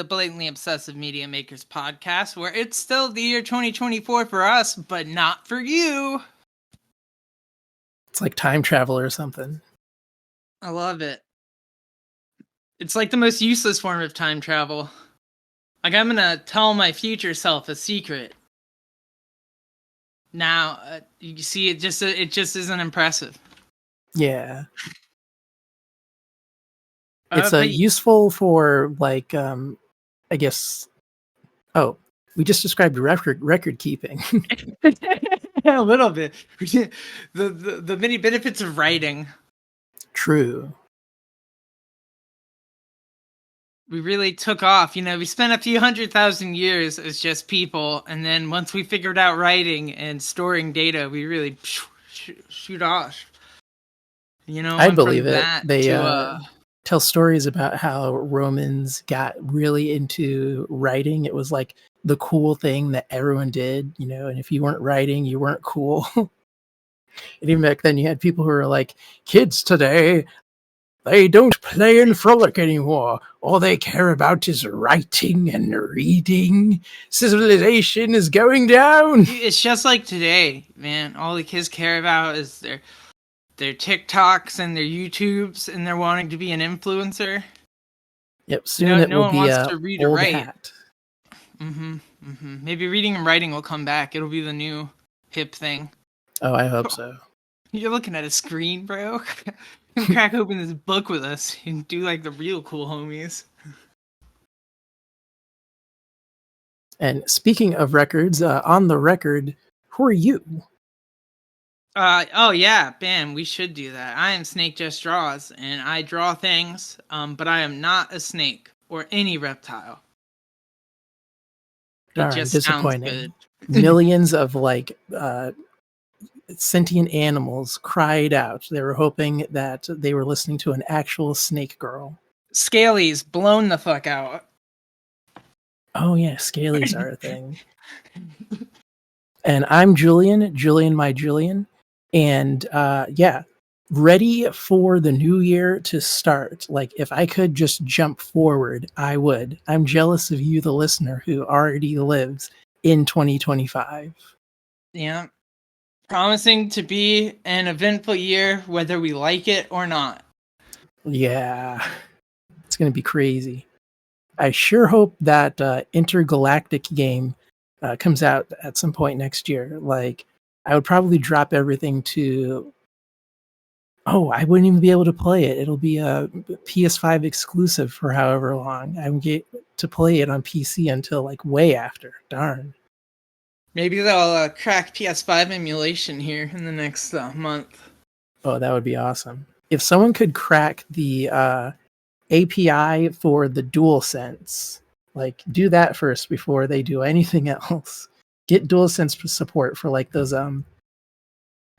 the Blatantly Obsessive Media Makers podcast, where it's still the year 2024 for us, but not for you. It's like time travel or something. I love it. It's like the most useless form of time travel. Like, I'm gonna tell my future self a secret. Now, you see, it just isn't impressive. Yeah. It's useful for, like, I guess... Oh, we just described record keeping. A little bit. The many benefits of writing. True. We really took off. You know, we spent a few 100,000 years as just people, and then once we figured out writing and storing data, we really shoot off. You know, I believe it. They tell stories about how Romans got really into writing. It was like the cool thing that everyone did, you know, and if you weren't writing, you weren't cool. And even back then, you had people who were like, kids today, they don't play and frolic anymore. All they care about is writing and reading. Civilization is going down. It's just like today, man. All the kids care about is their TikToks and their YouTubes, and they're wanting to be an influencer. Yep, soon it will be wants to read old or write. Hat. Maybe reading and writing will come back. It'll be the new hip thing. Oh, I hope so. You're looking at a screen, bro. Crack open this book with us and do like the real cool homies. And speaking of records, on the record, who are you? Oh yeah, bam, we should do that. I am SnakeJess Draws, and I draw things, but I am not a snake or any reptile. Darn, just disappointing. Millions of like sentient animals cried out. They were hoping that they were listening to an actual snake girl. Scalies blown the fuck out. Oh yeah, scalies are a thing. And I'm Julian, my Julian. And yeah, ready for the new year to start. Like, if I could just jump forward, I would. I'm jealous of you, the listener, who already lives in 2025. Yeah. Promising to be an eventful year, whether we like it or not. Yeah. It's going to be crazy. I sure hope that intergalactic game comes out at some point next year. Like, I would probably drop everything to... Oh, I wouldn't even be able to play it. It'll be a PS5 exclusive for however long. I won't get to play it on PC until like way after. Darn. Maybe they'll crack PS5 emulation here in the next month. Oh, that would be awesome. If someone could crack the API for the DualSense, like, do that first before they do anything else. Get DualSense support for like those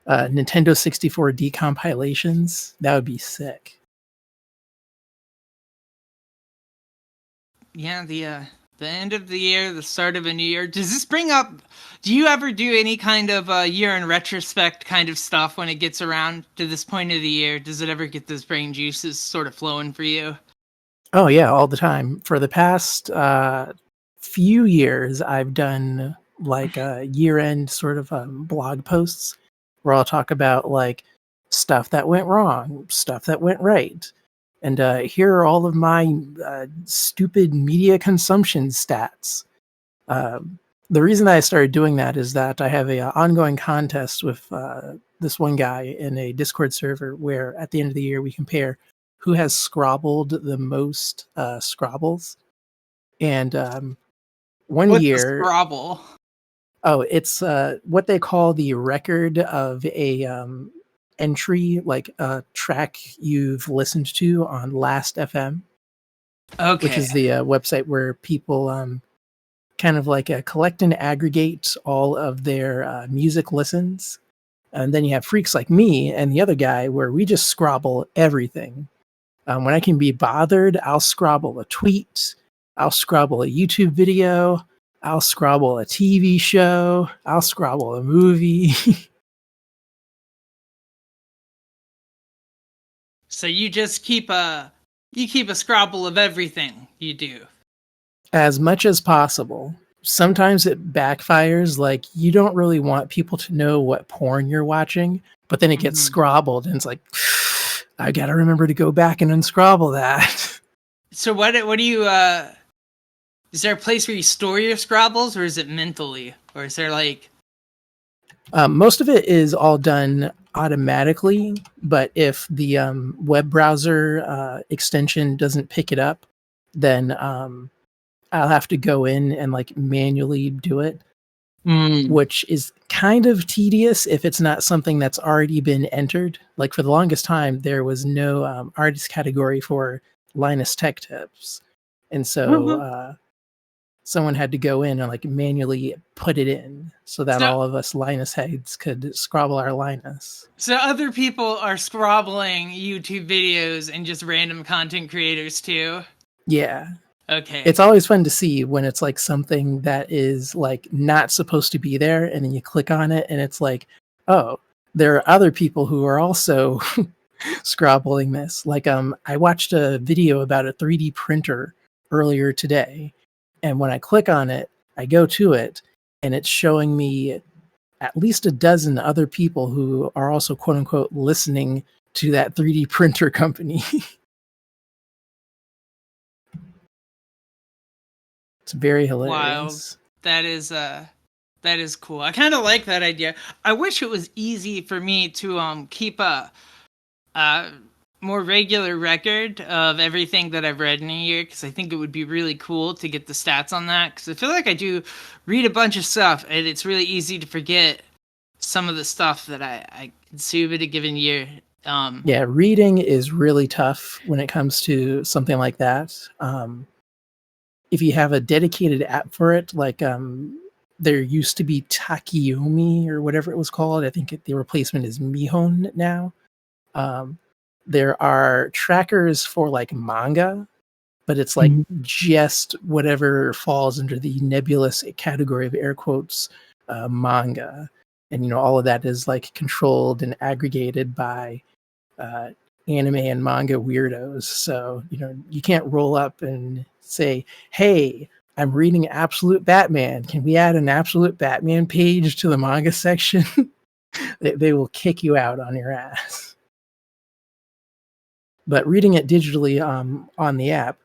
Nintendo 64 decompilations. That would be sick. Yeah, the end of the year, the start of a new year. Does this bring up... Do you ever do any kind of year in retrospect kind of stuff when it gets around to this point of the year? Does it ever get those brain juices sort of flowing for you? Oh, yeah, all the time. For the past few years, I've done like year-end sort of blog posts where I'll talk about like stuff that went wrong, stuff that went right. And here are all of my stupid media consumption stats. The reason I started doing that is that I have a ongoing contest with this one guy in a Discord server where at the end of the year we compare who has scrabbled the most scrabbles. And What's year... a scrabble? Oh, it's what they call the record of a entry, like a track you've listened to on Last FM. Okay. Which is the website where people kind of like collect and aggregate all of their music listens. And then you have freaks like me and the other guy where we just scrabble everything. When I can be bothered, I'll scrabble a tweet, I'll scrabble a YouTube video, I'll scrabble a TV show, I'll scrabble a movie. So you just keep a scrabble of everything you do. as much as possible. Sometimes it backfires. Like, you don't really want people to know what porn you're watching, but then it gets Mhm. scrobbled, and it's like, I gotta remember to go back and unscrobble that. So what do you is there a place where you store your scrabbles, or is it mentally, or is there like Most of it is all done automatically, but if the web browser extension doesn't pick it up, then I'll have to go in and like manually do it, mm. which is kind of tedious if it's not something that's already been entered. Like, for the longest time, there was no artist category for Linus Tech Tips. And so someone had to go in and like manually put it in so that so all of us Linus heads could scrabble our Linus. so other people are scrobbling YouTube videos and just random content creators too. Yeah. Okay. It's always fun to see when it's like something that is like not supposed to be there, and then you click on it and it's like, oh, there are other people who are also scrobbling this. Like, I watched a video about a 3D printer earlier today, and when I click on it, I go to it, and it's showing me at least a dozen other people who are also quote unquote listening to that 3D printer company. It's very Wild. hilarious. That is that is cool. I kind of like that idea. I wish it was easy for me to keep a more regular record of everything that I've read in a year, because I think it would be really cool to get the stats on that, because I feel like I do read a bunch of stuff and it's really easy to forget some of the stuff that I consume in a given year. Yeah, reading is really tough when it comes to something like that. If you have a dedicated app for it, like there used to be Takiyomi or whatever it was called. I think the replacement is Mihon now. Um, there are trackers for like manga, but it's like Mhm. just whatever falls under the nebulous category of air quotes manga. And, all of that is like controlled and aggregated by uh, anime and manga weirdos. So, you can't roll up and say, hey, I'm reading Absolute Batman. Can we add an Absolute Batman page to the manga section? they will kick you out on your ass. But reading it digitally on the app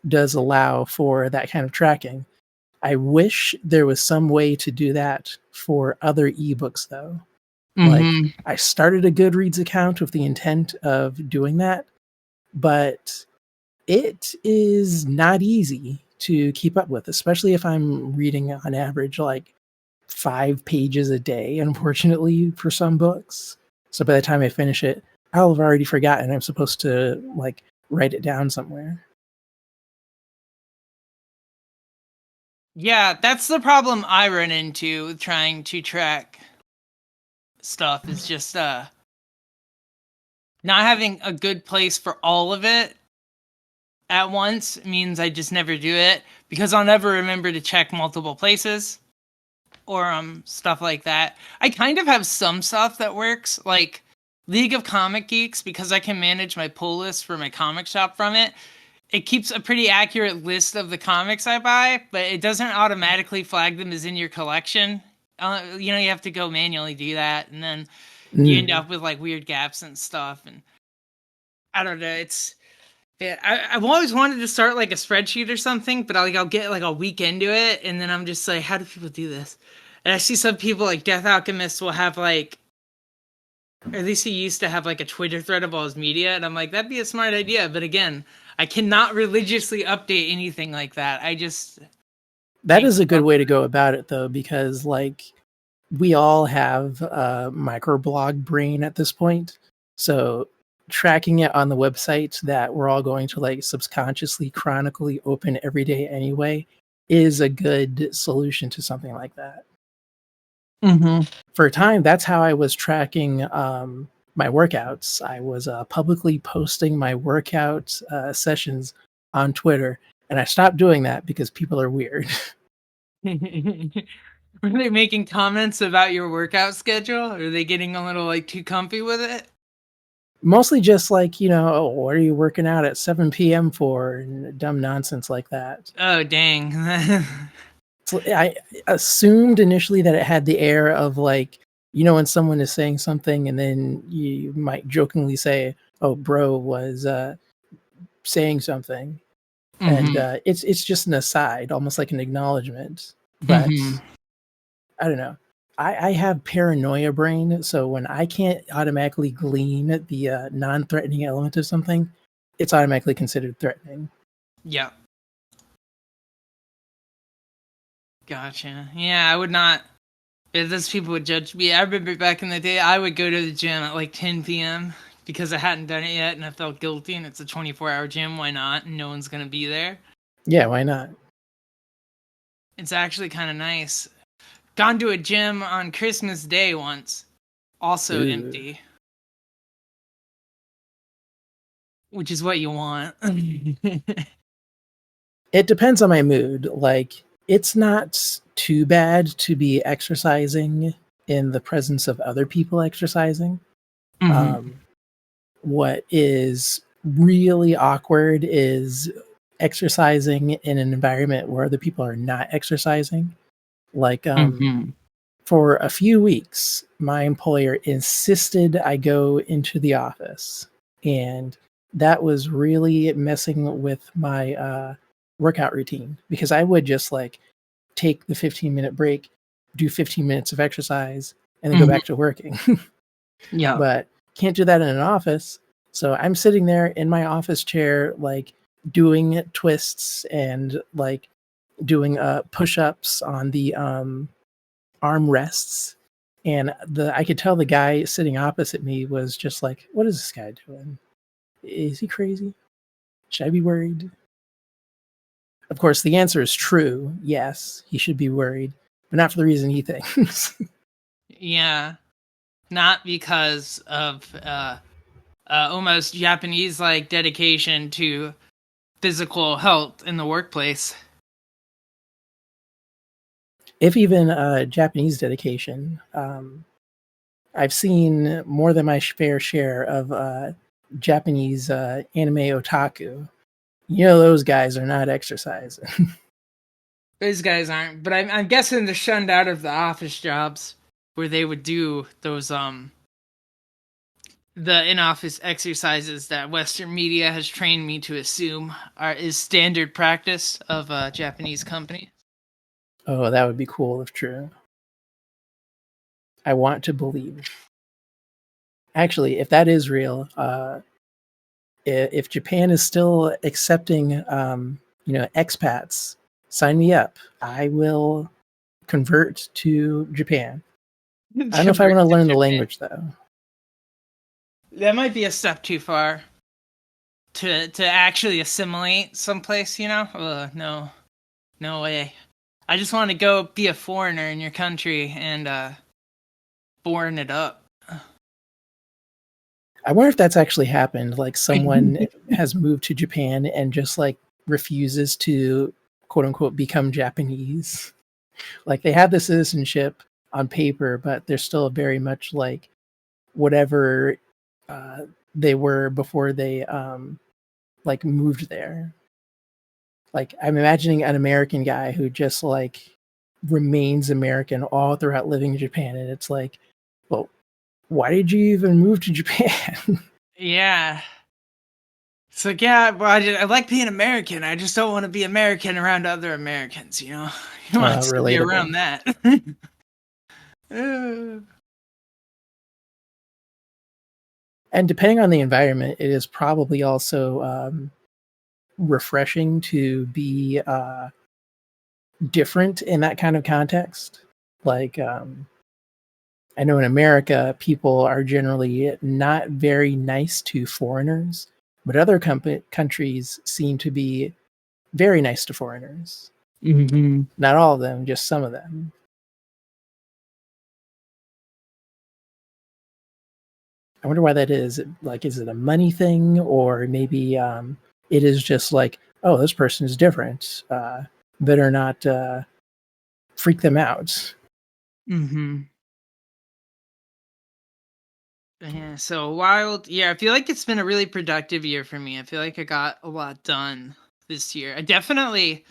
does allow for that kind of tracking. I wish there was some way to do that for other ebooks, though. Like, Mhm. I started a Goodreads account with the intent of doing that, but it is not easy to keep up with, especially if I'm reading on average like 5 pages a day, unfortunately, for some books. So by the time I finish it, I'll have already forgotten I'm supposed to like write it down somewhere. Yeah, that's the problem I run into with trying to track stuff, is just not having a good place for all of it at once means I just never do it, because I'll never remember to check multiple places or stuff like that. I kind of have some stuff that works, like League of Comic Geeks, because I can manage my pull list for my comic shop from it. It keeps a pretty accurate list of the comics I buy, but it doesn't automatically flag them as in your collection. You have to go manually do that, and then you end Mm. up with like weird gaps and stuff. And I don't know. It's yeah. I've always wanted to start like a spreadsheet or something, but I'll get like a week into it, and then I'm just like, how do people do this? And I see some people like Death Alchemist will have like, or at least he used to have like a Twitter thread of all his media, and I'm like, that'd be a smart idea. But again, I cannot religiously update anything like that. I just That can't is a keep good up way with to it. go about it, though, because like we all have a microblog brain at this point. So tracking it on the website that we're all going to like subconsciously chronically open every day anyway is a good solution to something like that. Mm-hmm. For a time, that's how I was tracking my workouts. I was publicly posting my workout sessions on Twitter, and I stopped doing that because people are weird. Were they making comments about your workout schedule? Are they getting a little like too comfy with it? Mostly just like, oh, what are you working out at 7 p.m. for? And dumb nonsense like that. Oh, dang. So I assumed initially that it had the air of like, when someone is saying something and then you might jokingly say, oh, bro was saying something. And Mm-hmm. it's just an aside, almost like an acknowledgement. Mm-hmm. But I don't know. I have paranoia brain, so when I can't automatically glean the non-threatening element of something, it's automatically considered threatening. Yeah. Gotcha. Yeah, I would not. If those people would judge me. I remember back in the day, I would go to the gym at like 10 p.m. because I hadn't done it yet and I felt guilty, and it's a 24-hour gym. Why not? And no one's going to be there. Yeah, why not? It's actually kind of nice. Gone to a gym on Christmas Day once, also Ooh. empty, which is what you want. It depends on my mood. Like, it's not too bad to be exercising in the presence of other people exercising. Mm-hmm. Um, what is really awkward is exercising in an environment where other people are not exercising. Like, Mm-hmm. for a few weeks, my employer insisted I go into the office, and that was really messing with my workout routine because I would just like take the 15-minute break, do 15 minutes of exercise, and then go Mm-hmm. back to working. Yeah. But can't do that in an office. So I'm sitting there in my office chair, like doing twists and like doing push-ups on the armrests. And I could tell the guy sitting opposite me was just like, "What is this guy doing? Is he crazy? Should I be worried?" Of course, the answer is true. Yes, he should be worried, but not for the reason he thinks. Yeah. Not because of almost Japanese like dedication to physical health in the workplace. If even Japanese dedication, I've seen more than my fair share of Japanese anime otaku. Those guys are not exercising. Those guys aren't, but I'm guessing they're shunned out of the office jobs where they would do those the in-office exercises that Western media has trained me to assume is standard practice of Japanese company. Oh, that would be cool if true. I want to believe. Actually, if that is real, if Japan is still accepting, expats, sign me up. I will convert to Japan. I don't know if I Convert want to to learn the Japan. language though. That might be a step too far to actually assimilate someplace. No, no way. I just want to go be a foreigner in your country and foreign it up. I wonder if that's actually happened. Like someone has moved to Japan and just like refuses to quote unquote become Japanese. Like they have the citizenship on paper, but they're still very much like whatever uh, they were before they like moved there. Like I'm imagining an American guy who just like remains American all throughout living in Japan, and it's like, well, why did you even move to Japan? Yeah. It's like, yeah, well, I like being American. I just don't want to be American around other Americans, you know? You want to be around Relatable. that. Uh, And depending on the environment, it is probably also refreshing to be different in that kind of context. Like, I know in America, people are generally not very nice to foreigners, but other countries seem to be very nice to foreigners. mm-hmm. Not all of them, just some of them. I wonder why that is. Like, is it a money thing, or maybe it is just like, oh, this person is different. Better not freak them out. Mm-hmm. Yeah, so wild. Yeah, I feel like it's been a really productive year for me. I feel like I got a lot done this year. I definitely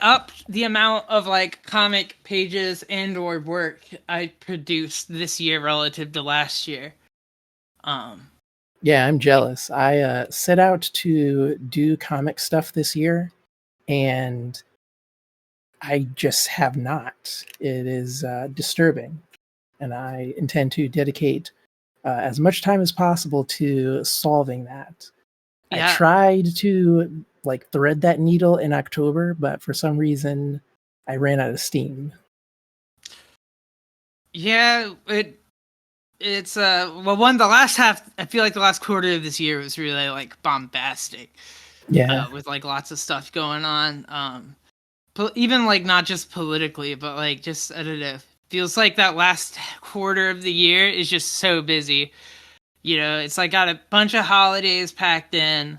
upped the amount of like comic pages and or work I produced this year relative to last year. Um Yeah, I'm jealous. I set out to do comic stuff this year, and I just have not. It is disturbing, and I intend to dedicate as much time as possible to solving that. I yeah. tried to like thread that needle in October, but for some reason, I ran out of steam. Yeah, it's well, one the last half, I feel like the last quarter of this year was really like bombastic. Yeah, With like lots of stuff going on. Even like not just politically, but like just I don't know. Feels like that last quarter of the year is just so busy. You know, it's like got a bunch of holidays packed in.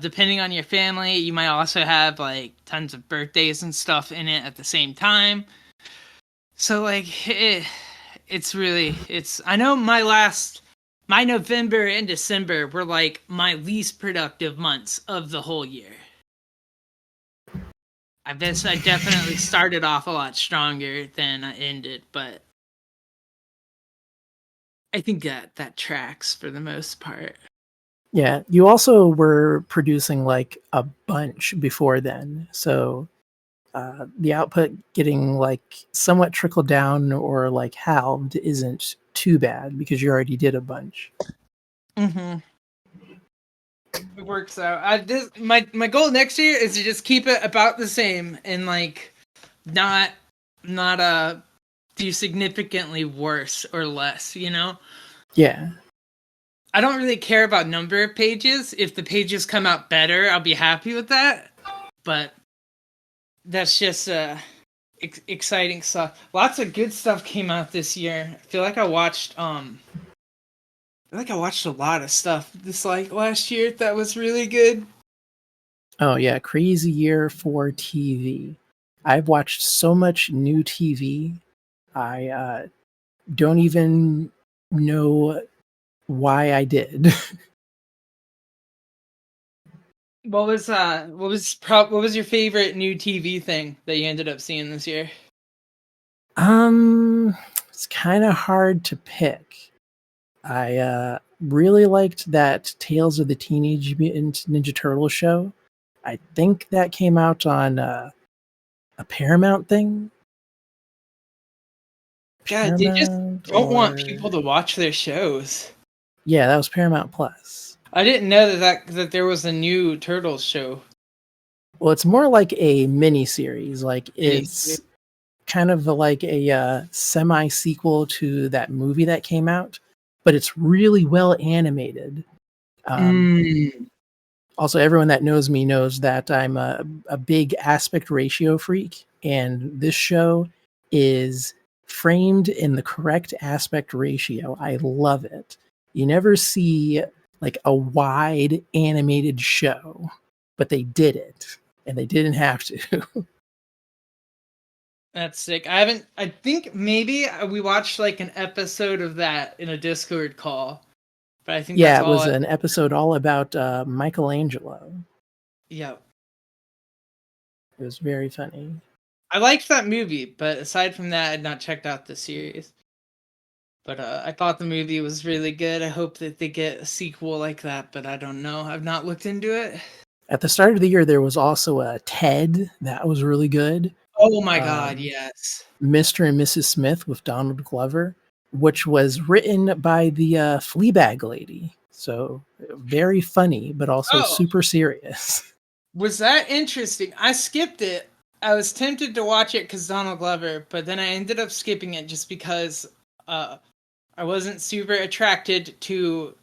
Depending on your family, you might also have like tons of birthdays and stuff in it at the same time. So like it's really it's. I know my November and December were like my least productive months of the whole year. I guess I definitely started off a lot stronger than I ended, but I think that tracks for the most part. yeah. You also were producing like a bunch before then, so the output getting like somewhat trickled down or like halved isn't too bad because you already did a bunch. Mm-hmm. It works out. My goal next year is to just keep it about the same and like not not do significantly worse or less. You know, Yeah, I don't really care about number of pages. If the pages come out better, I'll be happy with that. But that's just exciting stuff. Lots of good stuff came out this year. I feel like I watched a lot of stuff this like last year that was really good. oh yeah, crazy year for TV. I've watched so much new TV. I don't even know why I did. What was your favorite new TV thing that you ended up seeing this year? It's kind of hard to pick. I really liked that Tales of the Teenage Mutant Ninja Turtle show. I think that came out on a Paramount thing. God, they just Paramount don't want or people to watch their shows. yeah, that was Paramount Plus. I didn't know that there was a new Turtles show. Well, it's more like a mini series. Like Any it's kind of like a semi sequel to that movie that came out, but it's really well animated. Um, mm. Also, everyone that knows me knows that I'm a big aspect ratio freak, and this show is framed in the correct aspect ratio. I love it. You never see like a wide animated show, but they did it, and they didn't have to. That's sick. I haven't. I think maybe we watched like an episode of that in a Discord call, but I think Yeah, that's it all. was an episode all about Michelangelo. Yeah, It was very funny. I liked that movie, but aside from that, I'd not checked out the series. But I thought the movie was really good. I hope that they get a sequel like that, but I don't know. I've not looked into it. At the start of the year, there was also a Ted that was really good. Oh my god, Um, yes. Mr. and Mrs. Smith with Donald Glover, which was written by the Fleabag lady. So very funny, but also Oh, super serious. was that interesting? I skipped it. I was tempted to watch it because Donald Glover, but then I ended up skipping it just because uh, I wasn't super attracted to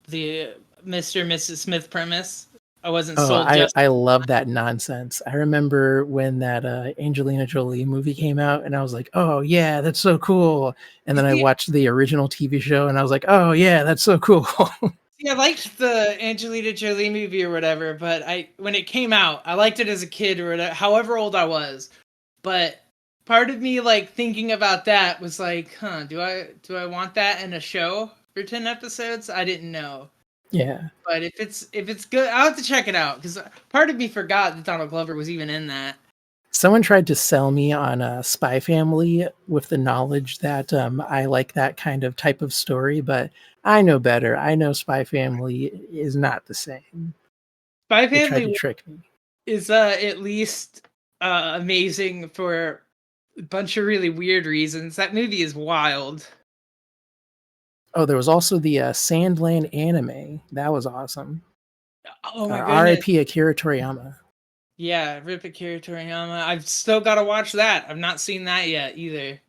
the Mr. and Mrs. Smith premise. I wasn't Oh, sold I just. I love that nonsense. I remember when that Angelina Jolie movie came out, and I was like, "Oh yeah, that's so cool." And then I See, watched the original TV show, and I was like, "Oh yeah, that's so cool." see, I liked the Angelina Jolie movie or whatever, but when it came out, I liked it as a kid or whatever, however old I was. But part of me like thinking about that was like, huh, do I want that in a show for 10 episodes? I didn't know. Yeah. But if it's good, I'll have to check it out because part of me forgot that Donald Glover was even in that. Someone tried to sell me on a Spy Family with the knowledge that I like that kind of type of story, but I know better. I know Spy Family is not the same. Spy They tried to Family trick me. is at least amazing for a bunch of really weird reasons. That movie is wild. Oh, there was also the Sandland anime. That was awesome. Oh my goodness. R.I.P. Akira Toriyama. Yeah, Rip Akira Toriyama. I've still got to watch that. I've not seen that yet either.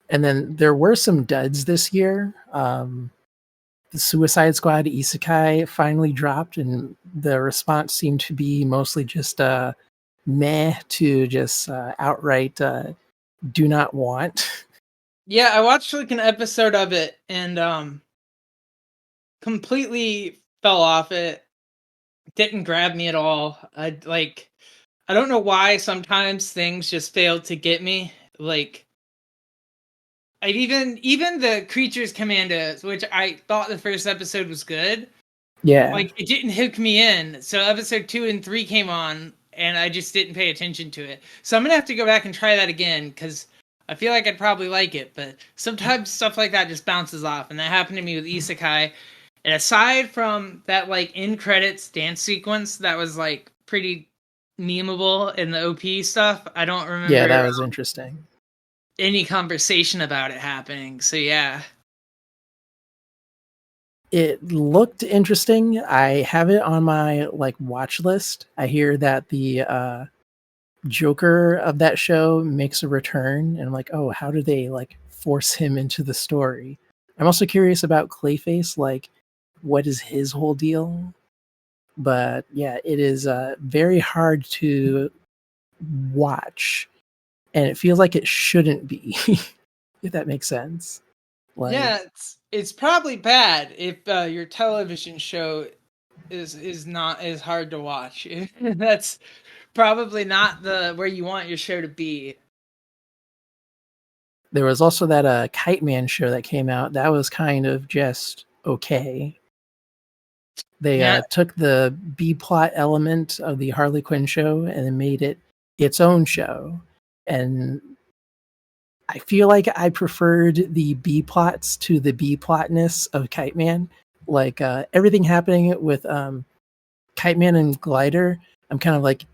And then there were some duds this year. The Suicide Squad Isekai finally dropped, and the response seemed to be mostly just meh to just outright do not want. Yeah, I watched like an episode of it and completely fell off it. Didn't grab me at all. I don't know why sometimes things just fail to get me. Like I even the Creatures Commandos, which I thought the first episode was good, Yeah. like it didn't hook me in. So episode 2 and 3 came on and I just didn't pay attention to it. So I'm gonna have to go back and try that again because I feel like I'd probably like it, but sometimes stuff like that just bounces off, and that happened to me with Isekai. And aside from that, like in credits dance sequence that was like pretty memeable in the OP stuff, I don't Yeah, remember that was interesting. any conversation about it happening. So yeah. It looked interesting. I have it on my like watch list. I hear that the Joker of that show makes a return, and I'm like, oh, how do they like force him into the story? I'm also curious about Clayface, like, what is his whole deal? But yeah, it is very hard to watch, and it feels like it shouldn't be, if that makes sense. Yeah, Like, it's probably bad if your television show is not as hard to watch. That's probably not the where you want your show to be. there was also that Kite Man show that came out. That was kind of just okay. They Yeah, took the B plot element of the Harley Quinn show and then made it its own show. And I feel like I preferred the B plots to the B plotness of Kite Man. Like everything happening with Kite Man and Glider, I'm kind of like,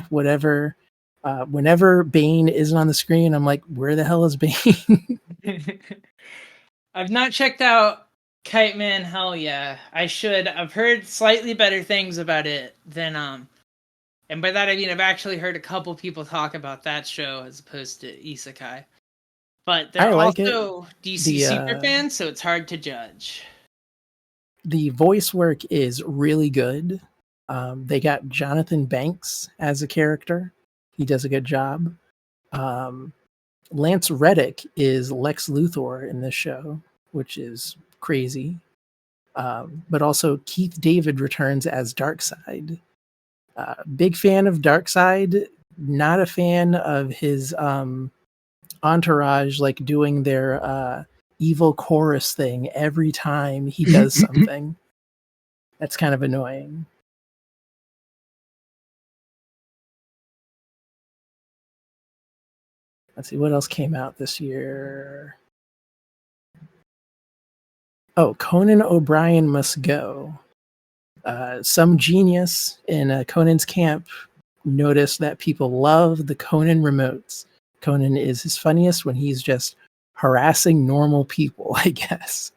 whatever. Whenever Bane isn't on the screen, I'm like, where the hell is Bane? I've not checked out Kite Man. Hell yeah, I should. I've heard slightly better things about it than and by that I mean I've actually heard a couple people talk about that show as opposed to Isekai. But I they're like it. also DC The super fans, so it's hard to judge. the voice work is really good. They got Jonathan Banks as a character. He does a good job. Um, Lance Reddick is Lex Luthor in this show, which is crazy. But also Keith David returns as Darkseid. Big fan of Darkseid. Not a fan of his entourage like doing their evil chorus thing every time he does something. That's kind of annoying. Let's see what else came out this year. Oh, Conan O'Brien Must Go. Some genius in Conan's camp noticed that people love the Conan remotes. Conan is his funniest when he's just harassing normal people, I guess.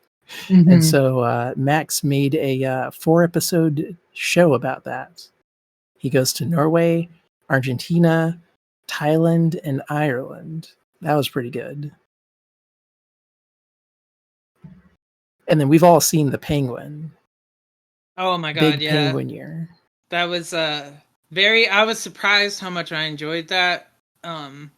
And Mm-hmm. so Max made a 4 episode show about that. He goes to Norway, Argentina, Thailand, and Ireland. That was pretty good. And then we've all seen The Penguin. Oh my god, Big yeah. Penguin year. That was very I was surprised how much I enjoyed that. Um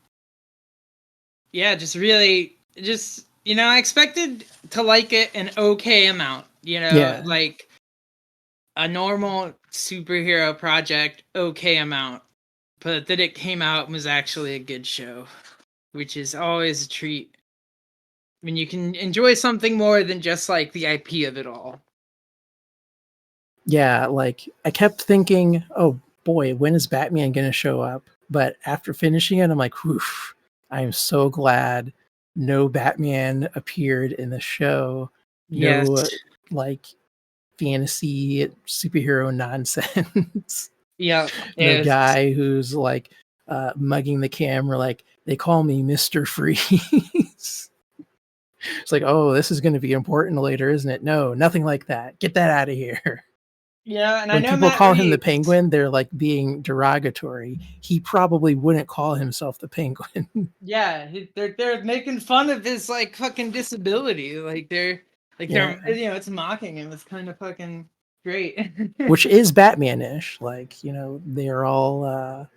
yeah, just really just I expected to like it an okay amount, Yeah. like a normal superhero project okay amount. but that it came out and was actually a good show, which is always a treat when you can enjoy something more than just like the IP of it all. Yeah, like I kept thinking, oh boy, when is Batman going to show up? But after finishing it, I'm like, woof, I am so glad no Batman appeared in the show. Yes. No, like, fantasy superhero nonsense. Yeah. No Yes. guy who's like mugging the camera, like, they call me Mr. Freeze. It's like, oh, this is going to be important later, isn't it? No, nothing like that. Get that out of here. Yeah, and I When know people Matt call him the Reeves. Penguin, they're like being derogatory. He probably wouldn't call himself the Penguin. Yeah, they're making fun of his like fucking disability. They're Yeah, it's mocking him. It's kind of fucking great. which is Batman-ish. Like, they're all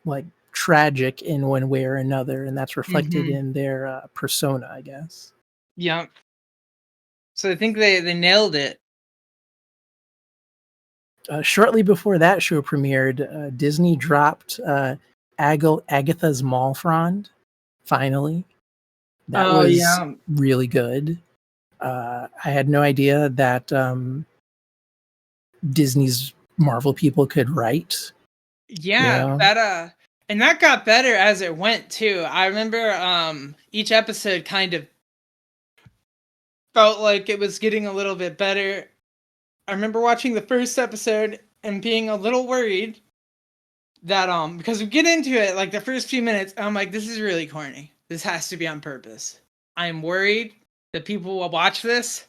like tragic in one way or another, and that's reflected hmm in their persona, I guess. Yeah. So I think they nailed it. Shortly before that show premiered, Disney dropped Agatha's Malfrond. Finally, that Oh was yeah. really good. I had no idea that Disney's Marvel people could write. You Yeah, know, that and that got better as it went too. I remember each episode kind of felt like it was getting a little bit better. I remember watching the first episode and being a little worried that because we get into it like the first few minutes, I'm like, this is really corny. This has to be on purpose. I'm worried that people will watch this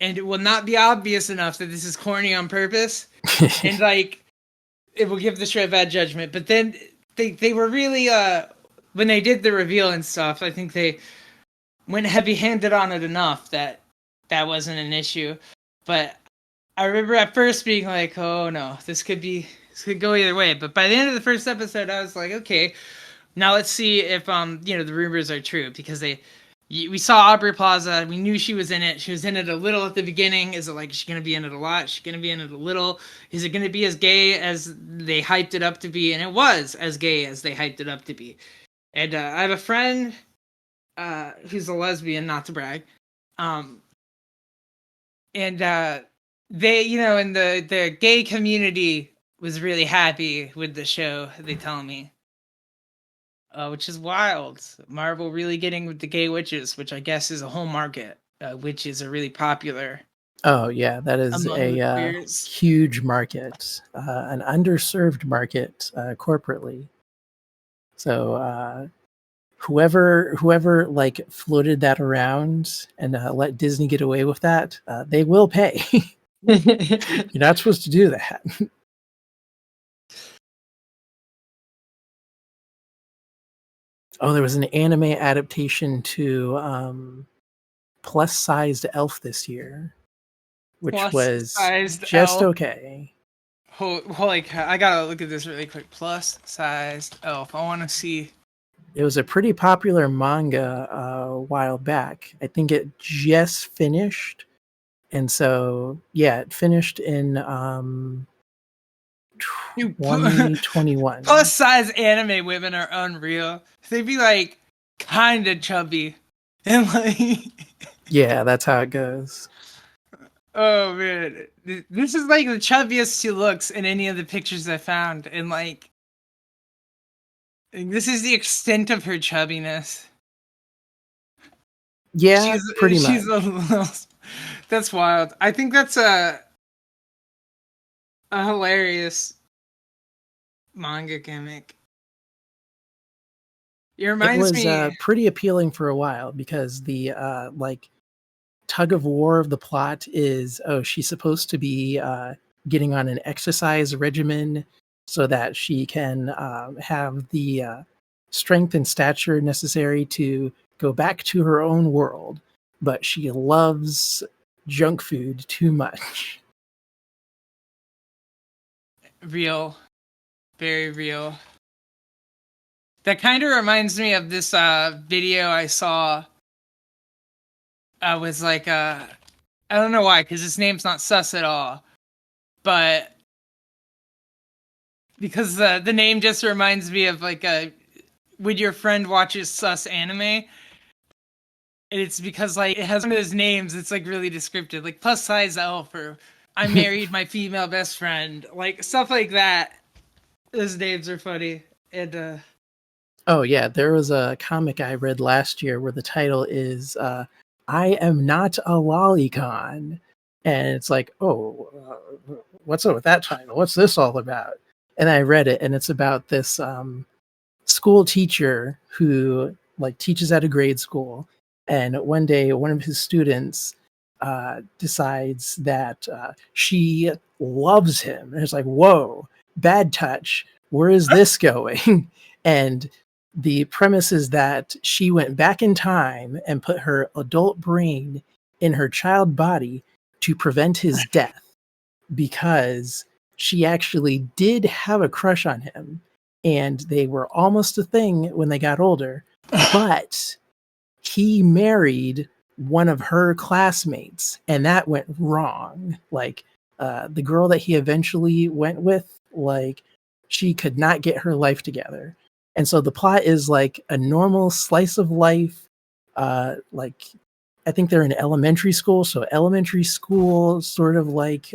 and it will not be obvious enough that this is corny on purpose, and like it will give the show a bad judgment. But then they were really when they did the reveal and stuff, I think they went heavy handed on it enough that that wasn't an issue. But I remember at first being like, "Oh no, this could go either way." But by the end of the first episode, I was like, "Okay, now let's see if the rumors are true," because we saw Aubrey Plaza, we knew she was in it. She was in it a little at the beginning. Is it like she's gonna be in it a lot? Is she gonna be in it a little? Is it gonna be as gay as they hyped it up to be? And it was as gay as they hyped it up to be. And I have a friend who's a lesbian, not to brag. Um, and they, in the gay community was really happy with the show. They tell me, which is wild. Marvel really getting with the gay witches, which I guess is a whole market. Witches are really popular oh yeah, that is among the a queers. huge market, an underserved market corporately. So whoever like floated that around and let Disney get away with that, they will pay. You're not supposed to do that. Oh, there was an anime adaptation to Plus Sized Elf this year, which Plus was sized just elf. okay. Holy cow. I gotta look at this really quick. Plus sized elf. I want to see. It was a pretty popular manga a while back. I think it just finished. And so, yeah, it finished in Dude, 2021. plus size anime women are unreal. They'd be like kind of chubby. And like, Yeah, that's how it goes. oh man. This is like the chubbiest she looks in any of the pictures I found. And like, this is the extent of her chubbiness. Yeah, She's pretty she's a much. little. That's wild. I think that's a hilarious manga gimmick. It It reminds was me. pretty appealing for a while because the like tug of war of the plot is, oh, she's supposed to be getting on an exercise regimen so that she can have the strength and stature necessary to go back to her own world, but she loves junk food too much. Real, very real. That kind of reminds me of this video I saw. Was like I don't know why, because his name's not sus at all, but because the name just reminds me of like a when your friend watches sus anime. And it's because like it has one of those names. It's like really descriptive, like plus size elf or I married my female best friend, like stuff like that. Those names are funny, and Oh yeah, there was a comic I read last year where the title is "I am not a lolicon," and it's like, oh, what's up with that title? What's this all about? And I read it, and it's about this school teacher who like teaches at a grade school, and one day one of his students decides that she loves him, and it's like, whoa, bad touch. Where is this going? And the premise is that she went back in time and put her adult brain in her child body to prevent his death because she actually did have a crush on him and they were almost a thing when they got older, but he married one of her classmates and that went wrong. Like the girl that he eventually went with, like she could not get her life together. And so the plot is like a normal slice of life. Like I think they're in elementary school, so elementary school sort of like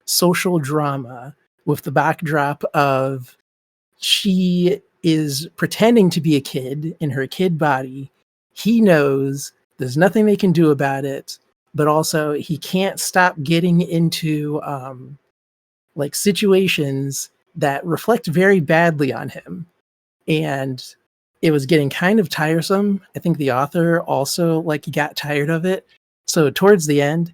social drama with the backdrop of she is pretending to be a kid in her kid body. He knows there's nothing they can do about it, but also he can't stop getting into like situations that reflect very badly on him. And it was getting kind of tiresome. I think the author also like got tired of it. So towards the end,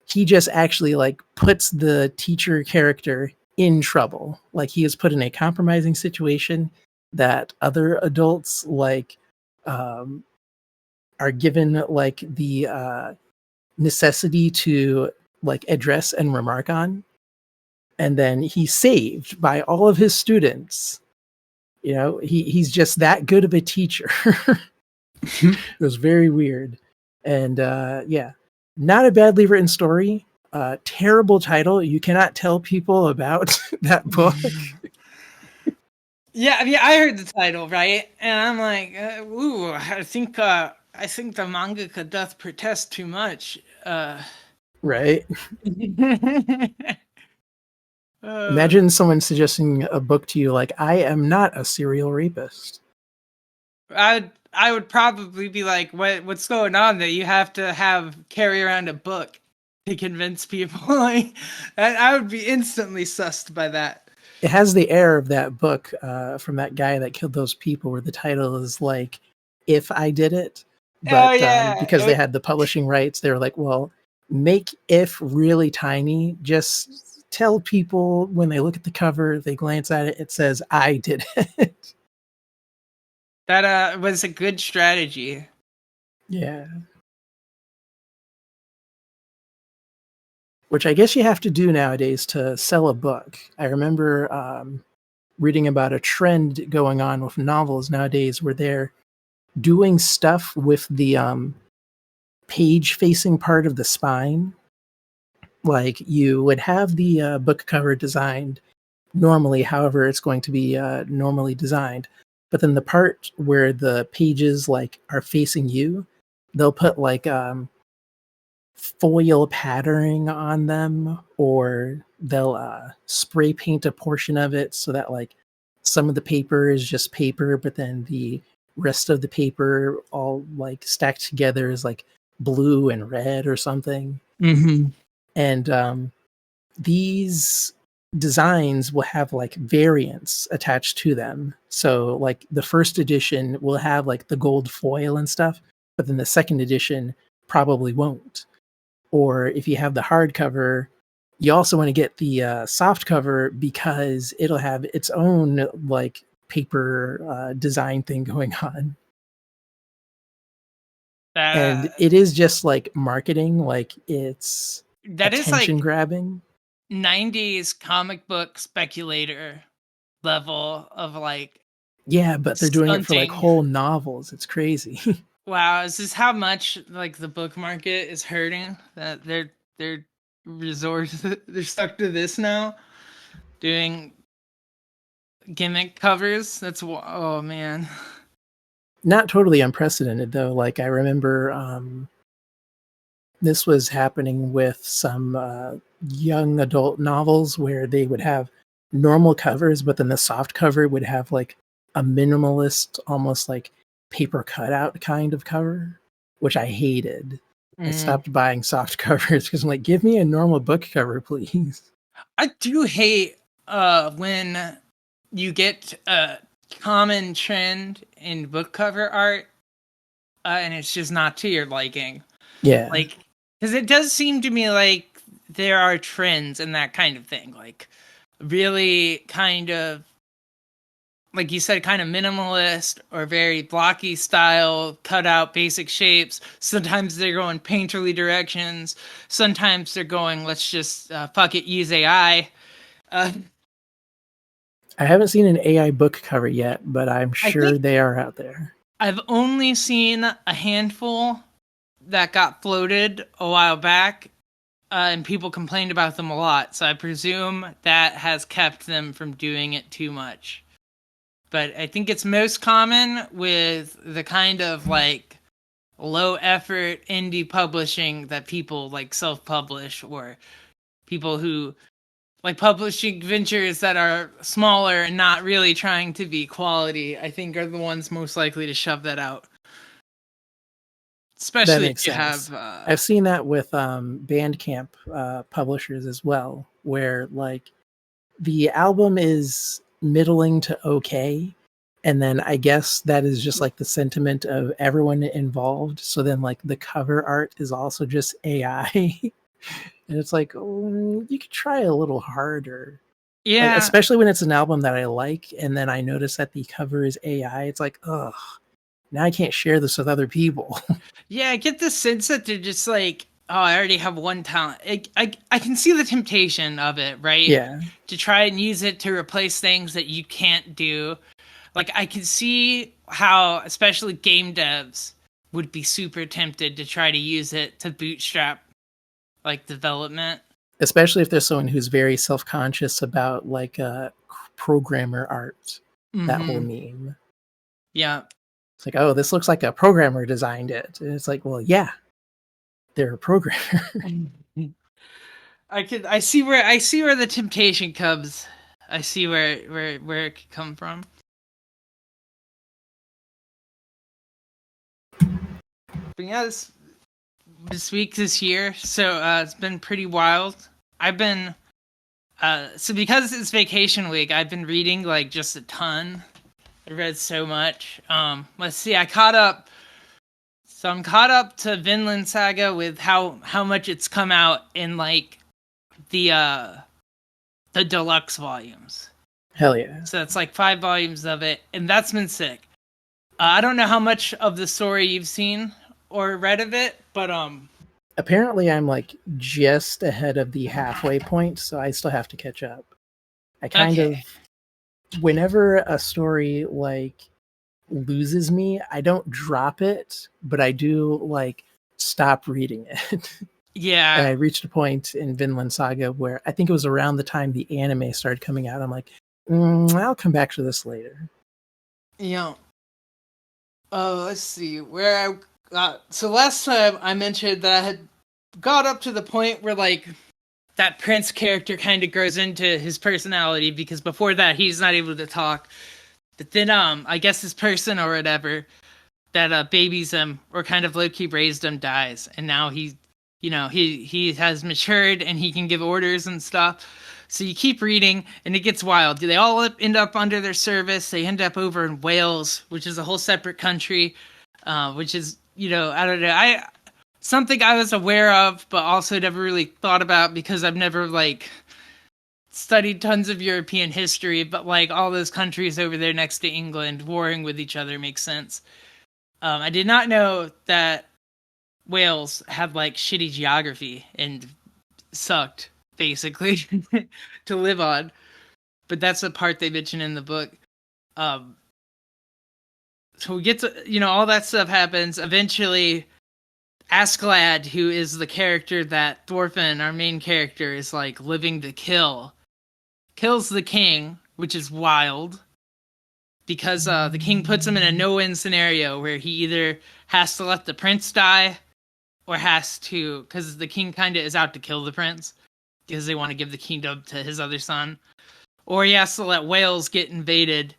he just actually like puts the teacher character in trouble. Like he is put in a compromising situation that other adults like um, are given like the necessity to like address and remark on. And then he's saved by all of his students. You know, he's just that good of a teacher. It was very weird. And yeah, not a badly written story. Terrible title. You cannot tell people about that book. yeah, I mean, I heard the title right, and I'm like, ooh, I think the mangaka doth protest too much. Right? uh, Imagine someone suggesting a book to you like, I am not a serial rapist. I would probably be like, what's going on that you have to have carry around a book to convince people? Like, I would be instantly sussed by that. It has the air of that book from that guy that killed those people, where the title is like, If I Did It. Oh But yeah, because they had the publishing rights, they were like, well, make if really tiny. Just tell people when they look at the cover, they glance at it, it says, I did it. that was a good strategy. Yeah. Which I guess you have to do nowadays to sell a book. I remember reading about a trend going on with novels nowadays where they're doing stuff with the page facing part of the spine. Like you would have the book cover designed normally, however, it's going to be normally designed. But then the part where the pages like are facing you, they'll put like foil patterning on them, or they'll spray paint a portion of it so that like some of the paper is just paper, but then the rest of the paper all like stacked together is like blue and red or something. Mm-hmm. And these designs will have like variants attached to them. So like the first edition will have like the gold foil and stuff, but then the second edition probably won't. Or if you have the hardcover, you also want to get the soft cover because it'll have its own like paper design thing going on. And That it is just like marketing, like it's that is attention like grabbing. 90s comic book speculator level of like Yeah, but they're doing it for like stunting. whole novels. It's crazy. Wow, is this how much like the book market is hurting? That they're resort they're stuck to this now, doing gimmick covers. Oh man. Not totally unprecedented though. Like I remember this was happening with some young adult novels where they would have normal covers, but then the soft cover would have like a minimalist, almost like paper cutout kind of cover, which I hated. I Mm. stopped buying soft covers because I'm like, give me a normal book cover, please. I do hate when you get a common trend in book cover art, and it's just not to your liking. Yeah. Like, because it does seem to me like there are trends in that kind of thing. Like, really kind of, like you said, kind of minimalist or very blocky style, cut out basic shapes. Sometimes they're going painterly directions. Sometimes they're going, let's just fuck it, use AI. Uh, I haven't seen an AI book cover yet, but I'm I sure think they are out there. I've only seen a handful that got floated a while back, and people complained about them a lot. So I presume that has kept them from doing it too much. But I think it's most common with the kind of like low effort indie publishing that people like self publish, or people who like publishing ventures that are smaller and not really trying to be quality, I think are the ones most likely to shove that out. That Especially if makes you sense. have I've seen that with Bandcamp publishers as well, where like the album is middling to okay, and then I guess that is just like the sentiment of everyone involved. So then like the cover art is also just AI, and it's like, oh, you could try a little harder. Like yeah. especially when it's an album that I like, and then I notice that the cover is AI. It's like, ugh, now I can't share this with other people. Yeah, I get the sense that they're just like, oh, I already have one talent. I can see the temptation of it, right? Yeah. To try and use it to replace things that you can't do. Like, I can see how, especially game devs, would be super tempted to try to use it to bootstrap, like, development. Especially if there's someone who's very self-conscious about like programmer art, that whole Mm-hmm. meme. Yeah. It's like, oh, this looks like a programmer designed it. And it's like, well, yeah, they're a programmer. I see where the temptation comes. I see where it could come from. But yeah, this week, this year, so it's been pretty wild. I've been so because it's vacation week, I've been reading like just a ton. I read so much. Let's see, I caught up. So I'm caught up to Vinland Saga with how much it's come out in like the uh the deluxe volumes. Hell yeah. So it's like 5 volumes of it, and that's been sick. I don't know how much of the story you've seen or read of it, but Apparently, I'm like just ahead of the halfway point, so I still have to catch up. I kind okay. of, whenever a story like loses me, I don't drop it, but I do like stop reading it. And Yeah. I reached a point in Vinland Saga where I think it was around the time the anime started coming out. I'm like, I'll come back to this later. Yeah. Let's see where I got. So last time I mentioned that I had got up to the point where like that Prince character kind of grows into his personality, because before that he's not able to talk. But then I guess this person or whatever that babies him or kind of low key raised him dies, and now he has matured and he can give orders and stuff. So you keep reading, and it gets wild. They all end up under their service. They end up over in Wales, which is a whole separate country, which is, I don't know. Something I was aware of, but also never really thought about because I've never like studied tons of European history. But like all those countries over there next to England warring with each other makes sense. I did not know that Wales had like shitty geography and sucked basically to live on. But that's the part they mention in the book. Um, so we get to, all that stuff happens. Eventually, Askeladd, who is the character that Thorfinn, our main character, is like living to kill, kills the king, which is wild because the king puts him in a no-win scenario where he either has to let the prince die or has to, because the king kind of is out to kill the prince because they want to give the kingdom to his other son, or he has to let Wales get invaded.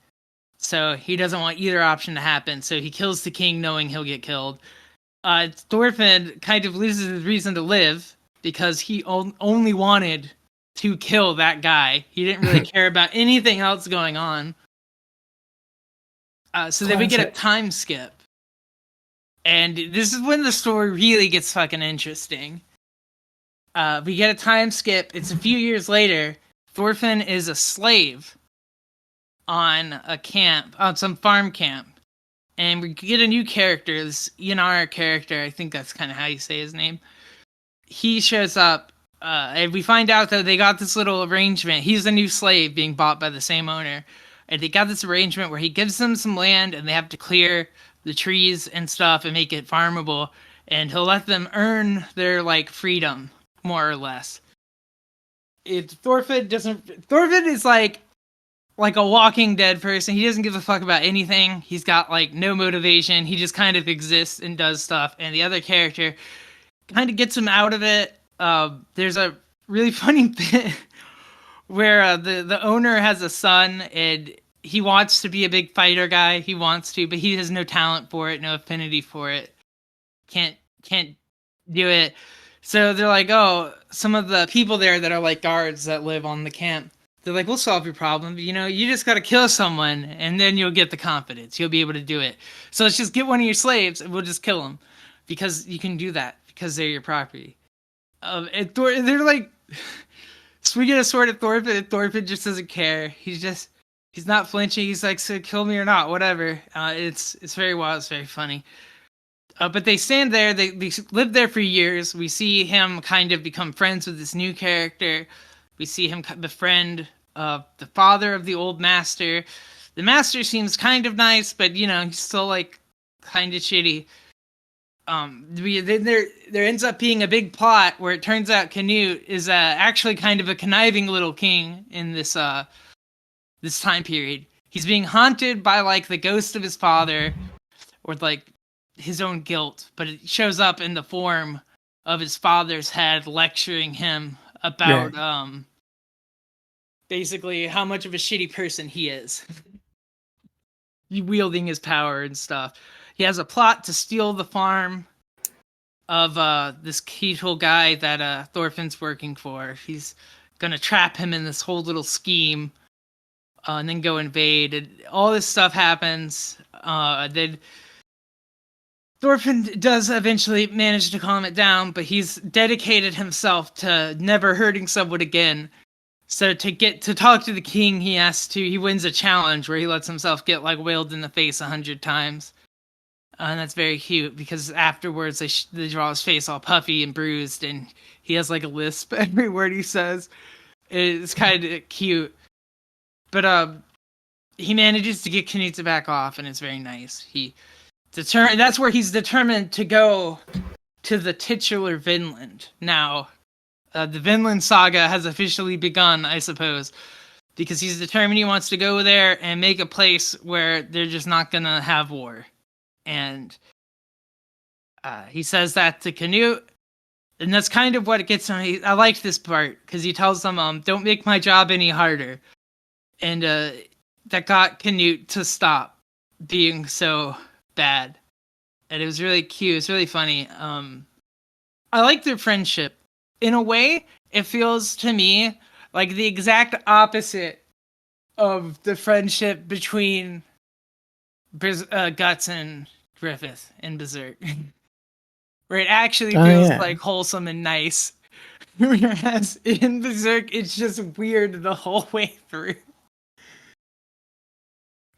So he doesn't want either option to happen. So he kills the king knowing he'll get killed. Thorfinn kind of loses his reason to live because he only wanted to kill that guy. He didn't really care about anything else going on. So then we get a time skip. And this is when the story really gets fucking interesting. We get a time skip. It's a few years later. Thorfinn is a slave on a camp, on some farm camp. And we get a new character, this Einar character. I think that's kind of how you say his name. He shows up, and we find out that they got this little arrangement. He's a new slave being bought by the same owner. And they got this arrangement where he gives them some land, and they have to clear the trees and stuff and make it farmable. And he'll let them earn their, like, freedom, more or less. Thorfinn is like a Walking Dead person. He doesn't give a fuck about anything. He's got like no motivation. He just kind of exists and does stuff. And the other character kind of gets him out of it. There's a really funny bit where the owner has a son and he wants to be a big fighter guy. He wants to, but he has no talent for it, no affinity for it. Can't do it. So they're like, oh, some of the people there that are like guards that live on the camp, they're like, we'll solve your problem. You know, you just got to kill someone and then you'll get the confidence. You'll be able to do it. So let's just get one of your slaves and we'll just kill them because you can do that because they're your property. They're like, so we get a sword at Thorfinn and Thorfinn just doesn't care. He's not flinching. He's like, so kill me or not, whatever. It's very wild. It's very funny. But they stand there. They live there for years. We see him kind of become friends with this new character. We see him befriend the father of the old master. The master seems kind of nice, but, you know, he's still, like, kind of shitty. There ends up being a big plot where it turns out Canute is actually kind of a conniving little king in this this time period. He's being haunted by, like, the ghost of his father, or, like, his own guilt, but it shows up in the form of his father's head lecturing him about basically how much of a shitty person he is. Wielding his power and stuff. He has a plot to steal the farm of this Keetle guy that Thorfinn's working for. He's gonna trap him in this whole little scheme and then go invade. And all this stuff happens. Then Thorfinn does eventually manage to calm it down, but he's dedicated himself to never hurting someone again. So to get to talk to the king, he wins a challenge where he lets himself get like wailed in the face 100 times. And that's very cute because afterwards they draw his face all puffy and bruised and he has like a lisp every word he says. It's kind of cute. But he manages to get Knut to back off and it's very nice. That's where he's determined to go to the titular Vinland. Now, the Vinland Saga has officially begun, I suppose, because he's determined he wants to go there and make a place where they're just not going to have war. And he says that to Canute, and that's kind of what it gets him. I like this part, because he tells them, don't make my job any harder. And that got Canute to stop being so bad. And it was really cute. It's really funny. I like their friendship. In a way, it feels to me like the exact opposite of the friendship between Guts and Griffith in Berserk. Where it actually feels like wholesome and nice. Whereas in Berserk, it's just weird the whole way through.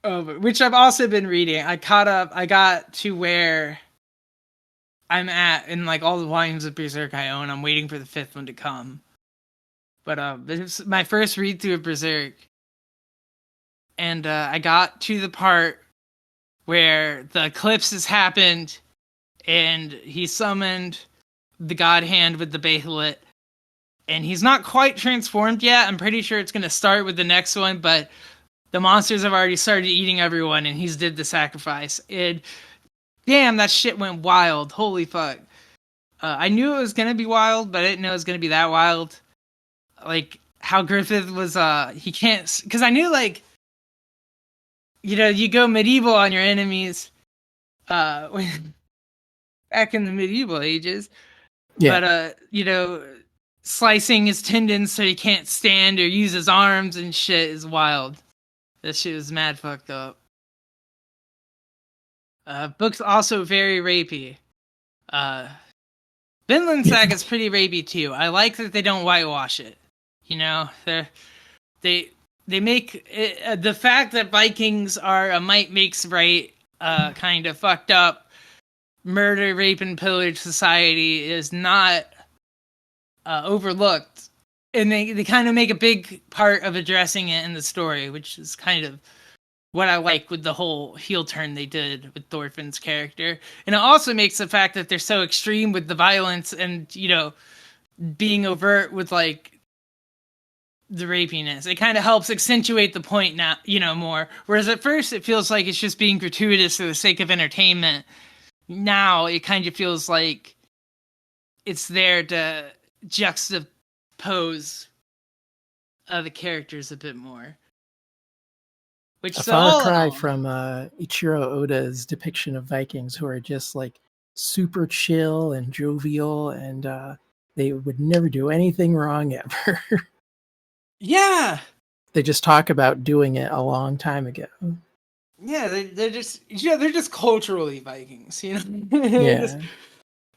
Which I've also been reading. I caught up. I got to where I'm at in like all the volumes of Berserk I own. I'm waiting for the 5th one to come. But it's my first read through of Berserk. And I got to the part where the eclipse has happened and he summoned the god hand with the Behelit and he's not quite transformed yet. I'm pretty sure it's going to start with the next one, but the monsters have already started eating everyone, and he's did the sacrifice. And damn, that shit went wild. Holy fuck. I knew it was going to be wild, but I didn't know it was going to be that wild. Like, how Griffith was, he can't, because I knew, like, you know, you go medieval on your enemies, back in the medieval ages. Yeah. But, you know, slicing his tendons so he can't stand or use his arms and shit is wild. That shit was mad fucked up. Book's also very rapey. Vinland Saga is pretty rapey too. I like that they don't whitewash it. You know, they make it, the fact that Vikings are a might makes right kind of fucked up murder, rape, and pillage society is not overlooked, and they kind of make a big part of addressing it in the story, which is kind of what I like with the whole heel turn they did with Thorfinn's character. And it also makes the fact that they're so extreme with the violence and, you know, being overt with, like, the rapiness. It kind of helps accentuate the point now, you know, more. Whereas at first it feels like it's just being gratuitous for the sake of entertainment. Now it kind of feels like it's there to juxtapose the characters a bit more. Which a far cry from Ichiro Oda's depiction of Vikings, who are just like super chill and jovial, and they would never do anything wrong ever. Yeah. They just talk about doing it a long time ago. Yeah, they're just culturally Vikings, you know. Yeah.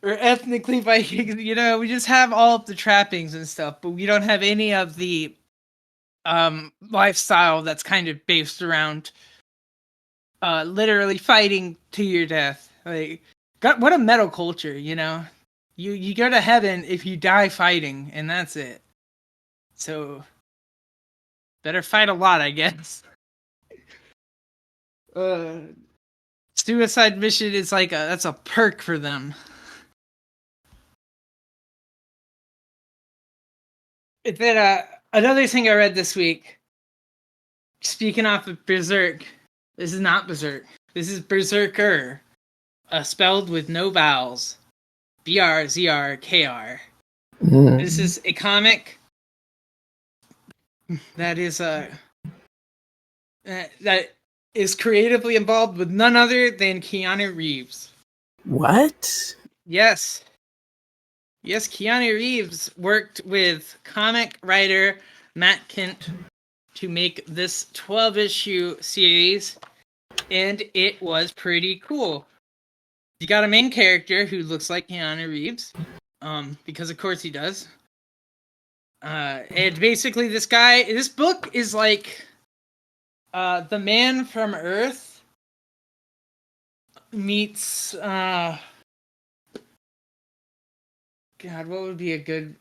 Or ethnically Vikings, you know. We just have all of the trappings and stuff, but we don't have any of the lifestyle that's kind of based around literally fighting to your death. Like, God, what a metal culture, you know. You go to heaven if you die fighting, and that's it. So better fight a lot, I guess. Suicide mission is like that's a perk for them. Then another thing I read this week, speaking off of Berserk, this is not Berserk. This is Berserker, spelled with no vowels. Brzrkr. This is a comic that is that is creatively involved with none other than Keanu Reeves. What? Yes. Yes, Keanu Reeves worked with comic writer Matt Kent to make this 12-issue series, and it was pretty cool. You got a main character who looks like Keanu Reeves, because of course he does. And basically this book is like the Man from Earth meets God, what would be a good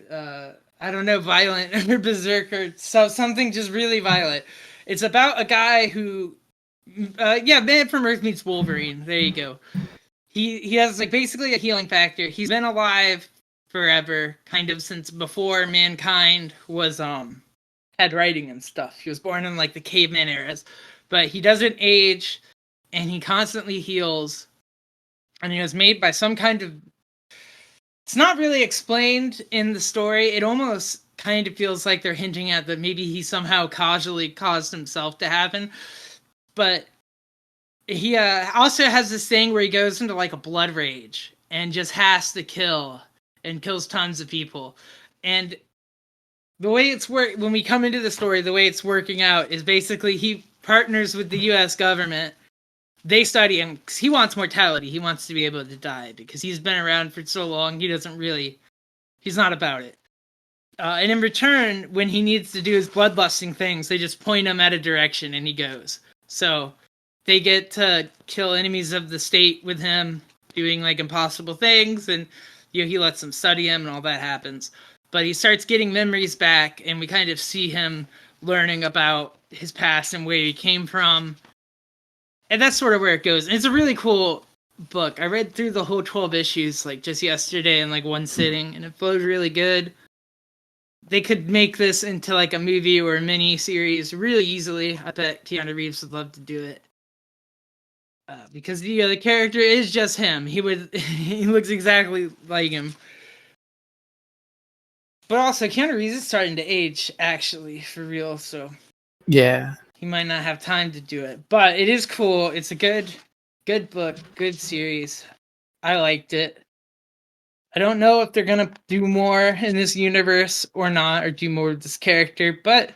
I don't know, violent or berserker, so something just really violent. It's about a guy who Man from Earth meets Wolverine. There you go. He has like basically a healing factor. He's been alive forever, kind of since before mankind was had writing and stuff. He was born in like the caveman eras, but he doesn't age, and he constantly heals. And he was made by some kind of. It's not really explained in the story. It almost kind of feels like they're hinting at that maybe he somehow causally caused himself to happen. But he also has this thing where he goes into like a blood rage and just has to kill and kills tons of people. And the way it's when we come into the story, the way it's working out is basically he partners with the U.S. government. They study him because he wants mortality. He wants to be able to die because he's been around for so long. He's not about it. And in return, when he needs to do his bloodlusting things, they just point him at a direction and he goes. So they get to kill enemies of the state with him doing like impossible things, and he lets them study him and all that happens. But he starts getting memories back, and we kind of see him learning about his past and where he came from. And that's sort of where it goes. And it's a really cool book. I read through the whole 12 issues like just yesterday in like one sitting, and it feels really good. They could make this into like a movie or a mini series really easily. I bet Keanu Reeves would love to do it. Because the character is just him. He would he looks exactly like him. But also Keanu Reeves is starting to age actually for real, so Yeah. he might not have time to do it. But it is cool. It's a good book, good series. I liked it. I don't know if they're gonna do more in this universe or not, or do more with this character, but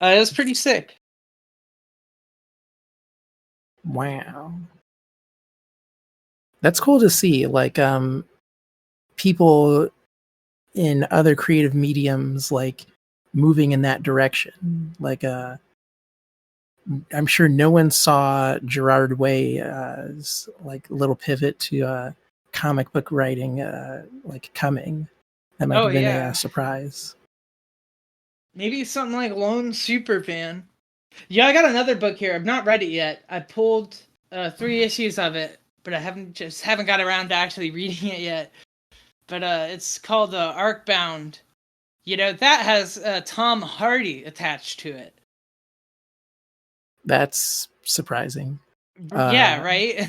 it was pretty sick. Wow. That's cool to see. Like, people in other creative mediums, like, moving in that direction. Like, I'm sure no one saw Gerard Way's like little pivot to comic book writing, like coming. That might Oh have been a yeah. surprise. Maybe something like Lone Superfan. Yeah, I got another book here. I've not read it yet. I pulled 3 issues of it, but I haven't got around to actually reading it yet. But it's called Arcbound. You know, that has Tom Hardy attached to it. That's surprising. Yeah, Uh, right?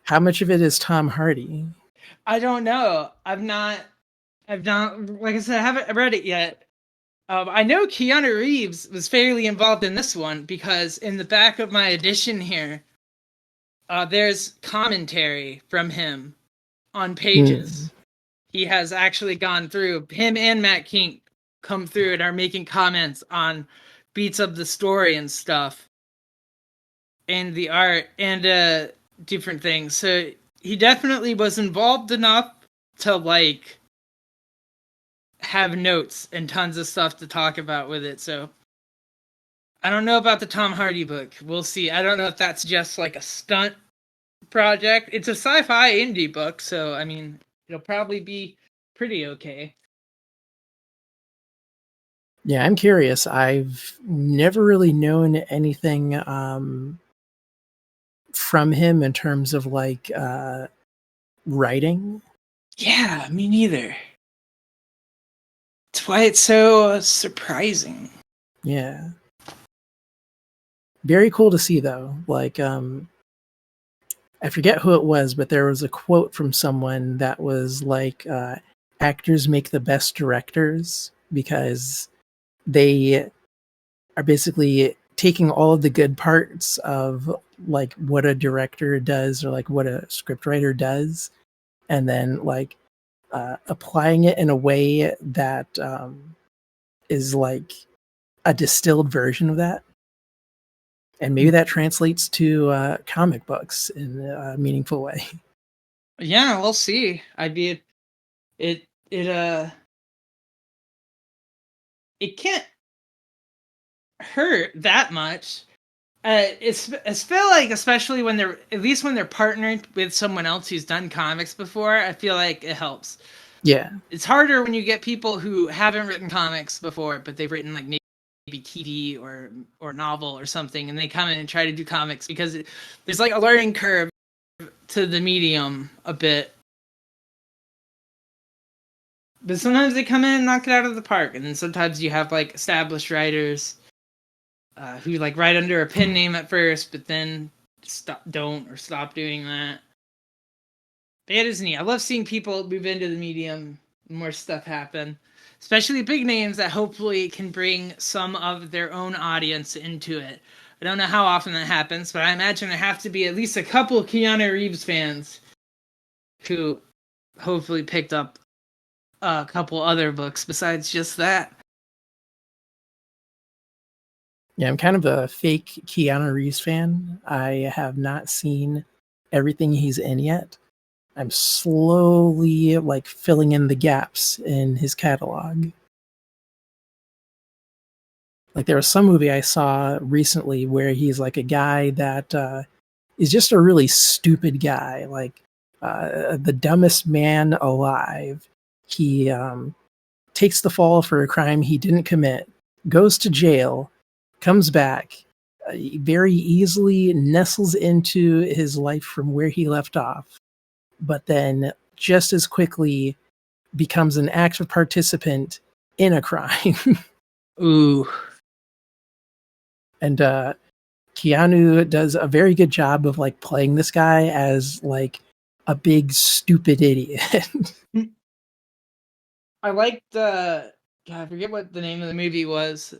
how much of it is Tom Hardy? I don't know. I've not, like I said, I haven't read it yet. I know Keanu Reeves was fairly involved in this one because in the back of my edition here, there's commentary from him on pages. Mm. He has actually gone through, him and Matt King come through and are making comments on beats of the story and stuff, and the art, and different things. So he definitely was involved enough to like have notes and tons of stuff to talk about with it. So I don't know about the Tom Hardy book. We'll see. I don't know if that's just like a stunt project. It's a sci-fi indie book, so I mean, it'll probably be pretty okay. Yeah, I'm curious. I've never really known anything from him in terms of like writing. Yeah, me neither. That's why it's so surprising. Yeah. Very cool to see though. Like, I forget who it was, but there was a quote from someone that was like, actors make the best directors because they are basically taking all of the good parts of like what a director does or like what a scriptwriter does, and then like applying it in a way that is like a distilled version of that. And maybe that translates to comic books in a meaningful way. Yeah, we'll see. I mean, it it uh it can't hurt that much. It's feel like, especially when they're, at least when they're partnered with someone else who's done comics before, I feel like it helps. Yeah. It's harder when you get people who haven't written comics before, but they've written like maybe TV or novel or something, and they come in and try to do comics because there's like a learning curve to the medium a bit. But sometimes they come in and knock it out of the park, and then sometimes you have like established writers who like write under a pen name at first, but then don't or stop doing that. But it is neat. I love seeing people move into the medium, more stuff happen, especially big names that hopefully can bring some of their own audience into it. I don't know how often that happens, but I imagine there have to be at least a couple of Keanu Reeves fans who hopefully picked up a couple other books besides just that. Yeah, I'm kind of a fake Keanu Reeves fan. I have not seen everything he's in yet. I'm slowly like filling in the gaps in his catalog. Like there was some movie I saw recently where he's like a guy that is just a really stupid guy, like the dumbest man alive. He takes the fall for a crime he didn't commit, goes to jail, comes back, very easily nestles into his life from where he left off, but then just as quickly becomes an active participant in a crime. Ooh. And Keanu does a very good job of like playing this guy as like a big stupid idiot. I liked God, I forget what the name of the movie was,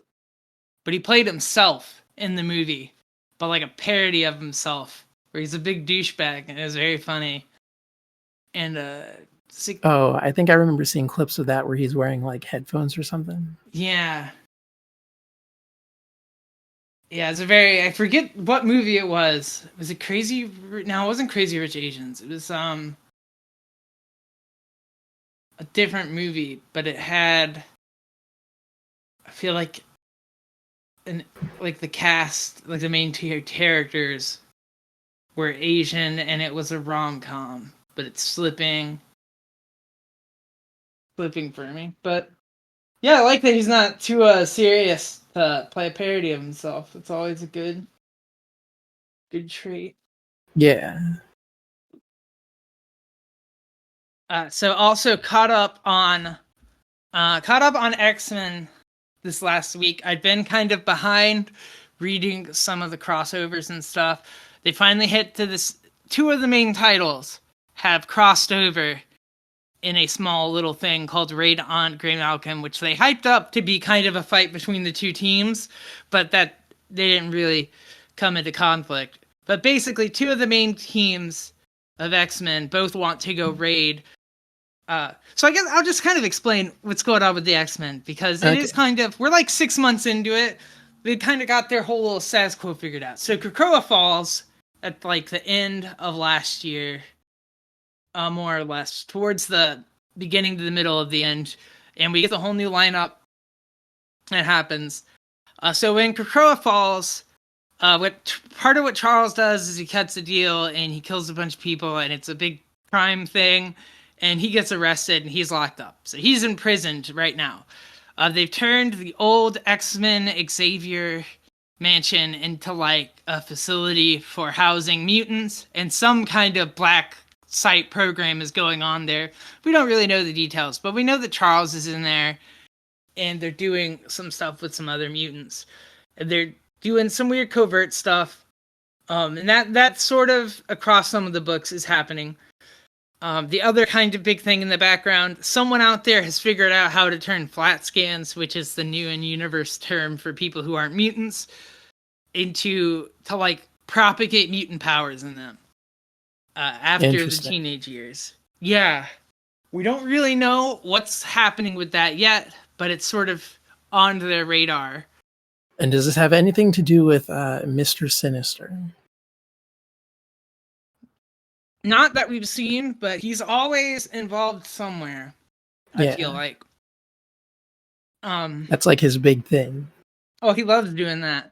but he played himself in the movie, but like a parody of himself, where he's a big douchebag, and it was very funny. And Oh, I think I remember seeing clips of that where he's wearing like headphones or something. yeah, yeah, it's a very, I forget what movie it was. Was it Crazy? No, it wasn't Crazy Rich Asians. It was a different movie, but it had, I feel like, an like the cast, like the main characters were Asian, and it was a rom-com, but it's slipping for me. But yeah, I like that he's not too serious to play a parody of himself. It's always a good trait. Yeah. So also caught up on X-Men this last week. I'd been kind of behind reading some of the crossovers and stuff. They finally hit to this. Two of the main titles have crossed over in a small little thing called Raid on Grey Malcolm, which they hyped up to be kind of a fight between the two teams, but that they didn't really come into conflict. But basically, two of the main teams of X-Men both want to go raid. So I guess I'll just kind of explain what's going on with the X-Men, because it is kind of, we're like 6 months into it. They kind of got their whole little status quo figured out. So Krakoa falls at like the end of last year, more or less, towards the beginning to the middle of the end, and we get the whole new lineup that happens. So when Krakoa falls, part of what Charles does is he cuts a deal and he kills a bunch of people, and it's a big crime thing, and he gets arrested and he's locked up. So he's imprisoned right now. They've turned the old X-Men Xavier mansion into like a facility for housing mutants, and some kind of black site program is going on there. We don't really know the details, but we know that Charles is in there, and they're doing some stuff with some other mutants. They're doing some weird covert stuff, and that sort of across some of the books is happening. The other kind of big thing in the background, someone out there has figured out how to turn flat scans, which is the new in-universe term for people who aren't mutants, to like propagate mutant powers in them after the teenage years. Yeah. We don't really know what's happening with that yet, but it's sort of on their radar. And does this have anything to do with Mr. Sinister? Not that we've seen, but he's always involved somewhere. I feel like. That's like his big thing. Oh, he loves doing that.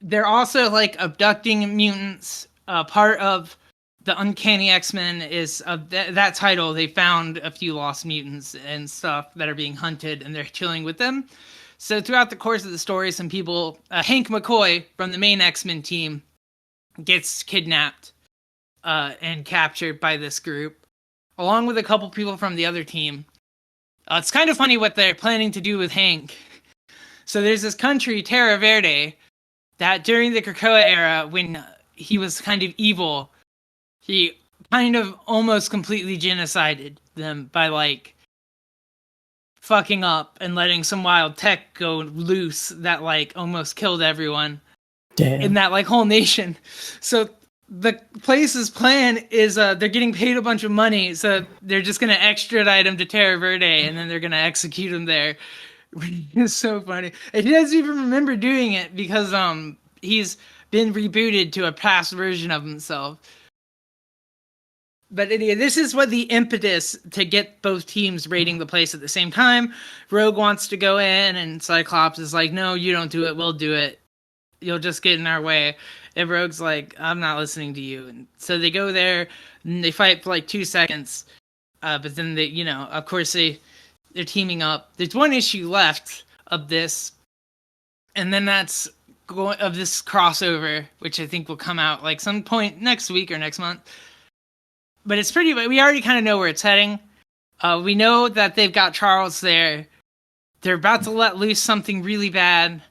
They're also like abducting mutants. Part of the Uncanny X-Men is that title. They found a few lost mutants and stuff that are being hunted, and they're chilling with them. So throughout the course of the story, some people, Hank McCoy from the main X-Men team, gets kidnapped and captured by this group, along with a couple people from the other team. It's kind of funny what they're planning to do with Hank. So there's this country, Terra Verde, that during the Krakoa era, when he was kind of evil, he kind of almost completely genocided them by like fucking up and letting some wild tech go loose that like almost killed everyone. Damn. In that like whole nation. So the place's plan is they're getting paid a bunch of money, so they're just gonna extradite him to Terra Verde, and then they're gonna execute him there. It's so funny. And he doesn't even remember doing it because he's been rebooted to a past version of himself. But anyway, this is what the impetus to get both teams raiding the place at the same time. Rogue wants to go in, and Cyclops is like, "No, you don't do it. We'll do it. You'll just get in our way." And Rogue's like, "I'm not listening to you." And so they go there, and they fight for like 2 seconds. But then they, of course they're teaming up. There's one issue left of this, and then that's going of this crossover, which I think will come out like some point next week or next month. But it's pretty. We already kind of know where it's heading. We know that they've got Charles there. They're about to let loose something really bad.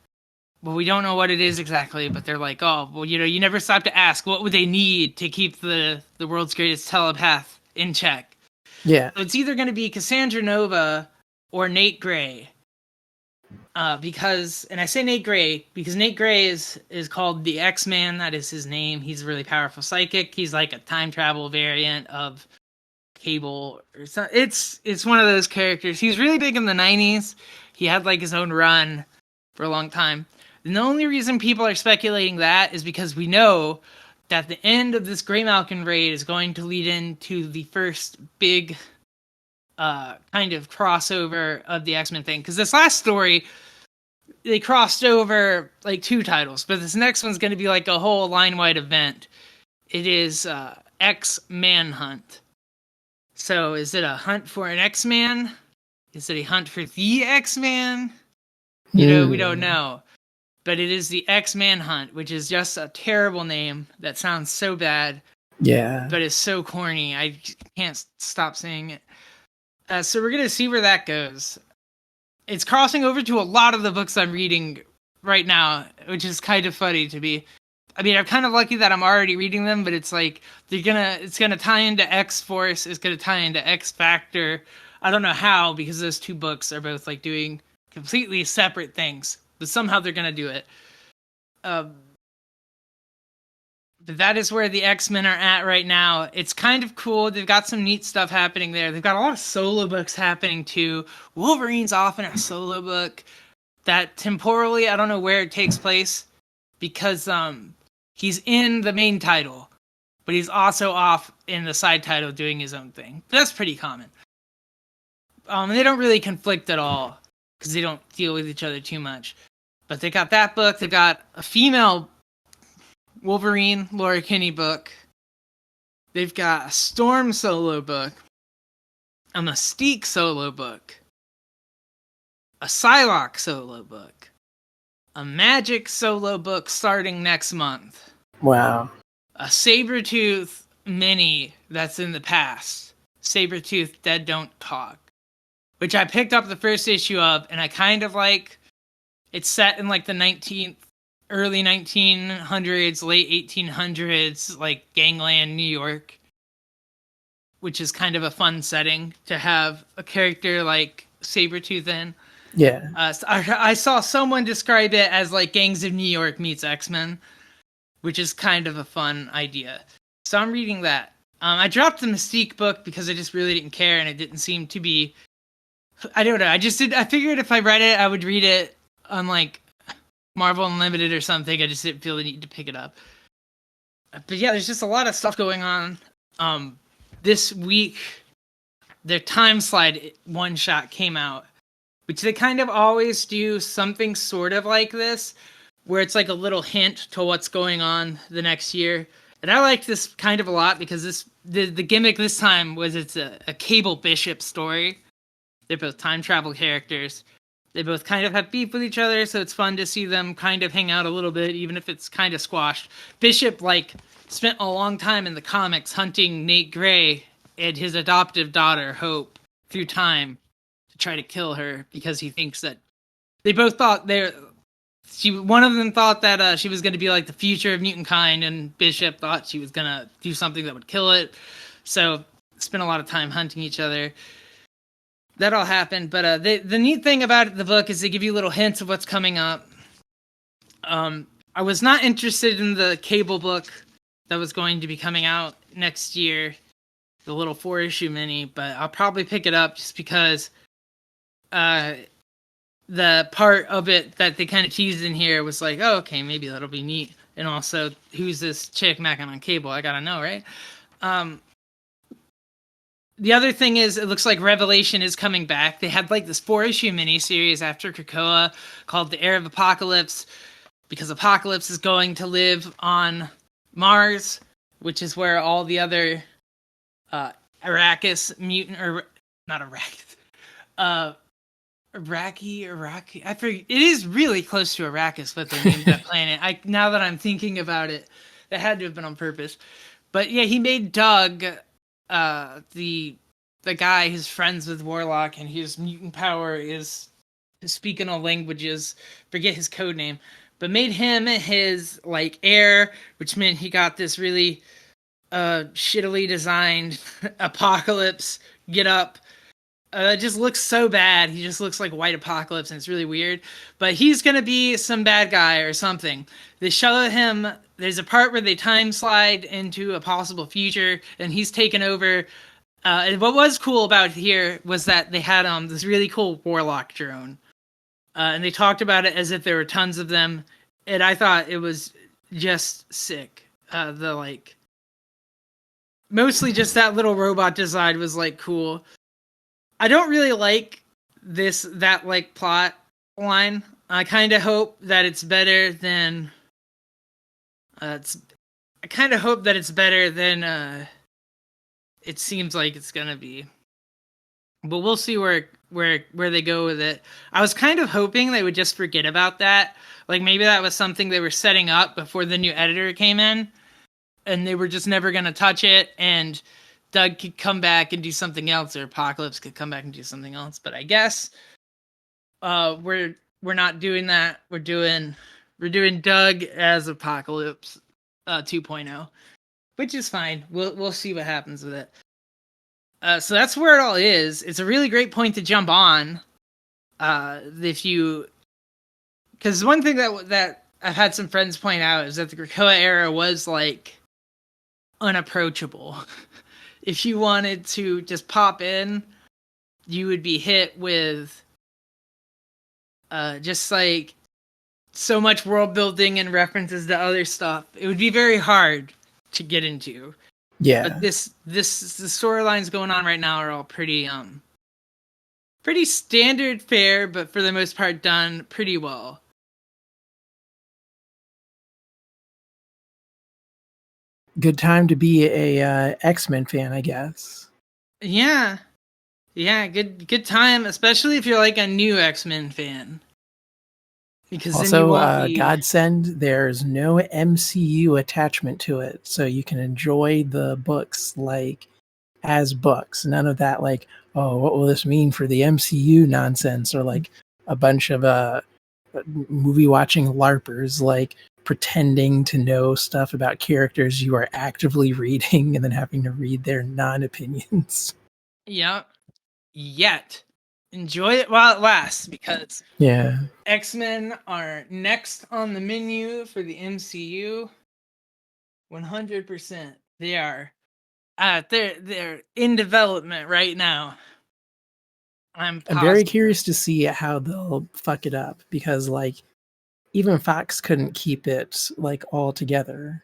Well, we don't know what it is exactly, but they're like, oh, well, you never stop to ask, what would they need to keep the world's greatest telepath in check? Yeah. So it's either going to be Cassandra Nova or Nate Gray. Because, and I say Nate Gray because Nate Gray is called the X-Man. That is his name. He's a really powerful psychic. He's like a time travel variant of Cable. Or so, it's one of those characters. He's really big in the 90s. He had like his own run for a long time. And the only reason people are speculating that is because we know that the end of this Greymalkin raid is going to lead into the first big kind of crossover of the X-Men thing. Because this last story, they crossed over like 2 titles, but this next one's going to be like a whole line-wide event. It is X Manhunt. So is it a hunt for an X-Man? Is it a hunt for the X-Man? We don't know. But it is the X-Man Hunt, which is just a terrible name that sounds so bad. Yeah. But it's so corny. I can't stop saying it. So we're going to see where that goes. It's crossing over to a lot of the books I'm reading right now, which is kind of funny to me. I mean, I'm kind of lucky that I'm already reading them, but it's like it's gonna tie into X-Force, it's gonna tie into X-Factor. I don't know how, because those 2 books are both like doing completely separate things, but somehow they're gonna do it. But that is where the X-Men are at right now. It's kind of cool. They've got some neat stuff happening there. They've got a lot of solo books happening too. Wolverine's often a solo book that temporally, I don't know where it takes place, because he's in the main title, but he's also off in the side title doing his own thing. That's pretty common. They don't really conflict at all because they don't deal with each other too much. But they got that book. They got a female Wolverine Laura Kinney book. They've got a Storm solo book, a Mystique solo book, a Psylocke solo book, a Magic solo book starting next month. Wow. A Sabretooth mini that's in the past. Sabretooth Dead Don't Talk. Which I picked up the first issue of, and I kind of like. It's set in like the early 1900s, late 1800s, like gangland New York. Which is kind of a fun setting to have a character like Sabretooth in. Yeah. I saw someone describe it as like Gangs of New York meets X-Men, which is kind of a fun idea. So I'm reading that. I dropped the Mystique book because I just really didn't care, and it didn't seem to be. I don't know. I figured if I read it, I would read it on like Marvel Unlimited or something. I just didn't feel the need to pick it up. But yeah, there's just a lot of stuff going on. This week, their Time Slide one shot came out, which they kind of always do something sort of like this, where it's like a little hint to what's going on the next year. And I liked this kind of a lot because the gimmick this time was it's a Cable Bishop story. They're both time travel characters. They both kind of have beef with each other, so it's fun to see them kind of hang out a little bit, even if it's kind of squashed. Bishop, spent a long time in the comics hunting Nate Gray and his adoptive daughter, Hope, through time to try to kill her because he thinks that they both thought one of them thought that she was going to be like the future of mutant kind, and Bishop thought she was going to do something that would kill it. So spent a lot of time hunting each other. That all happened, but the neat thing about the book is they give you little hints of what's coming up. I was not interested in the Cable book that was going to be coming out next year, the little 4-issue mini, but I'll probably pick it up just because the part of it that they kind of teased in here was like, oh, okay, maybe that'll be neat. And also, who's this chick macking on Cable? I gotta know, right? The other thing is, it looks like Revelation is coming back. They had this 4-issue miniseries after Krakoa called The Heir of Apocalypse, because Apocalypse is going to live on Mars, which is where all the other Arrakis mutant, or not Arrakis, Iraqi. I forget. It is really close to Arrakis, but they named that planet. Now that I'm thinking about it, that had to have been on purpose. But yeah, he made Doug, the guy who's friends with Warlock, and his mutant power is to speak in all languages. Forget his code name, but made him his like heir, which meant he got this really shittily designed apocalypse get up. It just looks so bad. He just looks like White Apocalypse, and it's really weird. But he's gonna be some bad guy or something. They show him. There's a part where they time slide into a possible future, and he's taken over. And what was cool about here was that they had this really cool Warlock drone, and they talked about it as if there were tons of them, and I thought it was just sick. The like, mostly just that little robot design was like cool. I don't really like that like plot line. I kind of hope that it's better than. I kind of hope that it's better than. It seems like it's gonna be, but we'll see where they go with it. I was kind of hoping they would just forget about that. Like maybe that was something they were setting up before the new editor came in, and they were just never gonna touch it. And Doug could come back and do something else, or Apocalypse could come back and do something else. But I guess we're not doing that. We're doing Doug as Apocalypse 2.0, which is fine. We'll see what happens with it. So that's where it all is. It's a really great point to jump on. Because one thing that I've had some friends point out is that the Krakoa era was like unapproachable. If you wanted to just pop in, you would be hit with just like so much world building and references to other stuff. It would be very hard to get into. Yeah. But the storylines going on right now are all pretty standard fare, but for the most part done pretty well. Good time to be a X-Men fan, I guess. Yeah, good time, especially if you're like a new X-Men fan. Because also, then you won't be... Godsend, there's no MCU attachment to it, so you can enjoy the books like as books. None of that like, oh, what will this mean for the MCU nonsense, or like a bunch of movie watching LARPers like pretending to know stuff about characters you are actively reading and then having to read their non-opinions. Yeah. Yet. Enjoy it while it lasts, because X-Men are next on the menu for the MCU. 100%. They are. They're in development right now. I'm very curious to see how they'll fuck it up, because like even Fox couldn't keep it like all together.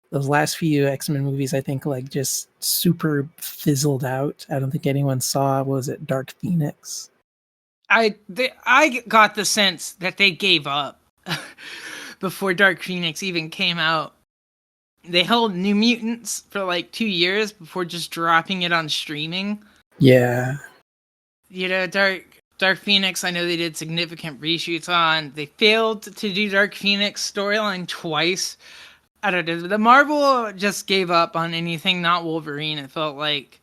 Those last few X-Men movies, I think, like just super fizzled out. I don't think anyone saw, what was it, Dark Phoenix? I got the sense that they gave up before Dark Phoenix even came out. They held New Mutants for like 2 years before just dropping it on streaming. Yeah. You know, Dark Phoenix, I know they did significant reshoots on. They failed to do Dark Phoenix storyline twice. I don't know. The Marvel just gave up on anything not Wolverine. It felt like.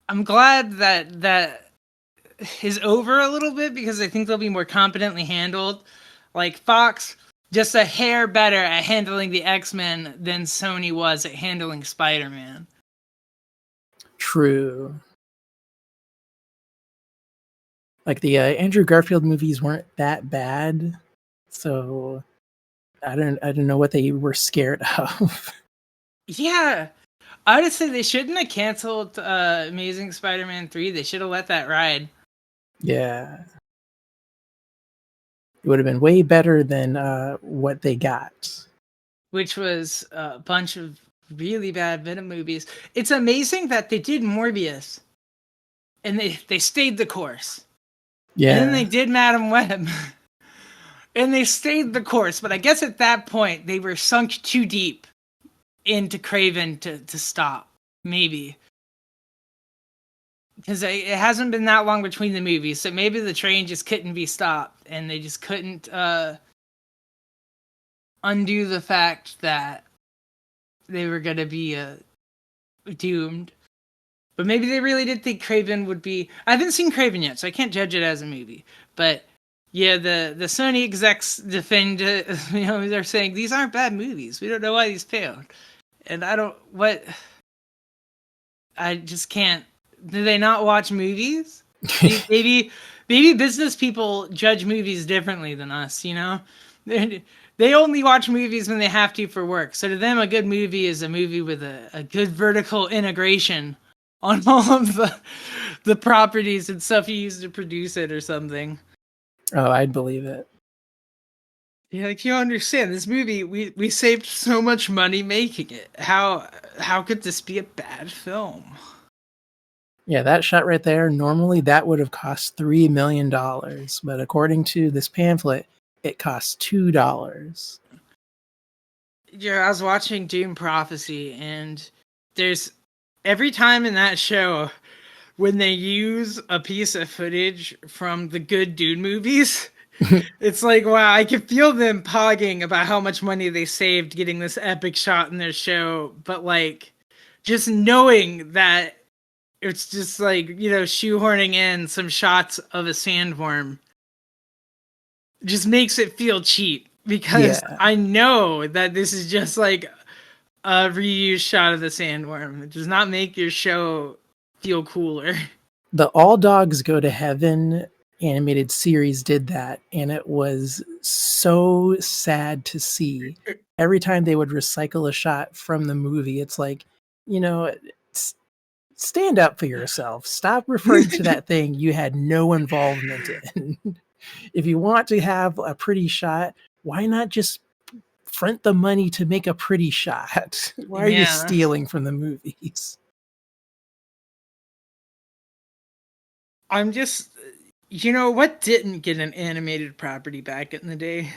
I'm glad that is over a little bit, because I think they'll be more competently handled. Like Fox, just a hair better at handling the X-Men than Sony was at handling Spider-Man. True. Like the Andrew Garfield movies weren't that bad, so I don't know what they were scared of. Yeah, I would say they shouldn't have canceled Amazing Spider-Man 3. They should have let that ride. Yeah, it would have been way better than what they got, which was a bunch of really bad Venom movies. It's amazing that they did Morbius, and they stayed the course. Yeah. And then they did Madam Web. And they stayed the course. But I guess at that point, they were sunk too deep into Craven to stop. Maybe. because it hasn't been that long between the movies, so maybe the train just couldn't be stopped, and they just couldn't undo the fact that they were gonna be doomed. But maybe they really did think Craven would be. I haven't seen Craven yet, so I can't judge it as a movie. But yeah, the Sony execs defend. They're saying these aren't bad movies. We don't know why these failed, and I don't. What I just can't. Do they not watch movies? Maybe business people judge movies differently than us. They only watch movies when they have to for work. So to them, a good movie is a movie with a good vertical integration on all of the properties and stuff you use to produce it or something. Oh, I'd believe it. Yeah, like you understand this movie, we saved so much money making it. How could this be a bad film? Yeah, that shot right there, normally that would have cost $3 million. But according to this pamphlet, it costs $2. Yeah, I was watching Doom Prophecy, and there's every time in that show when they use a piece of footage from the good Dune movies, it's like, wow, I can feel them pogging about how much money they saved getting this epic shot in their show, but like just knowing that it's just like, shoehorning in some shots of a sandworm just makes it feel cheap because Yeah. I know that this is just like a reused shot of the sandworm. It does not make your show feel cooler. The All Dogs Go to Heaven animated series did that, and it was so sad to see. Every time they would recycle a shot from the movie, it's like, stand up for yourself. Stop referring to that thing you had no involvement in. If you want to have a pretty shot, why not just front the money to make a pretty shot? Why are you Yeah. stealing from the movies? I'm just, what didn't get an animated property back in the day?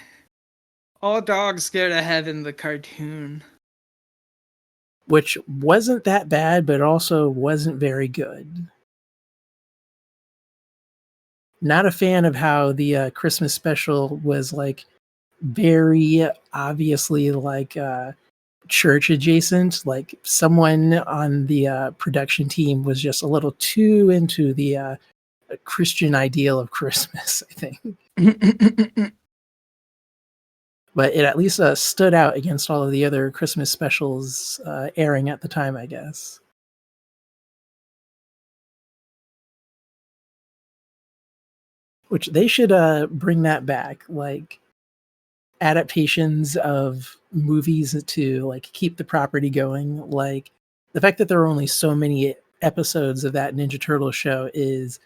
All Dogs Go to Heaven, the cartoon. Which wasn't that bad, but also wasn't very good. Not a fan of how the Christmas special was like very obviously like church adjacent. Like someone on the production team was just a little too into the Christian ideal of Christmas, I think. But it at least stood out against all of the other Christmas specials airing at the time, I guess. Which they should bring that back, like adaptations of movies to like keep the property going. Like the fact that there are only so many episodes of that Ninja Turtle show is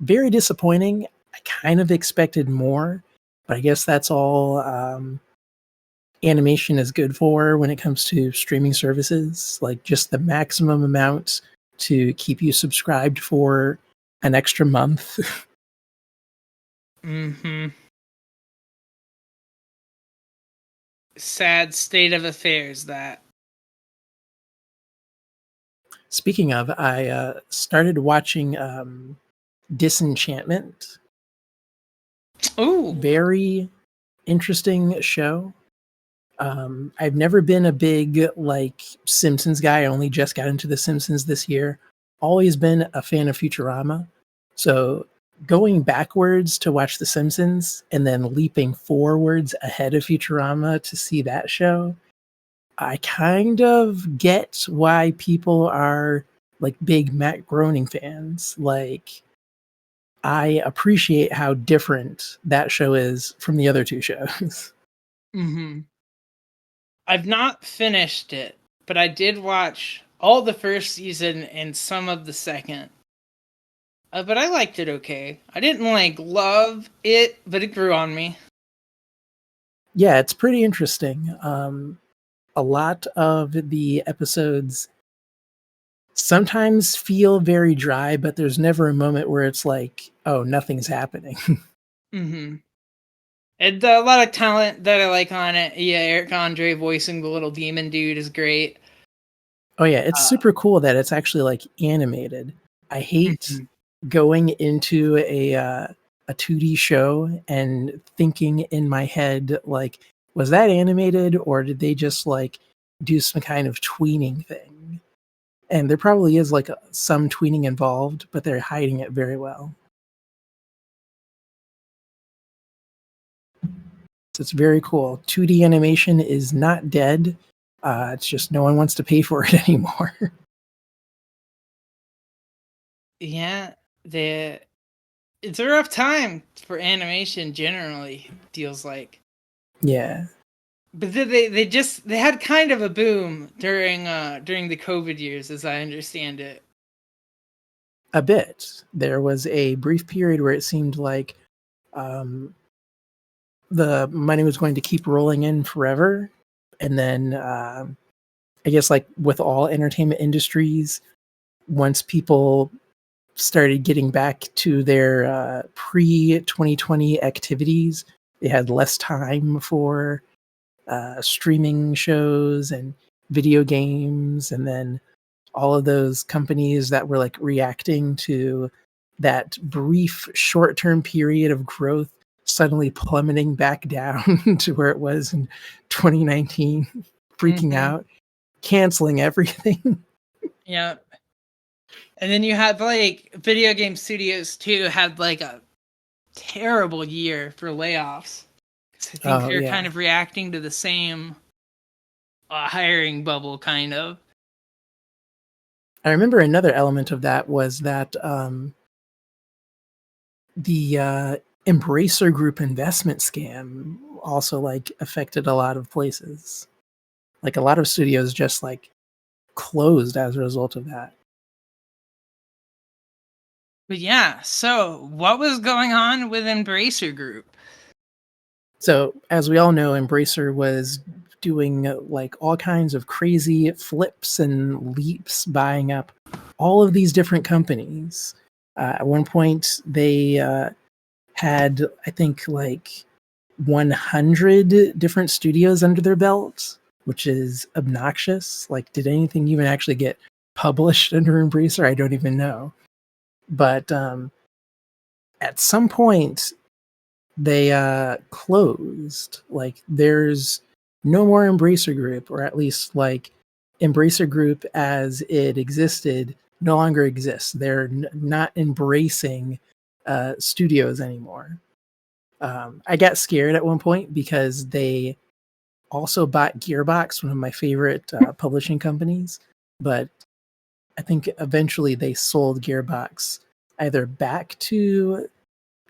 very disappointing. I kind of expected more, but I guess that's all animation is good for when it comes to streaming services. Like just the maximum amount to keep you subscribed for an extra month. Mm-hmm. Sad state of affairs, that. Speaking of, I started watching Disenchantment. Oh. Very interesting show. I've never been a big like Simpsons guy. I only just got into the Simpsons this year. Always been a fan of Futurama. So going backwards to watch the Simpsons and then leaping forwards ahead of Futurama to see that show, I kind of get why people are like big Matt Groening fans. Like I appreciate how different that show is from the other two shows. Mm-hmm. I've not finished it, but I did watch all the first season and some of the second. But I liked it okay. I didn't love it, but it grew on me. Yeah, it's pretty interesting. A lot of the episodes sometimes feel very dry, but there's never a moment where it's like, oh, nothing's happening. Mm-hmm. And a lot of talent that I like on it. Yeah, Eric Andre voicing the little demon dude is great. Oh yeah, it's super cool that it's actually like animated. I hate going into a 2D show and thinking in my head like, was that animated or did they just like do some kind of tweening thing? And there probably is like some tweening involved, but they're hiding it very well. So it's very cool. 2D animation is not dead. It's just no one wants to pay for it anymore. Yeah, it's a rough time for animation generally, feels like. Yeah. But they had kind of a boom during the COVID years, as I understand it. A bit. There was a brief period where it seemed like um, the money was going to keep rolling in forever. And then I guess like with all entertainment industries, once people started getting back to their pre 2020 activities, they had less time for streaming shows and video games. And then all of those companies that were like reacting to that brief short term period of growth suddenly plummeting back down to where it was in 2019, freaking out, canceling everything. Yeah. And then you had like video game studios too had like a terrible year for layoffs. 'Cause I think Oh, they're kind yeah. of reacting to the same hiring bubble, kind of. I remember another element of that was that the Embracer Group investment scam also like affected a lot of places. Like a lot of studios just like closed as a result of that. But yeah, so what was going on with Embracer Group? So, as we all know, Embracer was doing like all kinds of crazy flips and leaps, buying up all of these different companies. At one point, they had, I think, like 100 different studios under their belt, which is obnoxious. Like, did anything even actually get published under Embracer? I don't even know. But at some point, they closed. Like, there's no more Embracer Group, or at least like Embracer Group as it existed no longer exists. They're not embracing studios anymore. I got scared at one point because they also bought Gearbox, one of my favorite publishing companies, but I think eventually they sold Gearbox either back to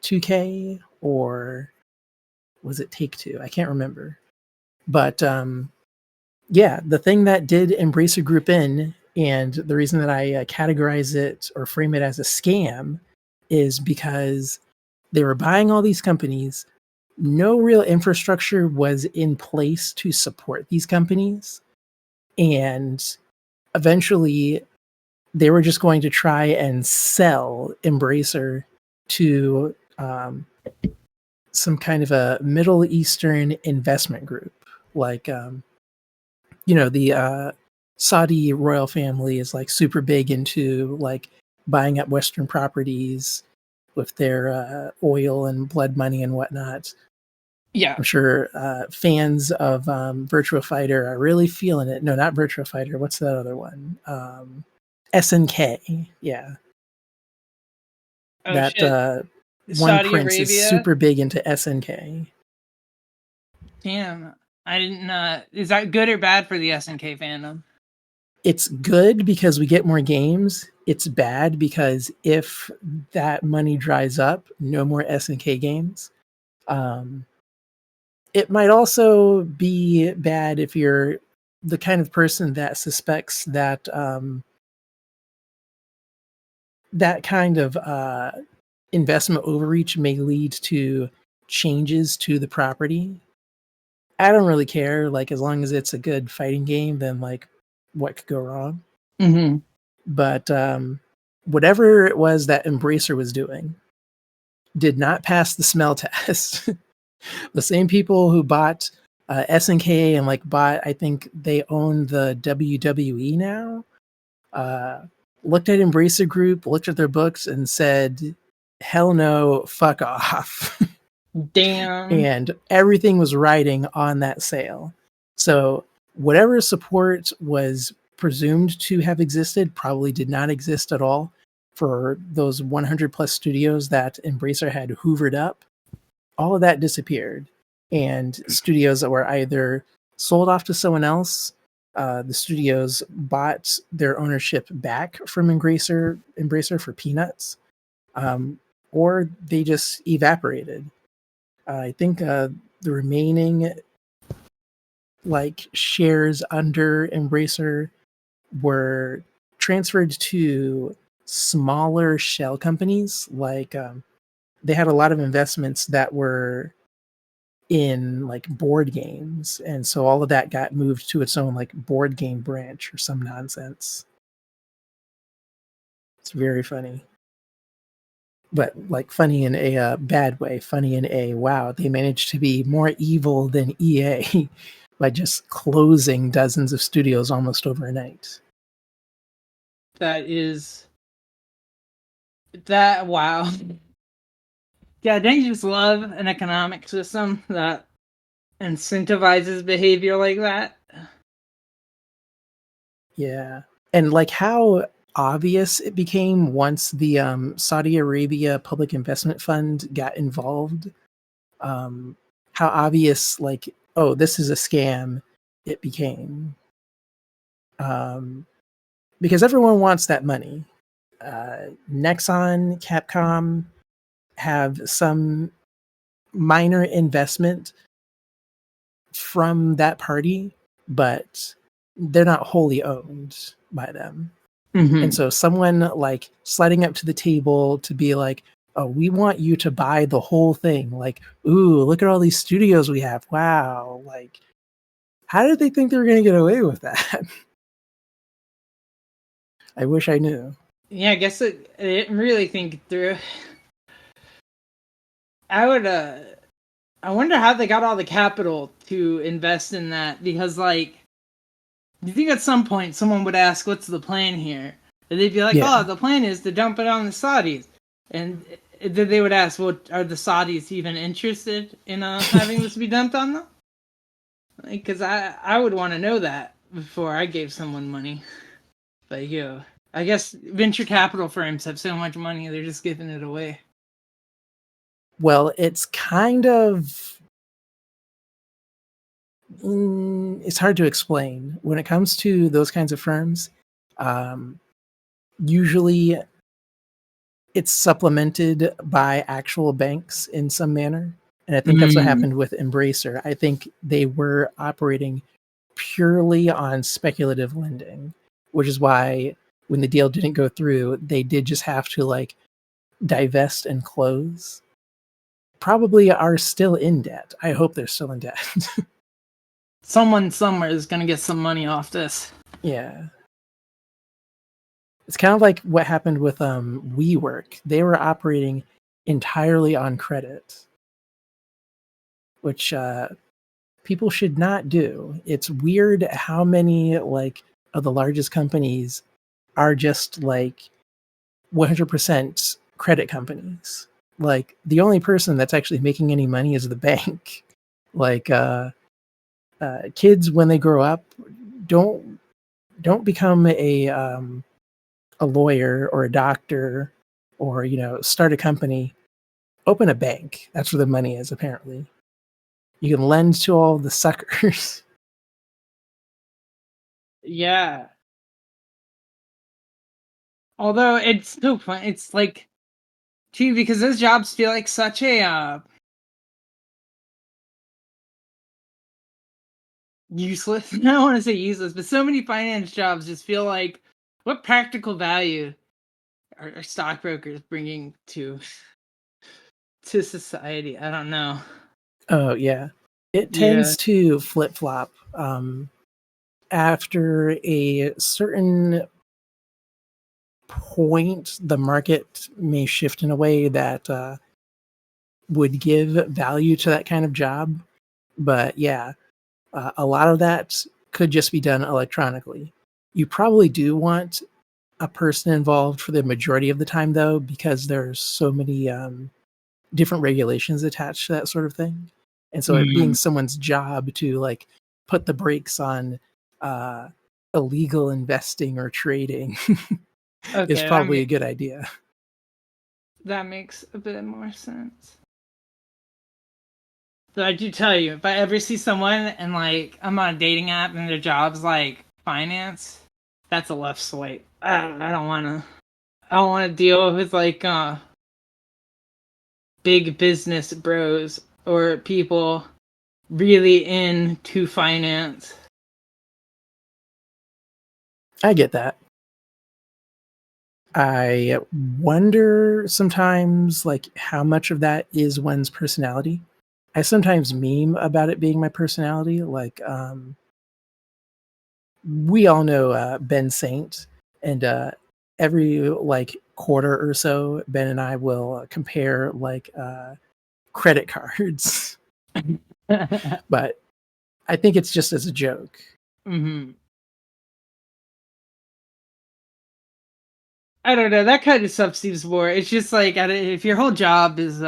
2K or was it Take Two? I can't remember. But yeah, the thing that did Embracer Group in, and the reason that I categorize it or frame it as a scam is because they were buying all these companies. No real infrastructure was in place to support these companies. And eventually, they were just going to try and sell Embracer to some kind of a Middle Eastern investment group. Like, the Saudi royal family is like super big into like buying up Western properties with their oil and blood money and whatnot. Yeah. I'm sure fans of Virtua Fighter are really feeling it. No, not Virtua Fighter. What's that other one? SNK. Yeah. Oh That shit. one Saudi prince is Arabia? super big into SNK. Damn. I didn't is that good or bad for the SNK fandom? It's good because we get more games. It's bad because if that money dries up, no more SNK games. Um, it might also be bad if you're the kind of person that suspects that that kind of investment overreach may lead to changes to the property. I don't really care. Like, as long as it's a good fighting game, then like, what could go wrong? Mm-hmm. But whatever it was that Embracer was doing did not pass the smell test. The same people who bought SNK and like bought, I think they own the WWE now. looked at Embracer Group, looked at their books, and said, "Hell no, fuck off." Damn. And everything was riding on that sale. So whatever support was presumed to have existed probably did not exist at all for those 100 plus studios that Embracer had hoovered up. All of that disappeared, and studios that were either sold off to someone else, the studios bought their ownership back from Embracer for peanuts, or they just evaporated. I think the remaining like shares under Embracer were transferred to smaller shell companies. Like they had a lot of investments that were in like board games, and so all of that got moved to its own like board game branch or some nonsense. It's very funny. But like funny in a bad way, funny in a wow, they managed to be more evil than EA by just closing dozens of studios almost overnight. That is that wow. Yeah, don't you just love an economic system that incentivizes behavior like that? Yeah. And like how obvious it became once the Saudi Arabia Public Investment Fund got involved. How obvious, like, oh, this is a scam, it became. Because everyone wants that money. Nexon, Capcom have some minor investment from that party, but they're not wholly owned by them. And so someone like sliding up to the table to be like, oh, we want you to buy the whole thing. Like, ooh, look at all these studios we have. Wow. Like, how did they think they were going to get away with that? I wish I knew. Yeah, I guess I didn't really think it through. I wonder how they got all the capital to invest in that, because like, you think at some point someone would ask, what's the plan here? And they'd be like, Yeah. oh, the plan is to dump it on the Saudis. And then they would ask, well, are the Saudis even interested in having this be dumped on them? Because I would want to know that before I gave someone money. But I guess venture capital firms have so much money, they're just giving it away. Well, it's kind of it's hard to explain when it comes to those kinds of firms. Usually it's supplemented by actual banks in some manner, and I think that's what happened with Embracer. I think they were operating purely on speculative lending, which is why when the deal didn't go through, they did just have to like divest and close. Probably are still in debt. I hope they're still in debt. Someone somewhere is going to get some money off this. Yeah. It's kind of like what happened with WeWork. They were operating entirely on credit, which people should not do. It's weird how many like of the largest companies are just like 100% credit companies. Like the only person that's actually making any money is the bank. Like kids when they grow up don't become a lawyer or a doctor or start a company. Open a bank. That's where the money is, apparently. You can lend to all the suckers. Yeah. Although it's so fun. It's like, too, because those jobs feel like such a useless. I don't want to say useless, but so many finance jobs just feel like, what practical value are stockbrokers bringing to society? I don't know. Oh yeah, it Yeah. tends to flip flop after a certain point. The market may shift in a way that would give value to that kind of job, but yeah, a lot of that could just be done electronically. You probably do want a person involved for the majority of the time, though, because there's so many different regulations attached to that sort of thing. And so it being someone's job to like put the brakes on uh, illegal investing or trading is Okay, probably a good idea. that makes a bit more sense. So I do tell you, if I ever see someone and like I'm on a dating app and their job's like finance, that's a left swipe. I don't want to. I don't want to deal with like big business bros or people really into finance. I get that. I wonder sometimes like how much of that is one's personality. I sometimes meme about it being my personality. Like we all know Ben Saint, and every like quarter or so, Ben and I will compare like credit cards, but I think it's just as a joke. hmm I don't know. That kind of stuff seems more. It's just like if your whole job is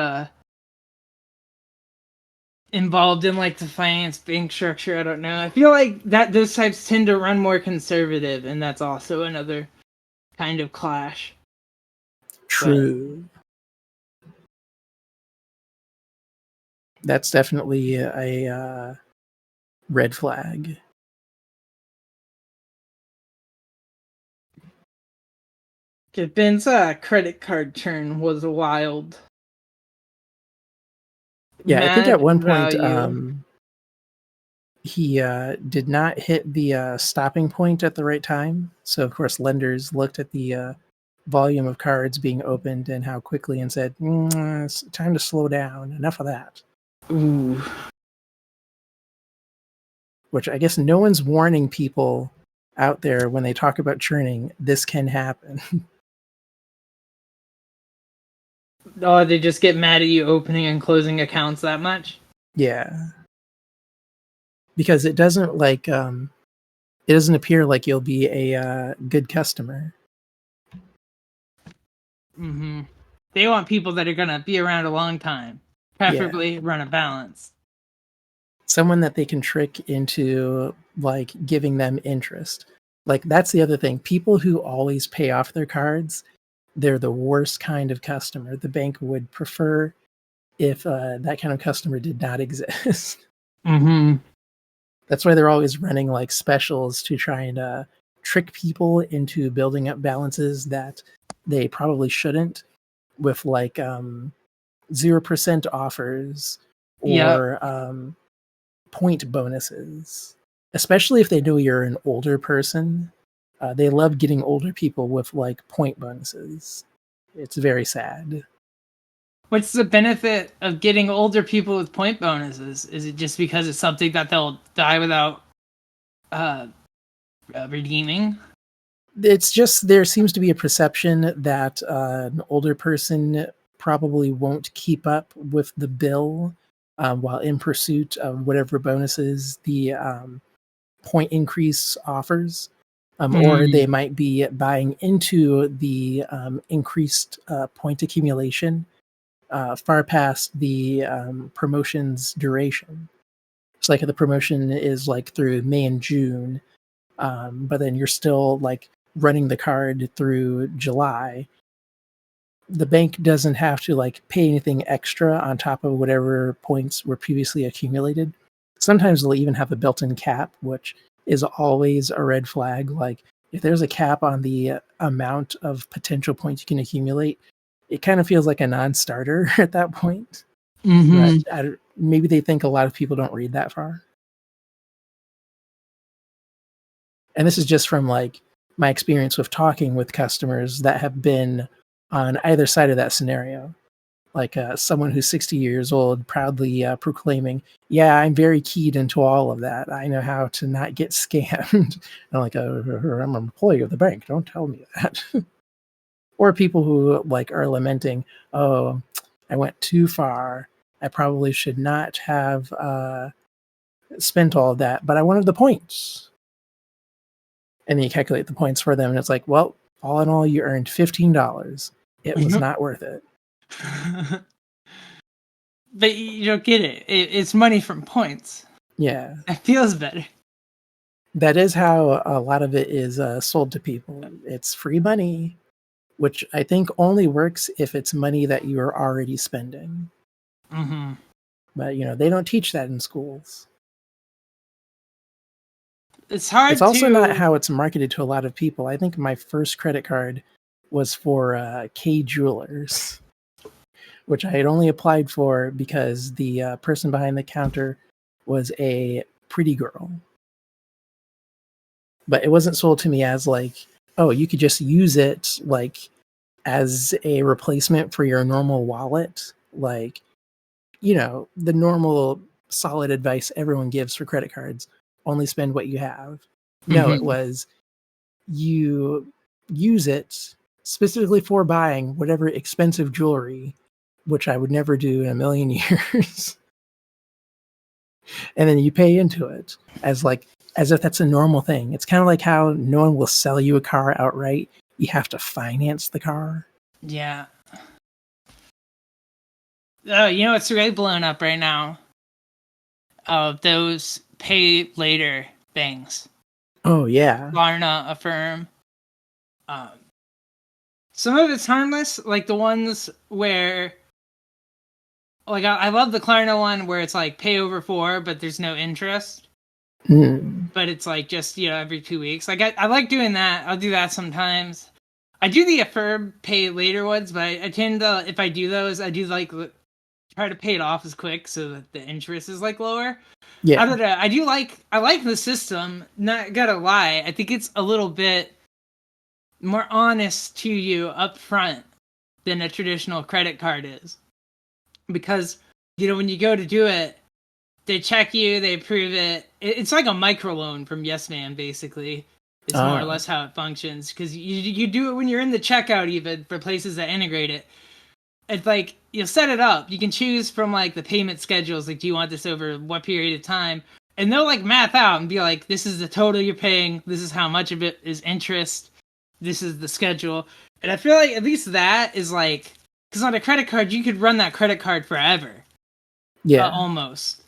involved in like the finance bank structure, I don't know. I feel like that those types tend to run more conservative, and that's also another kind of clash. But True. That's definitely a red flag. Ben's credit card turn was wild. Yeah, I think at Mad one point value. he did not hit the stopping point at the right time. So, of course, lenders looked at the volume of cards being opened and how quickly and said, it's time to slow down. Enough of that. Ooh. Which I guess no one's warning people out there when they talk about churning, this can happen. Oh, they just get mad at you opening and closing accounts that much? Yeah. Because it doesn't like, it doesn't appear like you'll be a good customer. Mm-hmm. They want people that are gonna be around a long time. Yeah. Preferably run a balance. Someone that they can trick into like giving them interest. Like that's the other thing. People who always pay off their cards, they're the worst kind of customer. The bank would prefer if that kind of customer did not exist. Mm-hmm. That's why they're always running like specials to try and trick people into building up balances that they probably shouldn't, with like 0% offers Yep. or point bonuses, especially if they know you're an older person. They love getting older people with like point bonuses. It's very sad. What's the benefit of getting older people with point bonuses? Is it just because it's something that they'll die without uh, redeeming? It's just there seems to be a perception that an older person probably won't keep up with the bill while in pursuit of whatever bonuses the point increase offers. Or they Mm. might be buying into the increased point accumulation far past the promotion's duration. It's like the promotion is like through May and June, but then you're still like running the card through July. The bank doesn't have to like pay anything extra on top of whatever points were previously accumulated. Sometimes they'll even have a built-in cap, which is always a red flag. Like if there's a cap on the amount of potential points you can accumulate, it kind of feels like a non-starter at that point. But Mm-hmm. maybe they think a lot of people don't read that far. And this is just from like my experience with talking with customers that have been on either side of that scenario. Like someone who's 60 years old proudly proclaiming, yeah, I'm very keyed into all of that. I know how to not get scammed. And I'm like, I'm an employee of the bank, don't tell me that. Or people who like are lamenting, oh, I went too far, I probably should not have spent all of that, but I wanted the points. And then you calculate the points for them and it's like, well, All in all, you earned $15. It was not worth it. But you don't get it. It's money from points. Yeah. It feels better. That is how a lot of it is sold to people. It's free money, which I think only works if it's money that you are already spending. Mm-hmm. But, they don't teach that in schools. It's hard It's also to... not how it's marketed to a lot of people. I think my first credit card was for K Jewelers, which I had only applied for because the person behind the counter was a pretty girl. But it wasn't sold to me as like, oh, you could just use it like as a replacement for your normal wallet. Like, the normal solid advice everyone gives for credit cards: only spend what you have. No, it was you use it specifically for buying whatever expensive jewelry, which I would never do in a million years. And then you pay into it as if that's a normal thing. It's kind of like how no one will sell you a car outright. You have to finance the car. Yeah. Oh, it's really blown up right now? Those pay later things. Oh, yeah. Klarna, Affirm. Some of it's harmless, like the ones where... Like, I love the Klarna one where it's like pay over 4, but there's no interest. But it's like just, every 2 weeks. Like, I like doing that. I'll do that sometimes. I do the Affirm pay later ones, but I tend to, if I do those, I do like try to pay it off as quick so that the interest is like lower. Yeah. I don't know. I like the system. Not gonna lie. I think it's a little bit more honest to you up front than a traditional credit card is. Because, when you go to do it, they check you, they approve it. It's like a microloan from Yes Man, basically. It's more or less how it functions. Because you do it when you're in the checkout, even for places that integrate it. It's like, you'll set it up. You can choose from like the payment schedules. Like, do you want this over what period of time? And they'll like math out and be like, this is the total you're paying. This is how much of it is interest. This is the schedule. And I feel like at least that is like, because on a credit card, you could run that credit card forever. Yeah. Almost.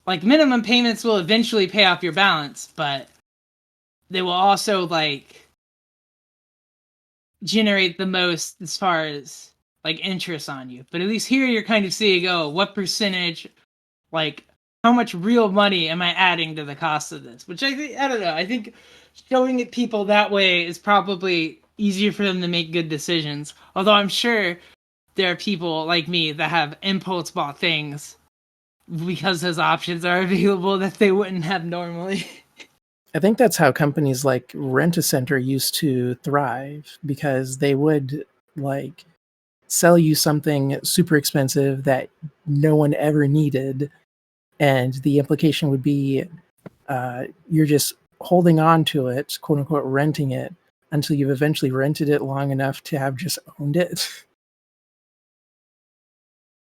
Like, minimum payments will eventually pay off your balance, but they will also, like, generate the most as far as, like, interest on you. But at least here you're kind of seeing, what percentage, like, how much real money am I adding to the cost of this? Which I don't know. I think showing it people that way is probably easier for them to make good decisions. Although I'm sure there are people like me that have impulse bought things because those options are available that they wouldn't have normally. I think that's how companies like Rent-A-Center used to thrive, because they would like sell you something super expensive that no one ever needed, and the implication would be you're just holding on to it, quote unquote, renting it, until you've eventually rented it long enough to have just owned it.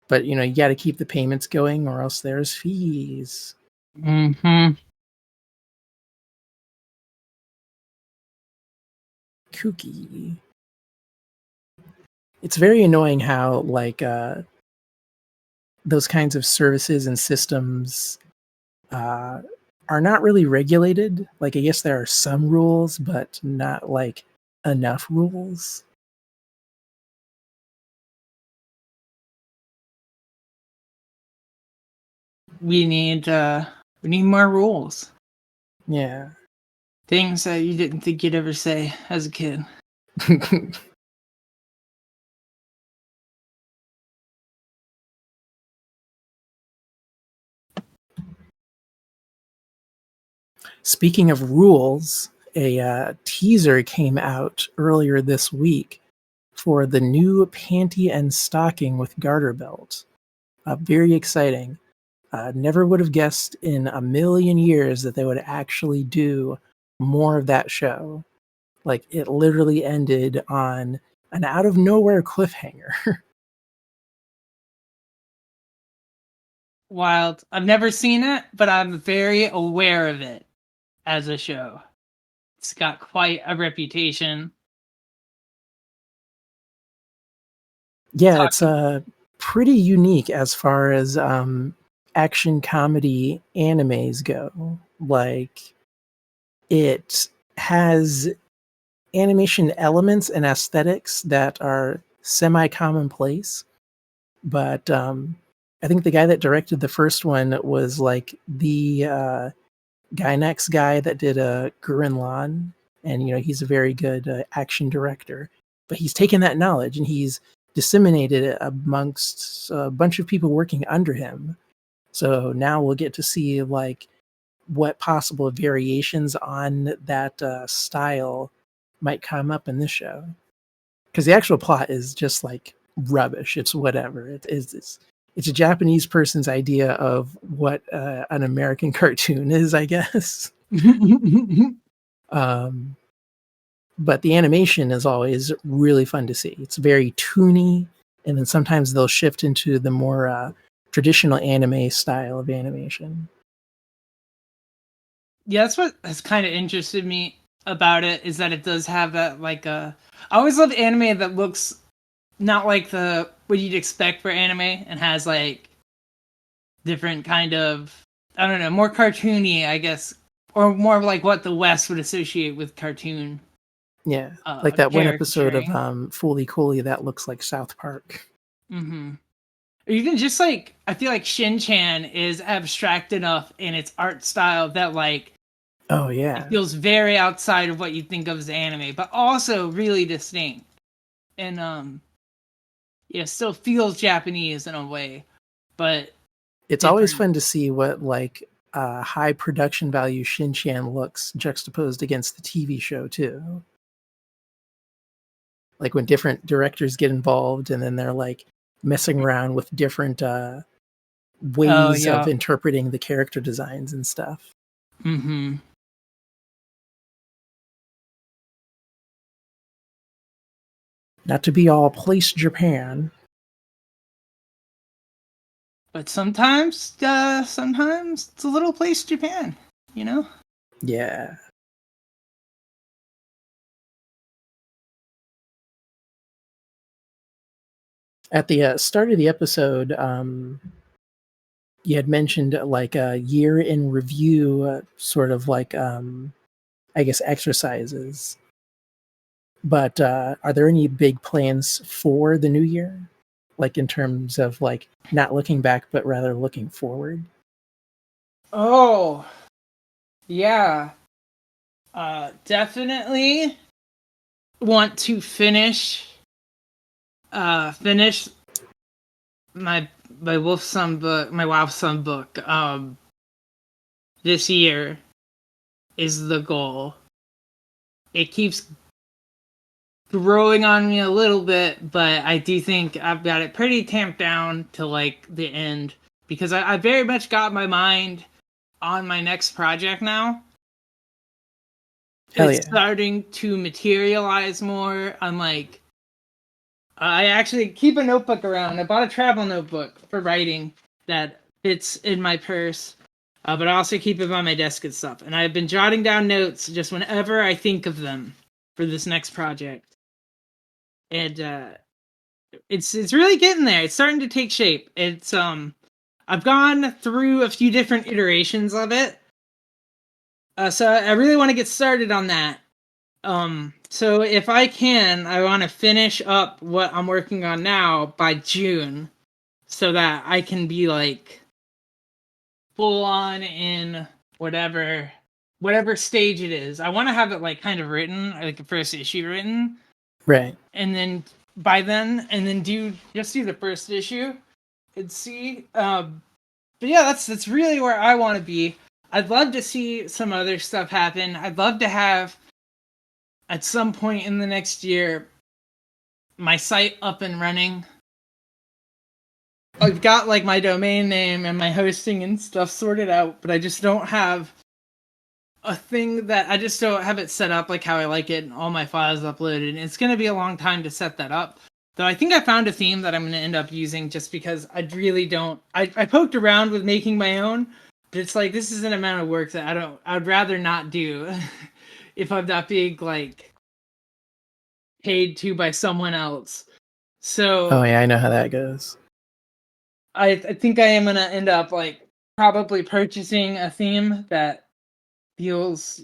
But you got to keep the payments going, or else there's fees. Mm-hmm. Kooky. It's very annoying how like those kinds of services and systems are not really regulated. Like, I guess there are some rules, but not like enough rules. We need more rules. Yeah. Things that you didn't think you'd ever say as a kid. Speaking of rules, a teaser came out earlier this week for the new panty and stocking with garter belt. Very exciting. Never would have guessed in a million years that they would actually do more of that show. Like, it literally ended on an out of nowhere cliffhanger. Wild. I've never seen it, but I'm very aware of it as a show. It's got quite a reputation. Yeah, it's talking. pretty unique as far as action comedy animes go. Like, it has animation elements and aesthetics that are semi commonplace, but I think the guy that directed the first one was like the Gainax guy that did Gurren Lagann, and he's a very good action director. But he's taken that knowledge and he's disseminated it amongst a bunch of people working under him. So now we'll get to see like what possible variations on that style might come up in this show. Because the actual plot is just like rubbish. It's whatever. It's a Japanese person's idea of what an American cartoon is, I guess. Um, but the animation is always really fun to see. It's very toony, and then sometimes they'll shift into the more traditional anime style of animation. Yeah, that's what has kind of interested me about it, is that it does have that like I always love anime that looks not like the what you'd expect for anime and has like different kind of, I don't know, more cartoony, I guess, or more like what the West would associate with cartoon Yeah, like that one episode of caricaturing. Fooly Cooly that looks like South Park. Mm-hmm. Or even just like I feel like Shin-Chan is abstract enough in its art style that like Oh it yeah, feels very outside of what you think of as anime, but also really distinct. And yeah, still feels Japanese in a way, but it's always different. fun to see what like high production value Shin-Chan looks juxtaposed against the TV show too. Like when different directors get involved and then they're like messing around with different Oh ways of yeah. interpreting the character designs and stuff. Mm-hmm. Not to be all place Japan. But sometimes it's a little place Japan, you know? Yeah. At the start of the episode, you had mentioned like a year in review, sort of like, I guess, exercises. But are there any big plans for the new year? Like in terms of like not looking back, but rather looking forward? Oh, yeah. Definitely want to finish my my Wolf Son book. This year is the goal. It keeps growing on me a little bit, but I do think I've got it pretty tamped down to like the end because I very much got my mind on my next project now. Hell It's yeah. starting to materialize more. I'm like, I actually keep a notebook around. I bought a travel notebook for writing that fits in my purse, but I also keep it on my desk and stuff. And I've been jotting down notes just whenever I think of them for this next project. And it's really getting there. It's starting to take shape. It's I've gone through a few different iterations of it, so I really want to get started on that. So if I can, I want to finish up what I'm working on now by June, so that I can be like full on in whatever stage it is. I want to have it like kind of written, like the first issue written, Right. and then by then, and then do the first issue and see. But yeah, that's really where I want to be. I'd love to see some other stuff happen. I'd love to have at some point in the next year my site up and running. I've got like my domain name and my hosting and stuff sorted out, but I just don't have a thing that I just don't have it set up like how I like it and all my files uploaded. And it's going to be a long time to set that up. Though I think I found a theme that I'm going to end up using just because I really don't. I poked around with making my own, but it's like this is an amount of work that I'd rather not do if I'm not being like paid to by someone else. So Oh yeah, I know how that goes. I think I am gonna end up like probably purchasing a theme that feels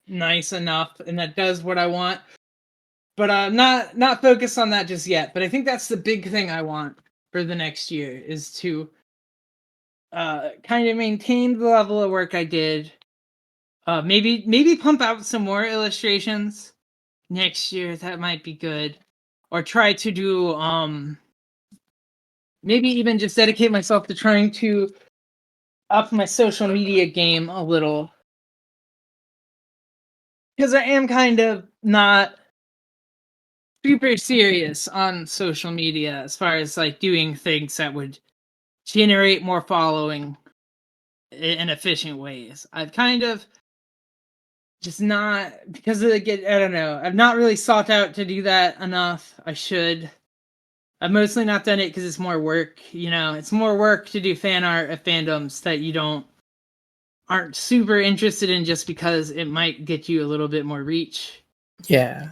nice enough and that does what I want. But not focused on that just yet. But I think that's the big thing I want for the next year is to kind of maintain the level of work I did. Maybe pump out some more illustrations next year. That might be good. Or try to do maybe even just dedicate myself to trying to up my social media game a little. Because I am kind of not super serious on social media as far as like doing things that would generate more following in efficient ways. I've kind of just not because of the I don't know. I've not really sought out to do that enough. I should. I've mostly not done it because it's more work. You know, it's more work to do fan art of fandoms that you aren't super interested in just because it might get you a little bit more reach. Yeah.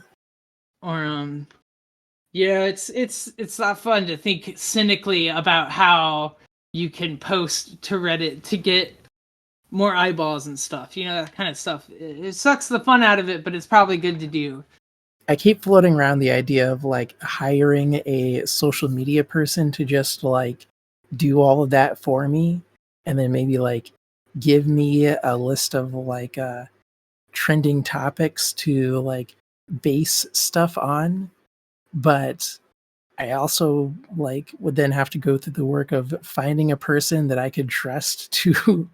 Or yeah, it's not fun to think cynically about how you can post to Reddit to get more eyeballs and stuff. You know, that kind of stuff. It sucks the fun out of it, but it's probably good to do. I keep floating around the idea of like hiring a social media person to just like do all of that for me and then maybe like give me a list of like trending topics to like base stuff on. But I also like would then have to go through the work of finding a person that I could trust to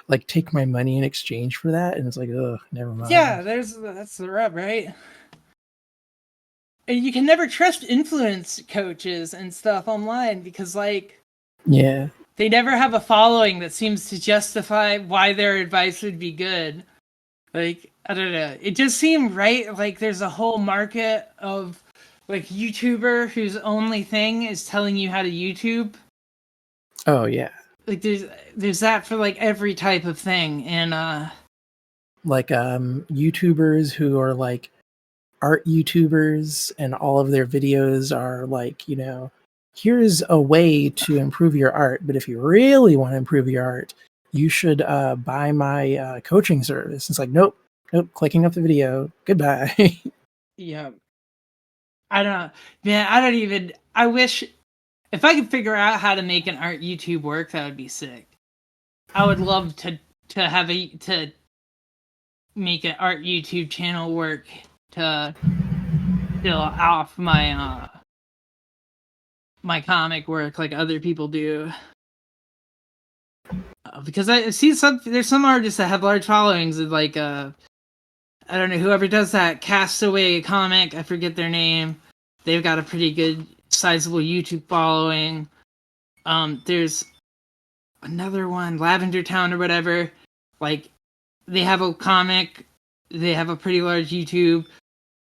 like take my money in exchange for that. And it's like, oh, never Yeah, mind. that's the rub, right? And you can never trust influence coaches and stuff online because like Yeah. they never have a following that seems to justify why their advice would be good. Like, I don't know. It just seemed right. Like, there's a whole market of like YouTuber whose only thing is telling you how to YouTube. Oh, yeah. Like, there's that for like every type of thing, and Like YouTubers who are like art YouTubers and all of their videos are like, you know, here's a way to improve your art, but if you really want to improve your art, you should buy my coaching service. It's like, nope, nope, clicking up the video, goodbye. yeah, I don't. Man, I don't even. I wish if I could figure out how to make an art YouTube work, that would be sick. I would love to have to make an art YouTube channel work to fill off my my comic work like other people do. Because I see there's some artists that have large followings of like I don't know whoever does that Castaway comic, I forget their name. They've got a pretty good sizable YouTube following. There's another one, Lavender Town or whatever. Like they have a comic, they have a pretty large YouTube.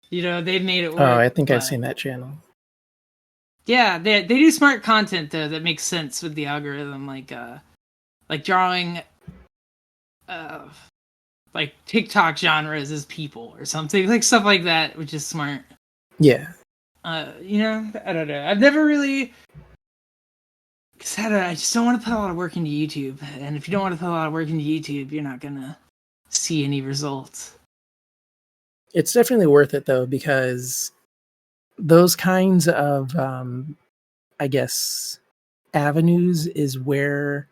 You know, they've made it Oh, work, I think I've but seen that channel. yeah, they do smart content though that makes sense with the algorithm, like drawing uh like TikTok genres as people or something, like stuff like that, which is smart. Yeah. You know, I don't know. I've never really, cause I just don't want to put a lot of work into YouTube, and if you don't want to put a lot of work into YouTube, you're not gonna see any results. It's definitely worth it though, because those kinds of, I guess, avenues is where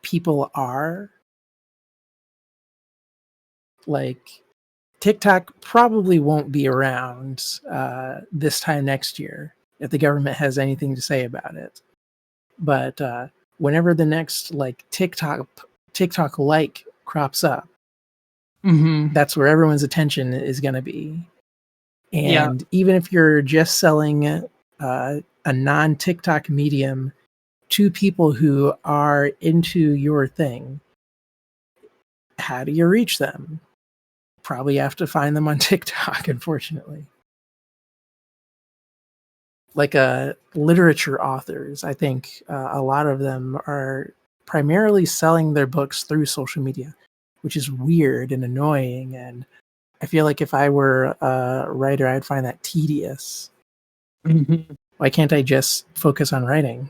people are. Like, TikTok probably won't be around this time next year if the government has anything to say about it. But whenever the next like TikTok like crops up, Mm-hmm. that's where everyone's attention is going to be. Yeah. And even if you're just selling a non TikTok medium to people who are into your thing, how do you reach them? Probably have to find them on TikTok, unfortunately. Like literature authors, I think a lot of them are primarily selling their books through social media, which is weird and annoying. And I feel like if I were a writer, I'd find that tedious. Mm-hmm. Why can't I just focus on writing?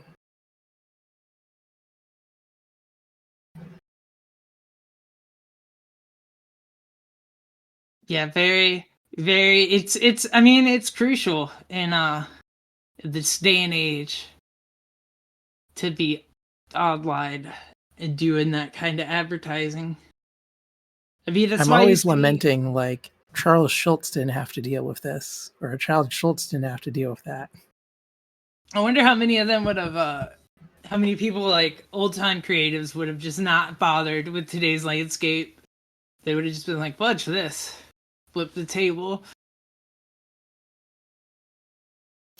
Yeah, very, very. It's. I mean, it's crucial in this day and age to be online and doing that kind of advertising. I mean, that's I'm why you always see. lamenting like Charles Schultz didn't have to deal with this, or Charles Schultz didn't have to deal with that. I wonder how many of them would have. How many people like old time creatives would have just not bothered with today's landscape? They would have just been like, "Fudge this, flip the table."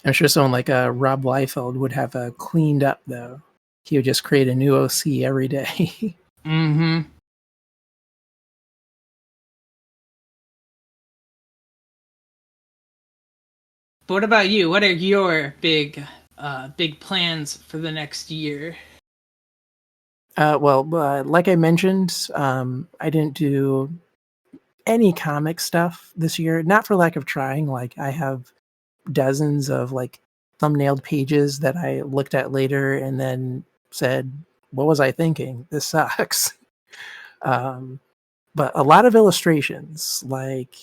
I'm sure someone like Rob Liefeld would have cleaned up though. He would just create a new OC every day. Mm-hmm. But what about you? What are your big plans for the next year? Like I mentioned, I didn't do any comic stuff this year. Not for lack of trying. Like I have dozens of like thumbnailed pages that I looked at later and then said, "What was I thinking? This sucks." um, but a lot of illustrations. Like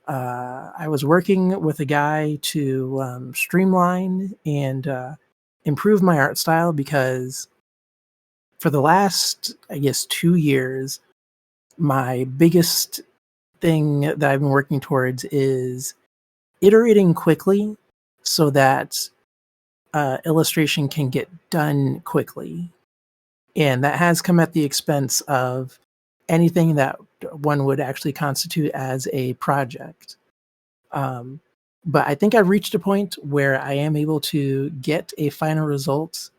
I was working with a guy to streamline and improve my art style because for the last, I guess, 2 years, my biggest thing that I've been working towards is iterating quickly so that illustration can get done quickly. And that has come at the expense of anything that one would actually constitute as a project. Um, but I think I've reached a point where I am able to get a final result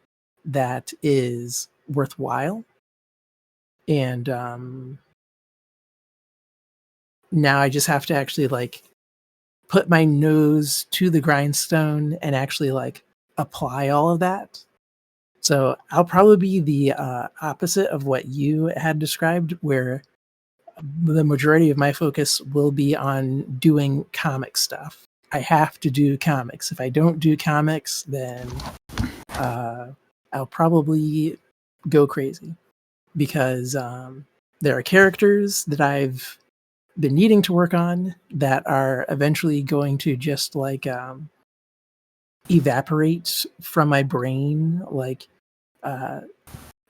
that is worthwhile. And now I just have to actually like put my nose to the grindstone and actually like apply all of that. So I'll probably be the opposite of what you had described, where the majority of my focus will be on doing comic stuff. I have to do comics. If I don't do comics, then I'll probably go crazy because there are characters that I've been needing to work on that are eventually going to just like evaporate from my brain. Like, uh,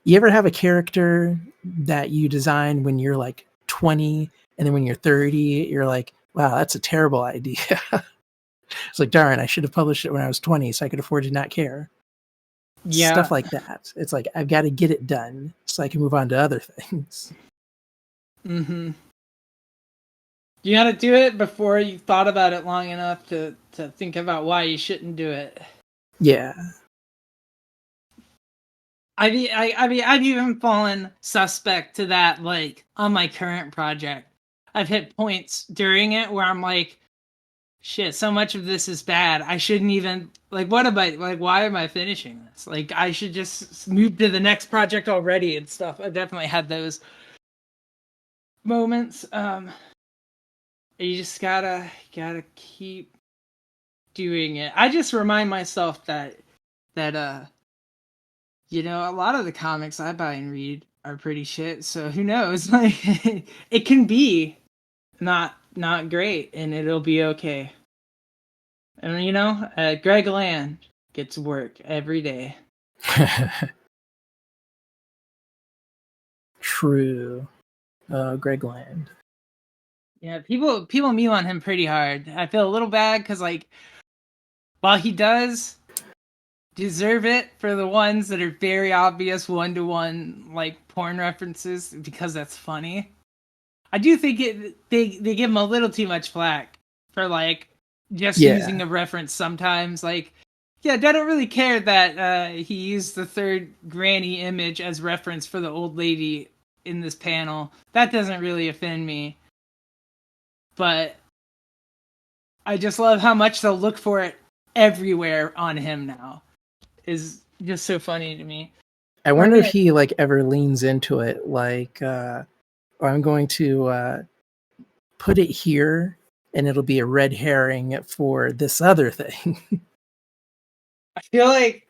you ever have a character that you design when you're like 20, and then when you're 30, you're like, wow, that's a terrible idea. It's like, darn, I should have published it when I was 20 so I could afford to not care. Stuff Yeah. like that. It's like, I've got to get it done so I can move on to other things. Mm-hmm. You got to do it before you thought about it long enough to think about why you shouldn't do it. Yeah. I've even fallen suspect to that, like on my current project. I've hit points during it where I'm like, shit, so much of this is bad. I shouldn't even like. What am I like? Why am I finishing this? Like, I should just move to the next project already and stuff. I definitely had those moments. You just gotta keep doing it. I just remind myself that a lot of the comics I buy and read are pretty shit. So who knows? Like, it can be not great, and it'll be okay. And Greg Land gets work every day. True. Greg Land. Yeah, people meme on him pretty hard. I feel a little bad because like while he does deserve it for the ones that are very obvious one-to-one like porn references because that's funny. I do think they give him a little too much flack for like just Yeah. using a reference sometimes. Like, yeah, I don't really care that he used the third granny image as reference for the old lady in this panel. That doesn't really offend me, but I just love how much they'll look for it everywhere on him now. Is just so funny to me. I Or I wonder if mean, he like ever leans into it like I'm going to put it here and it'll be a red herring for this other thing. I feel like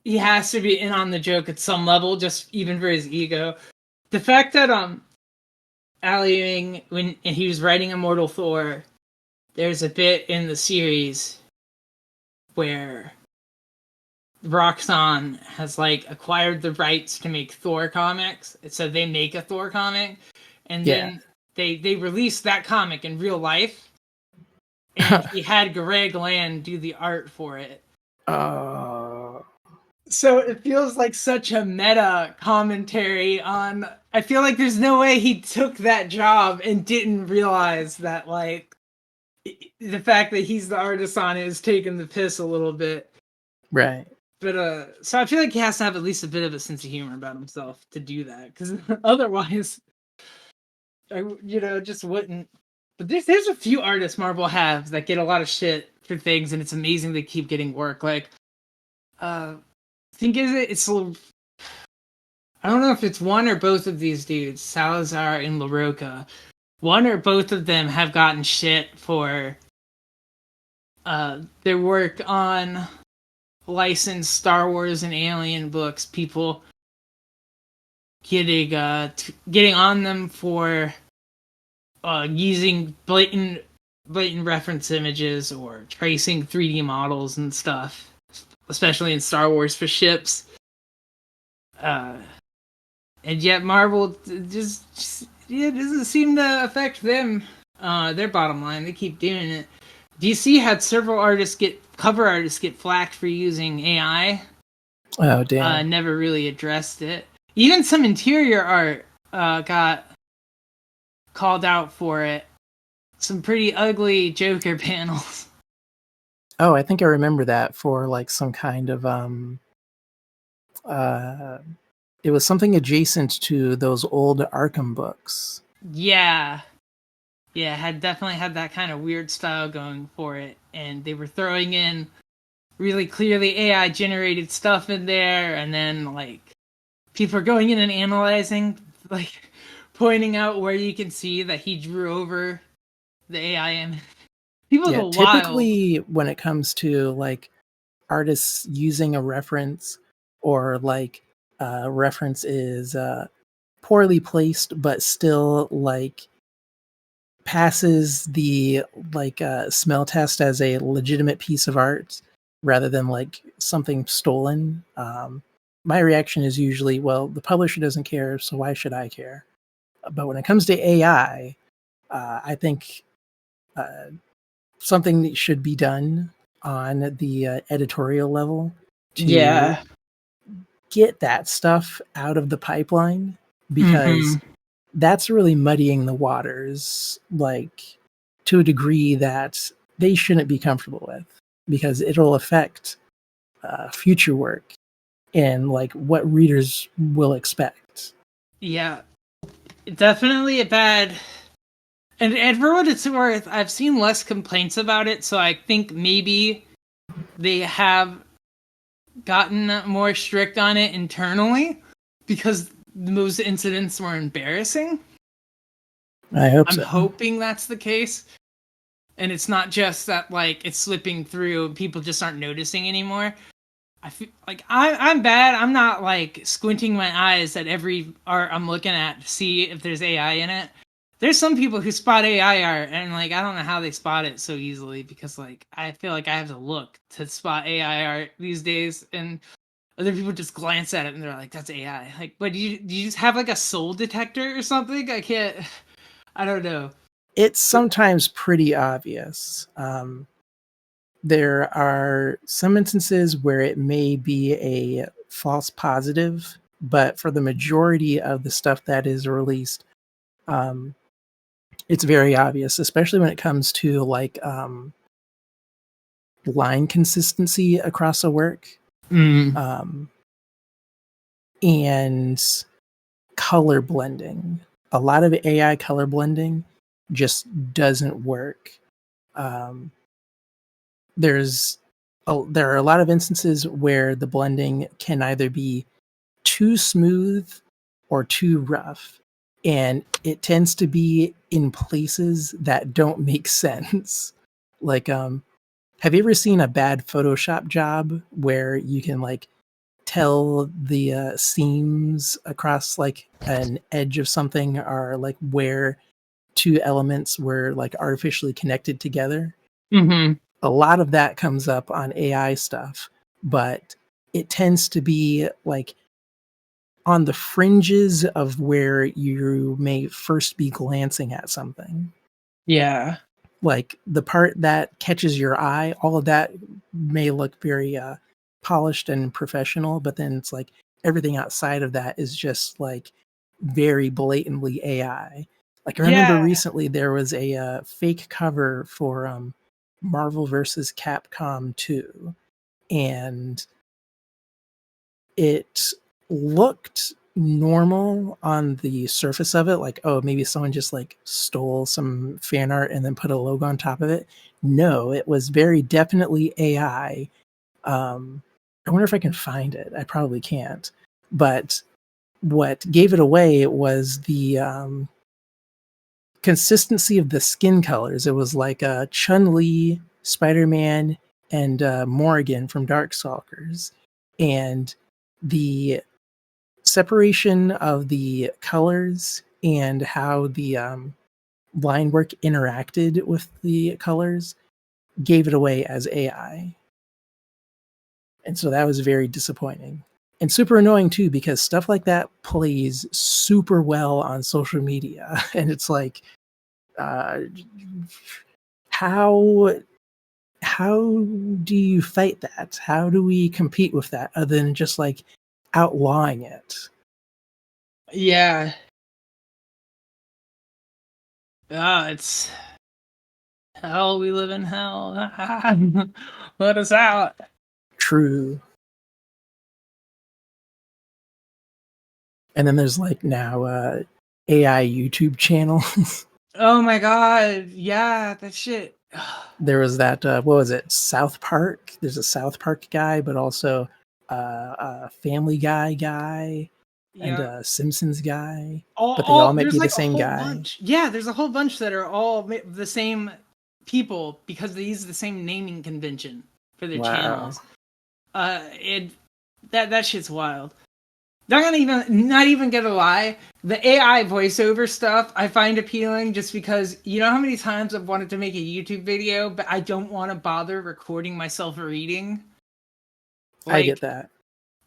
he has to be in on the joke at some level, just even for his ego. The fact that Ali when he was writing Immortal Thor, there's a bit in the series where Roxxon has like acquired the rights to make Thor comics, so they make a Thor comic, and Yeah. then they release that comic in real life, and he had Greg Land do the art for it. So it feels like such a meta commentary on. I feel like there's no way he took that job and didn't realize that, like, the fact that he's the artist on it is taking the piss a little bit. Right. But so I feel like he has to have at least a bit of a sense of humor about himself to do that, because otherwise, just wouldn't. But there's a few artists Marvel have that get a lot of shit for things, and it's amazing they keep getting work. Like, I think it's I don't know if it's one or both of these dudes, Salazar and LaRocca. One or both of them have gotten shit for their work on licensed Star Wars and Alien books. People getting on them for using blatant reference images or tracing 3D models and stuff, especially in Star Wars for ships. And yet Marvel just doesn't seem to affect them, their bottom line. They keep doing it. DC had several cover artists get flack for using AI. Oh, damn. Never really addressed it. Even some interior art got called out for it. Some pretty ugly Joker panels. Oh, I think I remember that for like some kind of it was something adjacent to those old Arkham books. Yeah. Yeah, definitely had that kind of weird style going for it. And they were throwing in really clearly AI generated stuff in there, and then like people are going in and analyzing, like pointing out where you can see that he drew over the AI image. People Yeah, go wild. typically when it comes to like artists using a reference, or like reference is poorly placed but still like passes the like smell test as a legitimate piece of art rather than like something stolen. My reaction is usually, well, the publisher doesn't care, so why should I care? But when it comes to AI, I think uh, something should be done on the editorial level to Yeah. get that stuff out of the pipeline, Mm-hmm. because that's really muddying the waters, like to a degree that they shouldn't be comfortable with, because it'll affect future work and like what readers will expect. Yeah. Definitely a bad. And for what it's worth, I've seen less complaints about it, so I think maybe they have gotten more strict on it internally because those incidents were embarrassing. I hope I'm so. hoping that's the case. And it's not just that like it's slipping through, people just aren't noticing anymore. I feel like I'm bad. I'm not like squinting my eyes at every art I'm looking at to see if there's AI in it. There's some people who spot AI art, and like I don't know how they spot it so easily, because like I feel like I have to look to spot AI art these days, and other people just glance at it and they're like, "That's AI." Like, but do you just have like a soul detector or something? I can't. I don't know. It's sometimes pretty obvious. There are some instances where it may be a false positive, but for the majority of the stuff that is released, um, it's very obvious, especially when it comes to like line consistency across a work, Mm. um, and color blending. A lot of AI color blending just doesn't work. Um, there are a lot of instances where the blending can either be too smooth or too rough, and it tends to be in places that don't make sense. Like Have you ever seen a bad Photoshop job where you can like tell the seams across like an edge of something are like where two elements were like artificially connected together? Mm-hmm. A lot of that comes up on AI stuff, but it tends to be like on the fringes of where you may first be glancing at something. Yeah. Like the part that catches your eye, all of that may look very polished and professional, but then it's like everything outside of that is just like very blatantly AI. Like I remember Yeah. recently there was a fake cover for Marvel versus Capcom 2, and it looked normal on the surface of it, like, oh, maybe someone just like stole some fan art and then put a logo on top of it. No, it was very definitely AI. I wonder if I can find it. I probably can't. But what gave it away was the consistency of the skin colors. It was like Chun-Li, Spider-Man, and Morrigan from Darkstalkers. And the separation of the colors and how the line work interacted with the colors gave it away as AI. And so that was very disappointing. And super annoying too, because stuff like that plays super well on social media. And it's like, uh, how how do you fight that? How do we compete with that other than just like outlawing it? Yeah. It's hell. We live in hell. Let us out. True. And then there's like now AI YouTube channels. Oh my god. Yeah, that shit. There was that what was it, South Park? There's a South Park guy, but also a Family guy and Yeah. a Simpsons guy, but they all All might there's be the like a same whole guy. bunch. Yeah, there's a whole bunch that are all the same people because they use the same naming convention for their Wow. channels. It that shit's wild. Not even gonna lie. The AI voiceover stuff I find appealing just because you know how many times I've wanted to make a YouTube video, but I don't want to bother recording myself reading. I get Like, that.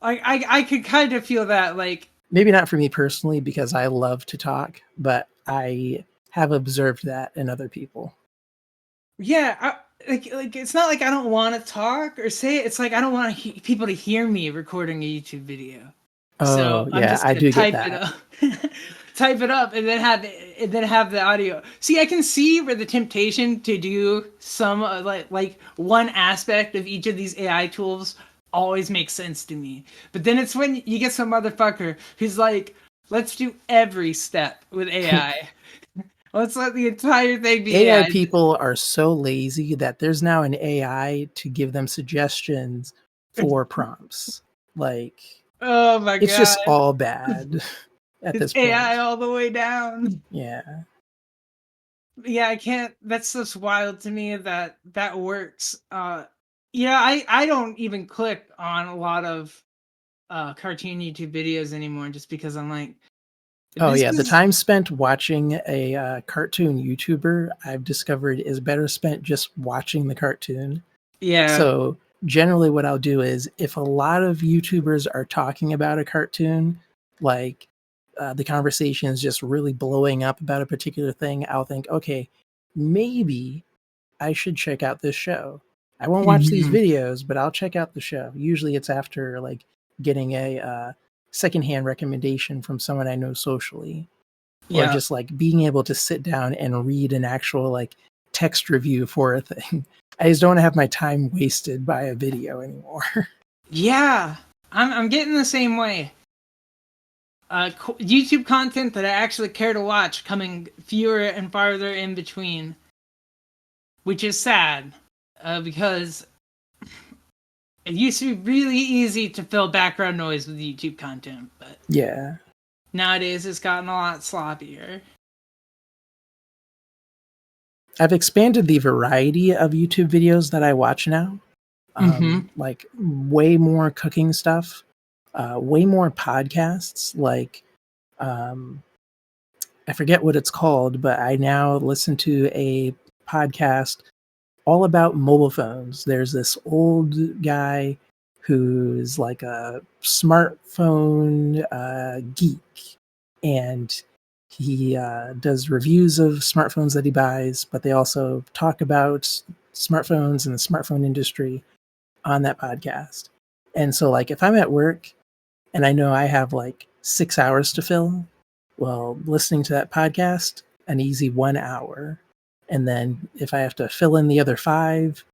I could kind of feel that. Like, Maybe not for me personally because I love to talk, but I have observed that in other people. yeah, like it's not like I don't want to talk or say it. It's like I don't want people to hear me recording a YouTube video. So Oh, I'm yeah, just I gonna do get type it that. up, type it up, and then have the audio. See, I can see where the temptation to do some like one aspect of each of these AI tools always makes sense to me. But then it's when you get some motherfucker who's like, "Let's do every step with AI. Let's let the entire thing be AI AI." people are so lazy that there's now an AI to give them suggestions for prompts. Like, Oh my it's god, just all bad at it's this AI point. all the way down. Yeah. Yeah, I can't. That's just wild to me that that works. Yeah, I don't even click on a lot of cartoon YouTube videos anymore, just because I'm like, Oh, this yeah. The is time spent watching a cartoon YouTuber, I've discovered, is better spent just watching the cartoon. yeah. So, generally, what I'll do is if a lot of YouTubers are talking about a cartoon, like the conversation is just really blowing up about a particular thing, I'll think, okay, maybe I should check out this show. I won't watch these Mhm. videos, but I'll check out the show. Usually it's after like getting a secondhand recommendation from someone I know socially, or Yeah, just like being able to sit down and read an actual like text review for a thing. I just don't want to have my time wasted by a video anymore. yeah. I'm getting the same way. YouTube content that I actually care to watch coming fewer and farther in between, which is sad, because it used to be really easy to fill background noise with YouTube content, but Yeah. nowadays it's gotten a lot sloppier. I've expanded the variety of YouTube videos that I watch now. Mm-hmm. Like way more cooking stuff, way more podcasts. Like um, I forget what it's called, but I now listen to a podcast all about mobile phones. There's this old guy who's like a smartphone geek, and he does reviews of smartphones that he buys, but they also talk about smartphones and the smartphone industry on that podcast. And so, like, if I'm at work and I know I have like 6 hours to fill, well, listening to that podcast, an easy 1 hour. And then if I have to fill in the other five,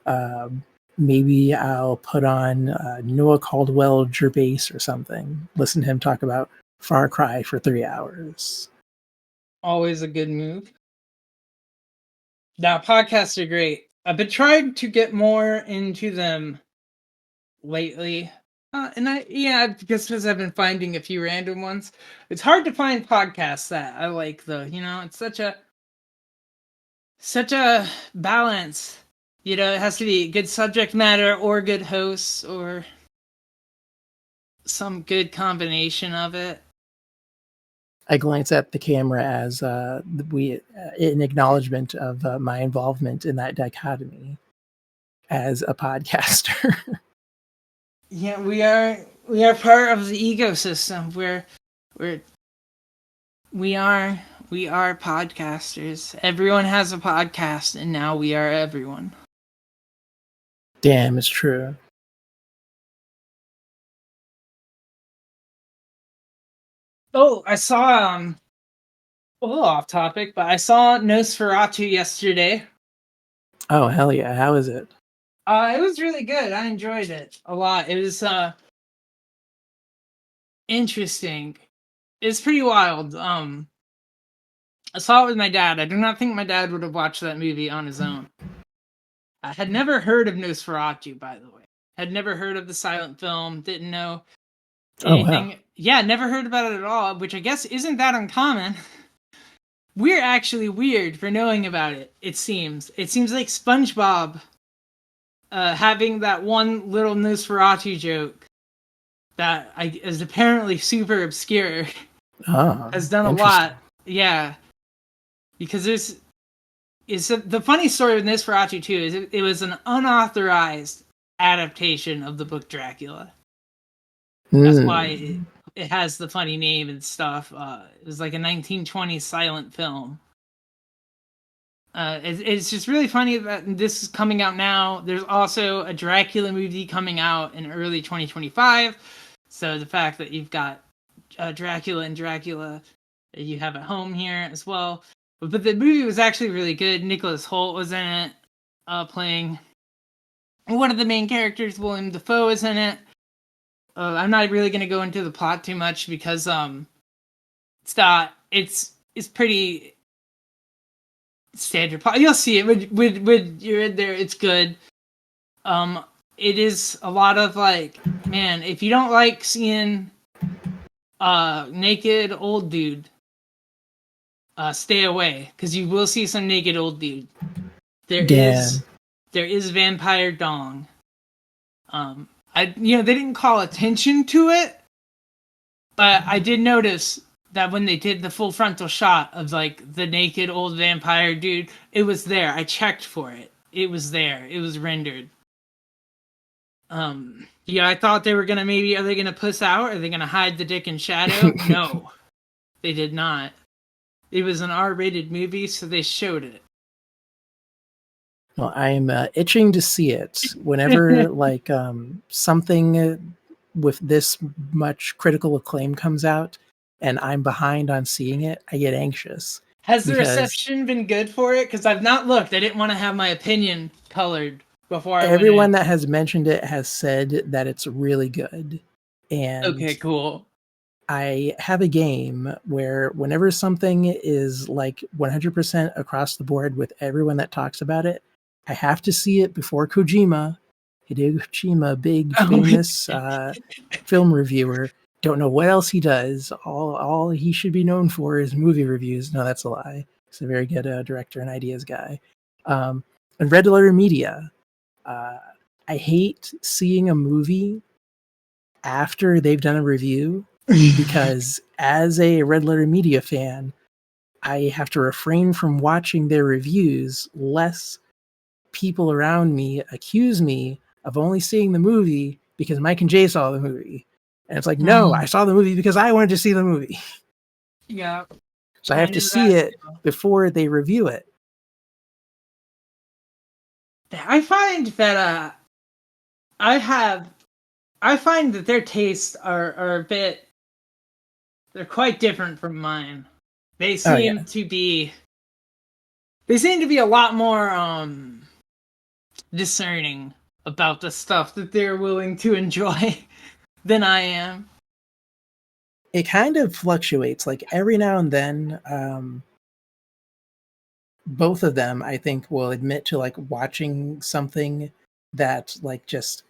um, maybe I'll put on Noah Caldwell Gervais or something. Listen to him talk about Far Cry for 3 hours. Always a good move. Now, podcasts are great. I've been trying to get more into them lately. And I guess because I've been finding a few random ones. It's hard to find podcasts that I like, though. It's such a balance. It has to be good subject matter or good hosts or some good combination of it. I glance at the camera as we in acknowledgement of my involvement in that dichotomy as a podcaster. Yeah, we are part of the ecosystem. We're we are podcasters. Everyone has a podcast, and now we are everyone. Damn, it's true. Oh, I saw a little off topic, but I saw Nosferatu yesterday. Oh, hell yeah. How is it? It was really good. I enjoyed it a lot. It was interesting. It's pretty wild. I saw it with my dad. I do not think my dad would have watched that movie on his own. I had never heard of Nosferatu, by the way. Had never heard of the silent film. Didn't know Oh, wow. anything. Yeah, never heard about it at all, which I guess isn't that uncommon. We're actually weird for knowing about it, it seems. It seems like SpongeBob having that one little Nosferatu joke that is apparently super obscure Oh, has done a interesting. lot. Yeah. Because the funny story with Nosferatu too is it was an unauthorized adaptation of the book Dracula. That's why it has the funny name and stuff. It was like a 1920s silent film. It's just really funny that this is coming out now. There's also a Dracula movie coming out in early 2025. So the fact that you've got Dracula and Dracula that you have at home here as well. But the movie was actually really good. Nicholas Hoult was in it, playing one of the main characters. William Dafoe is in it. I'm not really going to go into the plot too much because it's pretty standard plot. You'll see it when you're in there. It's good. It is a lot of like, man, if you don't like seeing naked old dude, stay away because you will see some naked old dude. There is vampire dong. They didn't call attention to it, but I did notice that when they did the full frontal shot of like the naked old vampire dude, it was there. I checked for it. It was there. It was rendered. I thought they were gonna are they gonna puss out? Are they gonna hide the dick in shadow? No, they did not. It was an R-rated movie, so they showed it. Well, I'm itching to see it. Whenever like something with this much critical acclaim comes out, and I'm behind on seeing it, I get anxious. Has the Because reception been good for it? Because I've not looked. I didn't want to have my opinion colored before I went everyone in. that has mentioned it has said that it's really good. Okay, And cool. I have a game where whenever something is like 100% across the board with everyone that talks about it, I have to see it before Kojima. Hideo Kojima, big famous film reviewer. Don't know what else he does. All he should be known for is movie reviews. No, that's a lie. He's a very good director and ideas guy. And Red Letter Media. Uh, I hate seeing a movie after they've done a review because as a Red Letter Media fan, I have to refrain from watching their reviews lest people around me accuse me of only seeing the movie because Mike and Jay saw the movie. And it's like, no, I saw the movie because I wanted to see the movie. Yeah. So I have to see it before they review it. I find that I find that their tastes are a bit, they're quite different from mine. They seem to be a lot more discerning about the stuff that they're willing to enjoy than I am. It kind of fluctuates. Like every now and then, both of them, I think, will admit to like watching something that like just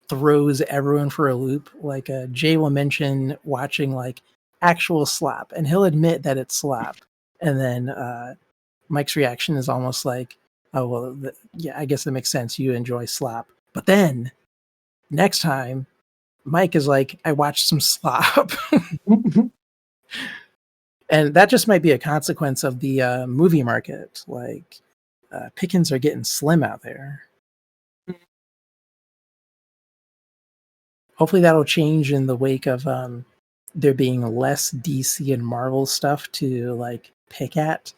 throws everyone for a loop. Like Jay will mention watching like actual slap, and he'll admit that it's slap, and then Mike's reaction is almost like, "Oh well, yeah, I guess that makes sense. You enjoy slap." But then next time, Mike is like, "I watched some slop," and that just might be a consequence of the movie market. Like pickings are getting slim out there. Hopefully that'll change in the wake of there being less DC and Marvel stuff to like pick at.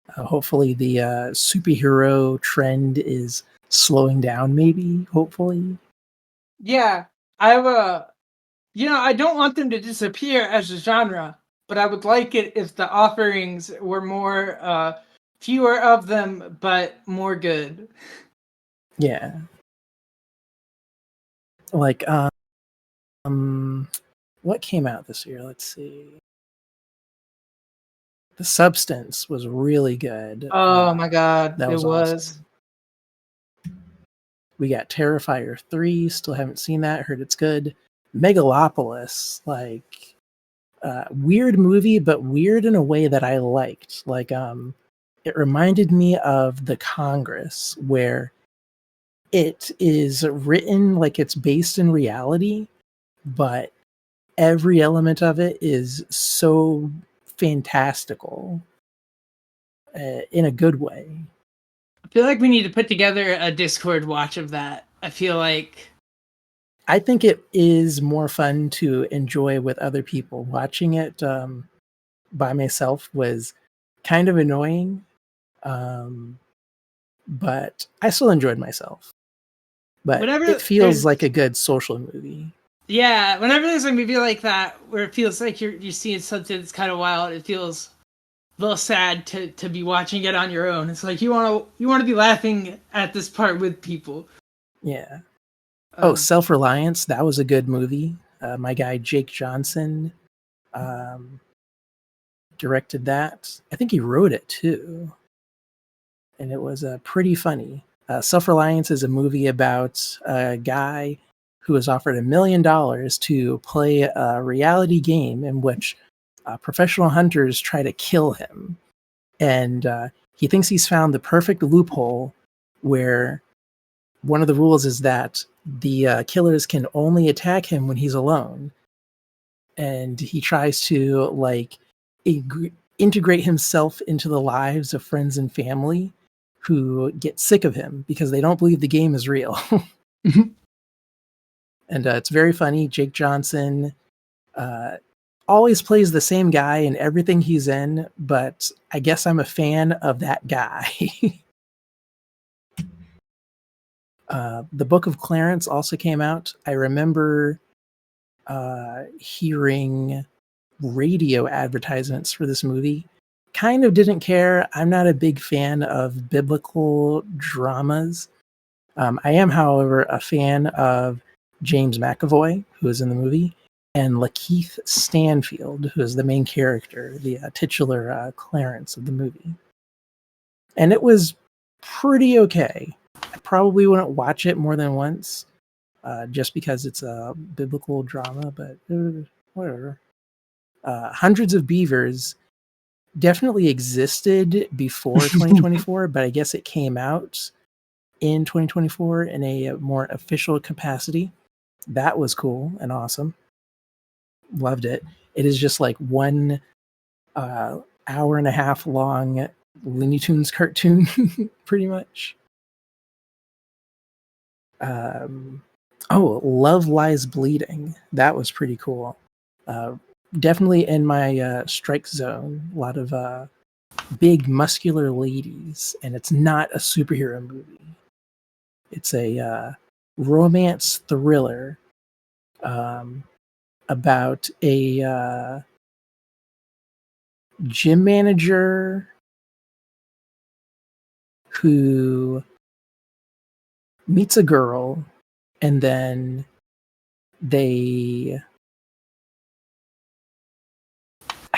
Hopefully the superhero trend is slowing down, maybe, hopefully. Yeah, I have I don't want them to disappear as a genre, but I would like it if the offerings were more, fewer of them, but more good. Yeah. Like, what came out this year? Let's see. The Substance was really good. Oh my god, that it was was. awesome. We got Terrifier 3, still haven't seen that, heard it's good. Megalopolis, like weird movie, but weird in a way that I liked. Like it reminded me of The Congress, where it is written like it's based in reality, but every element of it is so fantastical in a good way. I feel like we need to put together a Discord watch of that. I feel like I think it is more fun to enjoy with other people. Watching it by myself was kind of annoying, but I still enjoyed myself. But whenever it feels like a good social movie. Yeah, whenever there's a movie like that where it feels like you're seeing something that's kind of wild, it feels a little sad to be watching it on your own. It's like you want to be laughing at this part with people. Yeah. Oh, Self-Reliance, that was a good movie. My guy Jake Johnson directed that. I think he wrote it too. And it was pretty funny. Self-Reliance is a movie about a guy who was offered $1 million to play a reality game in which professional hunters try to kill him. And he thinks he's found the perfect loophole where one of the rules is that the killers can only attack him when he's alone. And he tries to like integrate himself into the lives of friends and family who get sick of him because they don't believe the game is real. And it's very funny. Jake Johnson always plays the same guy in everything he's in, but I guess I'm a fan of that guy. The Book of Clarence also came out. I remember hearing radio advertisements for this movie. Kind of didn't care. I'm not a big fan of biblical dramas. I am, however, a fan of James McAvoy, who is in the movie, and Lakeith Stanfield, who is the main character, the titular Clarence of the movie. And it was pretty okay. I probably wouldn't watch it more than once, just because it's a biblical drama, but whatever. Hundreds of Beavers definitely existed before 2024, but I guess it came out in 2024 in a more official capacity. That was cool and awesome. Loved it. It is just like one hour and a half long Looney Tunes cartoon, pretty much. Love Lies Bleeding. That was pretty cool. Definitely in my strike zone. A lot of big muscular ladies, and it's not a superhero movie. It's a romance thriller about a gym manager who meets a girl, and then I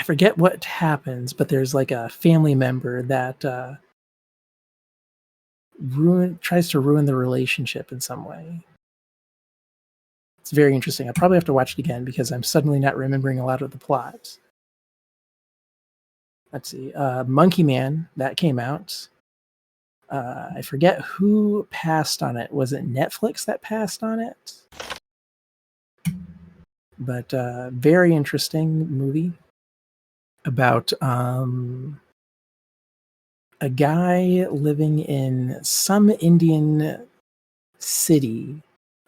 forget what happens, but there's like a family member that tries to ruin the relationship in some way. It's very interesting. I probably have to watch it again because I'm suddenly not remembering a lot of the plot. Let's see. Monkey Man, that came out. I forget who passed on it. Was it Netflix that passed on it? But very interesting movie about a guy living in some Indian city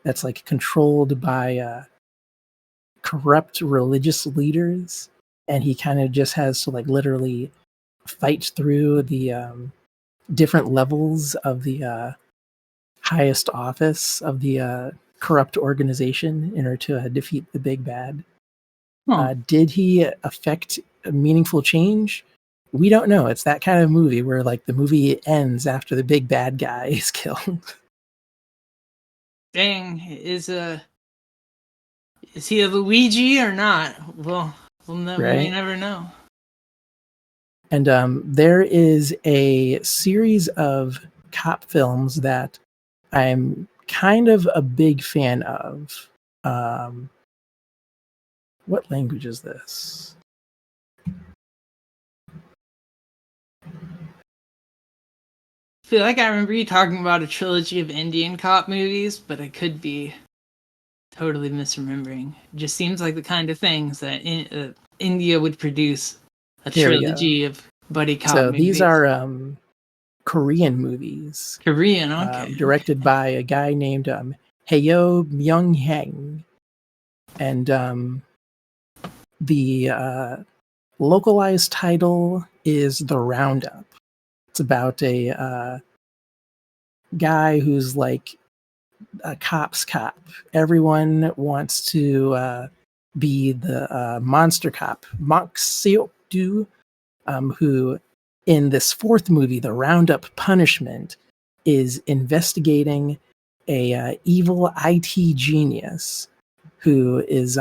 that's like controlled by corrupt religious leaders, and he kind of just has to like literally fight through the different levels of the highest office of the corrupt organization in order to defeat the big bad. Did he affect a meaningful change? We don't know. It's that kind of movie where like the movie ends after the big bad guy is killed. Dang, is he a Luigi or not? Well, we may never know. And there is a series of cop films that I'm kind of a big fan of. What language is this? I feel like I remember you talking about a trilogy of Indian cop movies, but I could be totally misremembering. It just seems like the kind of things that India would produce a trilogy of buddy cop movies. So these are Korean movies. Korean, okay. Directed by a guy named Hayo Myung-hang. And the localized title is The Roundup. It's about a guy who's like a cop's cop. Everyone wants to be the monster cop, Mok Seok-do, who in this fourth movie, The Roundup Punishment, is investigating a evil IT genius who is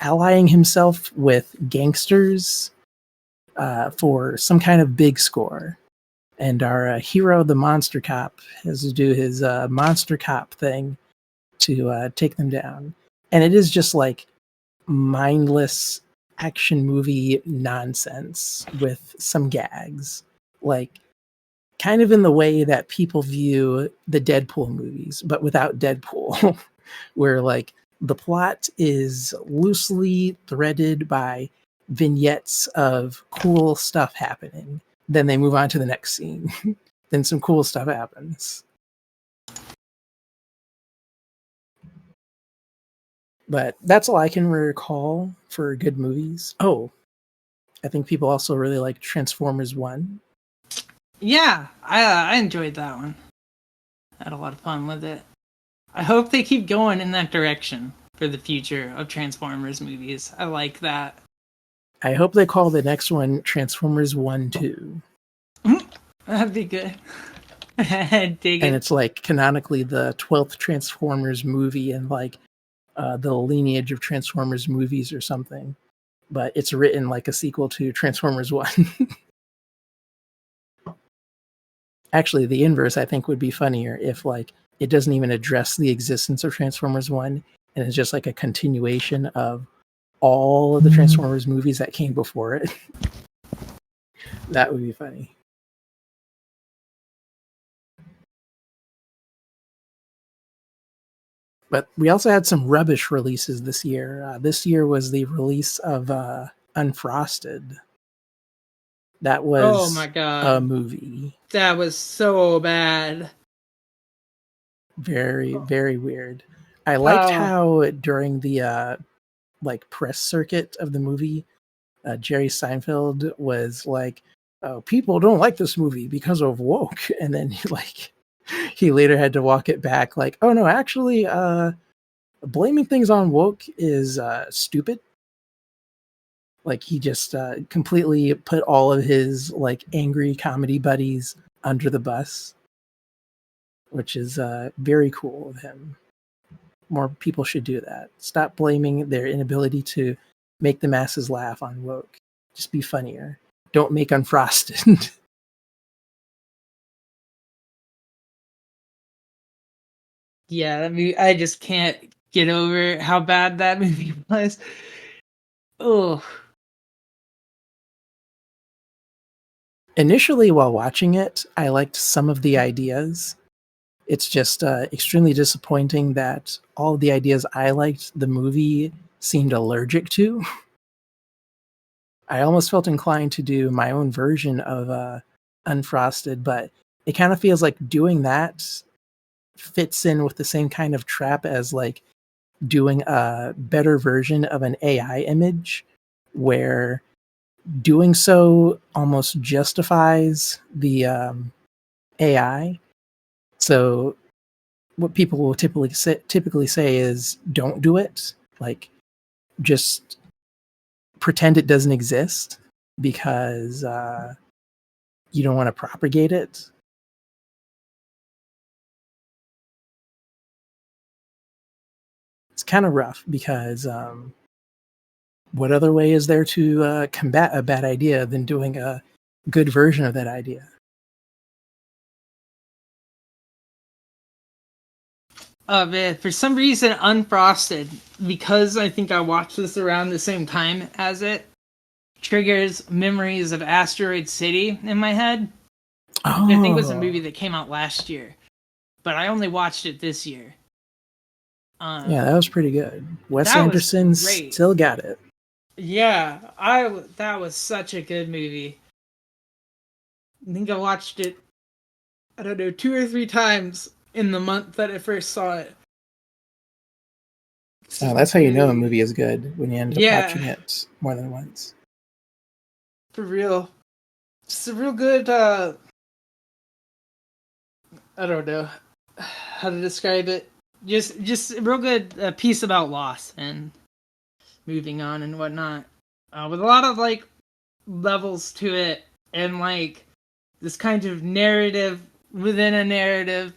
allying himself with gangsters for some kind of big score. And our hero, the monster cop, has to do his monster cop thing to take them down. And it is just like mindless action movie nonsense with some gags. Like, kind of in the way that people view the Deadpool movies, but without Deadpool, where like the plot is loosely threaded by vignettes of cool stuff happening. Then they move on to the next scene. Then some cool stuff happens. But that's all I can recall for good movies. Oh, I think people also really like Transformers 1. Yeah, I enjoyed that one. I had a lot of fun with it. I hope they keep going in that direction for the future of Transformers movies. I like that. I hope they call the next one Transformers 1-2. That'd be good. Dig and it. It's like canonically the 12th Transformers movie and like the lineage of Transformers movies or something. But it's written like a sequel to Transformers 1. Actually, the inverse I think would be funnier if like it doesn't even address the existence of Transformers 1 and it's just like a continuation of all of the Transformers movies that came before it. That would be funny. But we also had some rubbish releases this year. This year was the release of Unfrosted. That Oh my was a god. movie. That was so bad. Very, very weird. I liked Oh, how during the like press circuit of the movie, Jerry Seinfeld was like, "Oh, people don't like this movie because of woke," and then he later had to walk it back, like, "Oh no, actually, blaming things on woke is stupid." Like he just completely put all of his like angry comedy buddies under the bus, which is very cool of him. More people should do that. Stop blaming their inability to make the masses laugh on woke. Just be funnier. Don't make Unfrosted. yeah, I just can't get over how bad that movie was. Oh, Initially, while watching it, I liked some of the ideas. It's just extremely disappointing that all of the ideas I liked, the movie seemed allergic to. I almost felt inclined to do my own version of Unfrosted, but it kind of feels like doing that fits in with the same kind of trap as like doing a better version of an AI image, where doing so almost justifies the AI. So what people will typically say is don't do it. Like just pretend it doesn't exist because you don't want to propagate it. It's kind of rough because what other way is there to combat a bad idea than doing a good version of that idea? man, for some reason, Unfrosted, because I think I watched this around the same time as it, triggers memories of Asteroid City in my head, which I think was a movie Oh, that came out last year, but I only watched it this year. yeah, Um, that was pretty good. Wes that was Anderson great. still got it. Yeah, that was such a good movie. I think I watched it, I don't know, 2 or 3 times in the month that I first saw it. It's just That's how you know a really, movie is good, when you end up yeah, watching it more than once. for real. It's a real good. I don't know how to describe it. Just a real good piece about loss and moving on and whatnot. With a lot of like levels to it and like this kind of narrative within a narrative,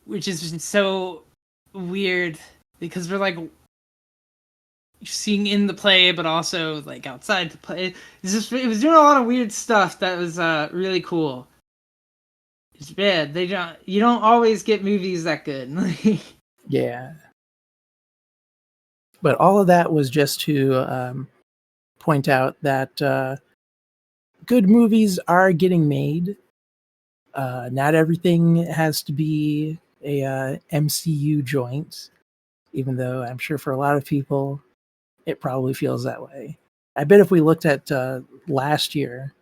which is just so weird because we're like seeing in the play, but also like outside the play. It was doing a lot of weird stuff that was really cool. It's bad. You don't always get movies that good. Yeah. But all of that was just to point out that good movies are getting made. Not everything has to be a MCU joint, even though I'm sure for a lot of people it probably feels that way. I bet if we looked at last year,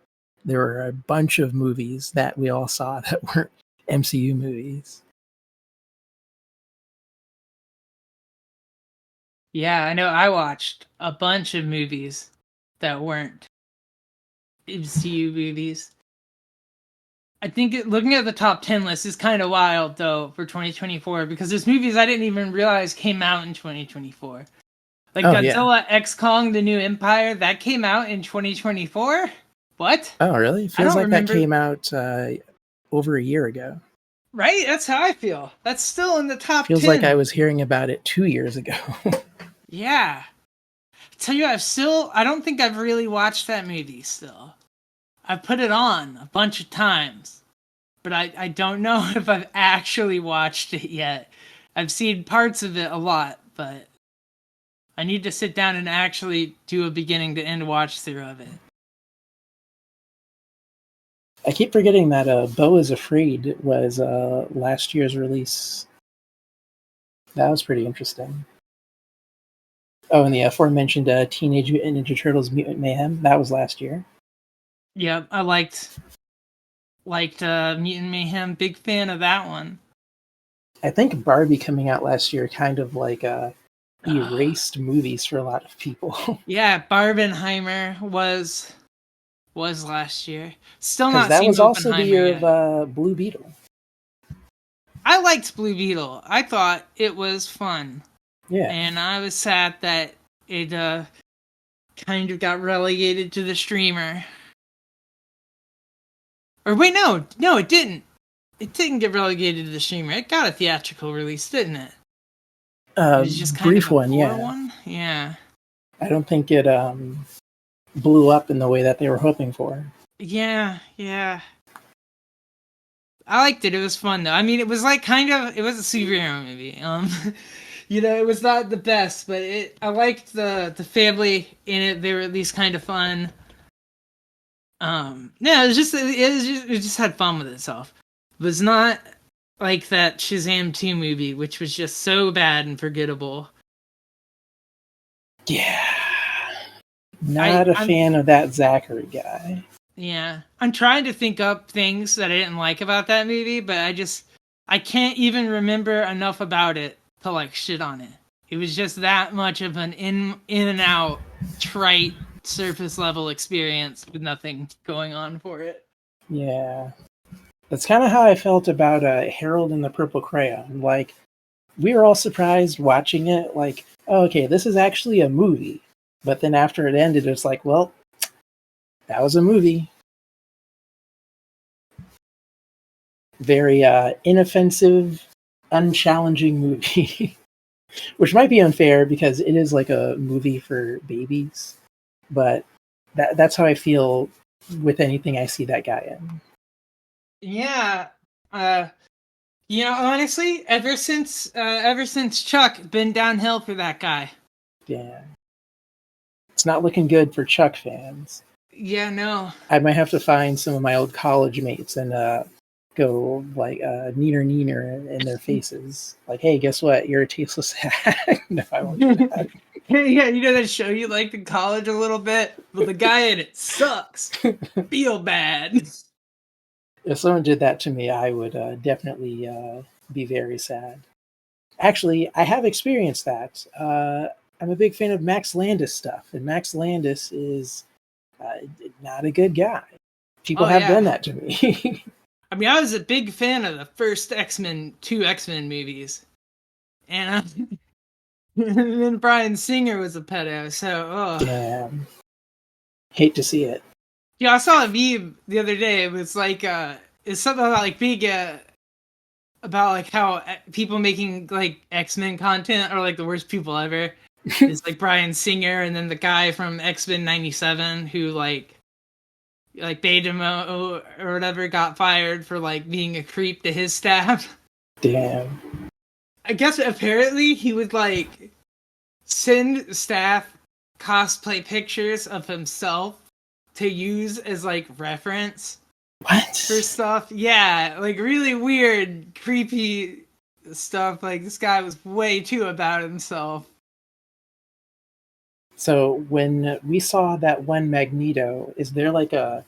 there were a bunch of movies that we all saw that weren't MCU movies. Yeah, I know. I watched a bunch of movies that weren't MCU movies. I think looking at the top 10 list is kind of wild though for 2024 because there's movies I didn't even realize came out in 2024. Like Oh yeah. Godzilla X Kong: The New Empire that came out in 2024. What? Oh really? I Feels don't like that remember. came out over a year ago. Right? That's how I feel. That's still in the top Feels like I 10. was hearing about it 2 years ago. Yeah. Tell you, I don't think I've really watched that movie still. I've put it on a bunch of times, but I don't know if I've actually watched it yet. I've seen parts of it a lot, but I need to sit down and actually do a beginning to end watch through of it. I keep forgetting that Beau is Afraid was last year's release. That was pretty interesting. Oh, and the aforementioned Teenage Mutant Ninja Turtles Mutant Mayhem, that was last year. Yeah, I liked Mutant Mayhem. Big fan of that one. I think Barbie coming out last year kind of like erased movies for a lot of people. Yeah, Barbenheimer was last year. Still Because not that seen was also the Oppenheimer year yet. of Blue Beetle. I liked Blue Beetle. I thought it was fun. Yeah. And I was sad that it kind of got relegated to the streamer. Or wait, no, it didn't. It didn't get relegated to the streamer. It got a theatrical release, didn't it? It was just kind of Brief a one, poor yeah. one. Yeah. I don't think it blew up in the way that they were hoping for. Yeah, yeah. I liked it. It was fun though. I mean, it was like it was a superhero movie. It was not the best, but I liked the family in it. They were at least kind of fun. No, it just had fun with itself. It was not like that Shazam 2 movie, which was just so bad and forgettable. Yeah. Not a I'm fan of that Zachary guy. Yeah. I'm trying to think up things that I didn't like about that movie, but I can't even remember enough about it to like shit on it. It was just that much of an in and out trite surface level experience with nothing going on for it. Yeah. That's kind of how I felt about Harold and the Purple Crayon. Like, we were all surprised watching it, like, oh, okay, this is actually a movie. But then after it ended, it's like, well, that was a movie. Very inoffensive, unchallenging movie. Which might be unfair because it is like a movie for babies. But that's how I feel with anything I see that guy in. Yeah. Honestly, ever since Chuck, been downhill for that guy. Yeah. It's not looking good for Chuck fans. Yeah, no. I might have to find some of my old college mates and go like neener in their faces. Like, hey, guess what? You're a tasteless hack. No, I won't do that. Yeah, you know that show you liked in college a little bit? Well, the guy in it sucks. Feel bad. If someone did that to me, I would definitely be very sad. Actually, I have experienced that. I'm a big fan of Max Landis stuff, and Max Landis is not a good guy. People Oh have done yeah. that to me. I mean, I was a big fan of the first two X-Men movies. And then Bryan Singer was a pedo, so Yeah, hate to see it. Yeah, I saw a meme the other day. It was like it's something about like being about like how people making like X-Men content are like the worst people ever. It's like Bryan Singer and then the guy from X-Men 97 who like Bademo or whatever got fired for like being a creep to his staff. Damn. I guess apparently he would like send staff cosplay pictures of himself to use as like reference What? for stuff. Yeah, like really weird, creepy stuff. Like this guy was way too about himself. So when we saw that one Magneto, is there like a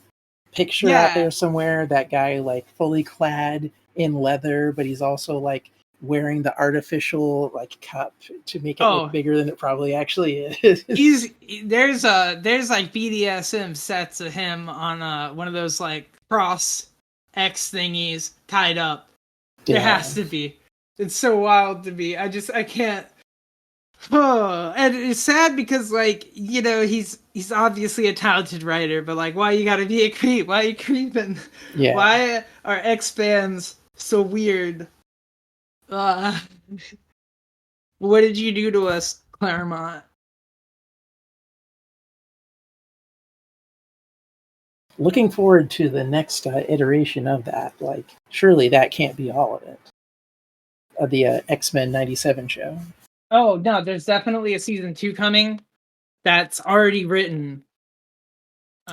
picture out Yeah. there somewhere, that guy like fully clad in leather, but he's also like wearing the artificial like cup to make it look Oh, bigger than it probably actually is? there's like BDSM sets of him on one of those like cross X thingies tied up. There has Damn. to be. It's so wild to me. I can't. Oh, and it's sad because like he's obviously a talented writer, but like why you gotta be a creep? Why are you creeping? Yeah. Why are X fans so weird? Uh, what did you do to us, Claremont? Looking forward to the next iteration of that. Like, surely that can't be all of it. Of the X-Men 97 show. Oh no, there's definitely a season 2 coming. That's already written.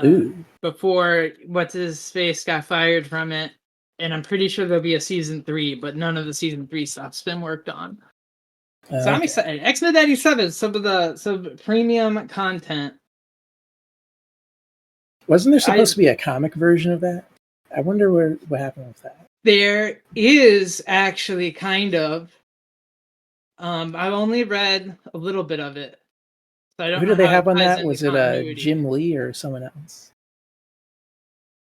Ooh. before what's his face got fired from it, and I'm pretty sure there'll be a season 3, but none of the season 3 stuff's been worked on. So I'm Okay. excited. X-Men '97, some premium content. Wasn't there supposed I to be a comic version of that? I wonder what happened with that. There is actually kind of. I've only read a little bit of it, so I Who don't know did they how it have on ties that? into Was it continuity. Jim Lee or someone else?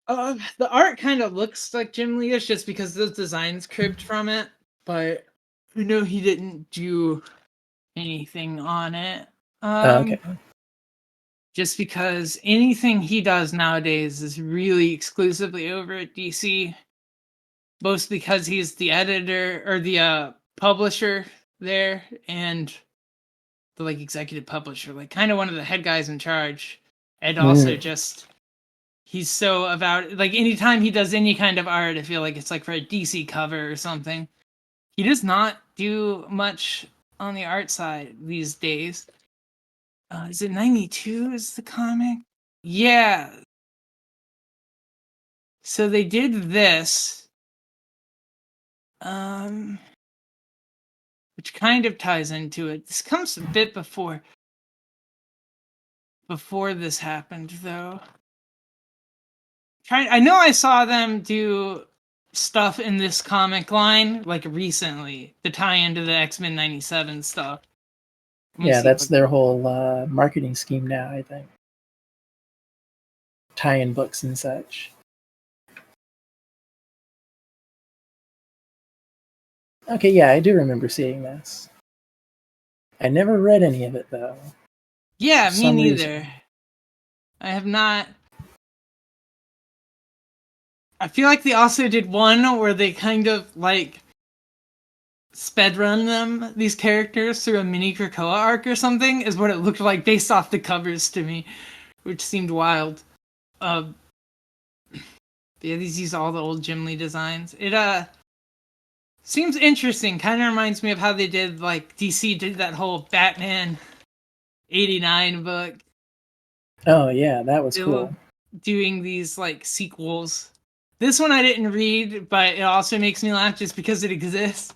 The art kind of looks like Jim Lee-ish just because those designs cribbed from it, but I know he didn't do anything on it. Okay. Just because anything he does nowadays is really exclusively over at DC, both because he's the editor or the publisher there and the like executive publisher, like kind of one of the head guys in charge, and also Mm. just he's so about like anytime he does any kind of art, I feel like it's like for a DC cover or something. He does not do much on the art side these days. Is it 92 is the comic? Yeah. So they did this, um, which kind of ties into it. This comes a bit before this happened, though. I know I saw them do stuff in this comic line like recently to tie into the X-Men '97 stuff. Let me Yeah, see. that's their whole marketing scheme now, I think. Tie-in books and such. Okay, yeah, I do remember seeing this. I never read any of it, though. Yeah, For me some neither. reason. I have not. I feel like they also did one where they kind of like sped run these characters through a mini Krakoa arc or something is what it looked like based off the covers to me, which seemed wild. Uh, yeah, these use all the old Jim Lee designs. It seems interesting. Kind of reminds me of how they did like DC did that whole Batman '89 book. Oh, yeah, that was Still cool. doing these like sequels. This one I didn't read, but it also makes me laugh just because it exists.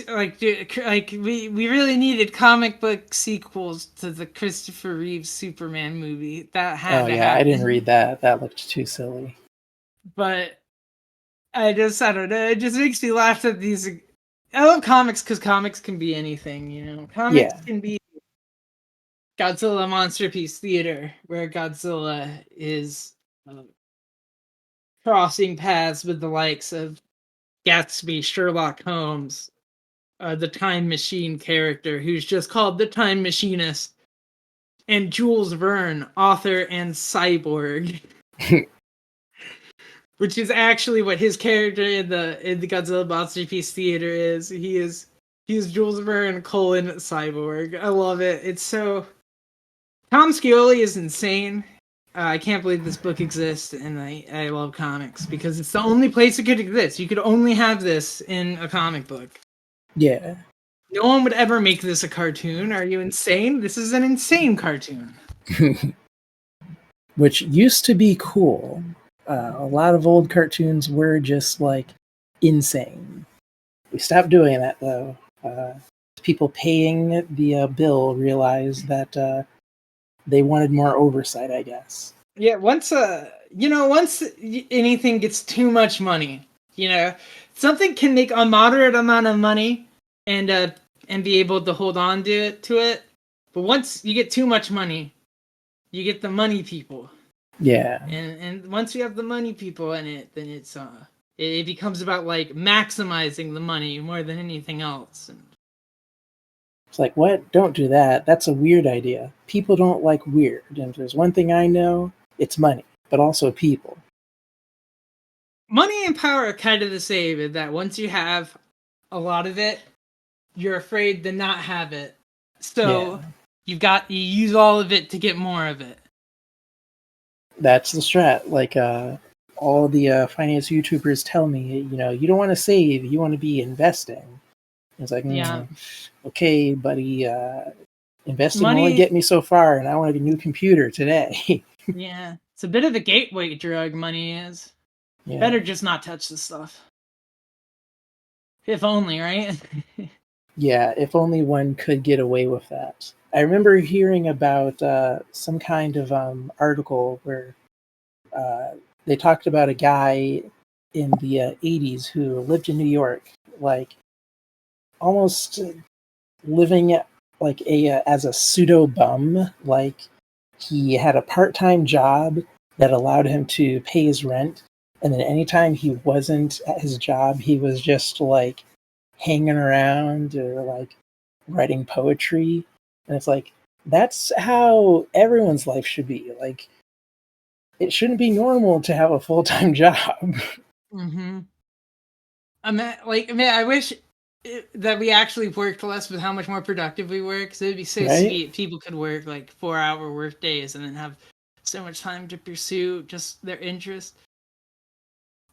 Like we really needed comic book sequels to the Christopher Reeve Superman movie. That had Oh, to yeah, I didn't happen. read that. That looked too silly. But I don't know. It just makes me laugh that these. I love comics because comics can be anything, you know. Comics Yeah. can be Godzilla Monster Piece Theater, where Godzilla is uh, crossing paths with the likes of Gatsby, Sherlock Holmes, the Time Machine character, who's just called the Time Machinist, and Jules Verne, author and cyborg, which is actually what his character in the Godzilla Monster Piece Theater is. He is Jules Verne colon cyborg. I love it. It's so Tom Scioli is insane. I can't believe this book exists, and I love comics because it's the only place it could exist. You could only have this in a comic book. Yeah. No one would ever make this a cartoon. Are you insane? This is an insane cartoon. Which used to be cool. A lot of old cartoons were just like insane. We stopped doing that though. People paying the bill realized that they wanted more oversight, I guess. Yeah, once anything gets too much money, something can make a moderate amount of money and be able to hold on to it. But once you get too much money, you get the money people. Yeah. And once you have the money people in it, then it becomes about like maximizing the money more than anything else. It's like, what? Don't do that. That's a weird idea. People don't like weird. And if there's one thing I know, it's money, but also people. Money and power are kind of the same in that once you have a lot of it, you're afraid to not have it. Yeah. So you use all of it to get more of it. That's the strat. Like, all the finance YouTubers tell me, you don't want to save, you want to be investing. It's like, Yeah. okay, buddy, Investing will only Money, get me so far, and I want a new computer today. yeah, it's a bit of a gateway drug. Money is. Yeah. Better just not touch this stuff. If only, right? Yeah, if only one could get away with that. I remember hearing about some kind of article where uh, they talked about a guy in the 80s who lived in New York, like almost living like a as a pseudo bum. Like he had a part-time job that allowed him to pay his rent, and then anytime he wasn't at his job, he was just like hanging around or like writing poetry. And it's like that's how everyone's life should be. Like it shouldn't be normal to have a full-time job. Mm-hmm. I wish that we actually worked less with how much more productive we were. Because it'd be so Right? sweet. People could work like 4-hour work days and then have so much time to pursue just their interest.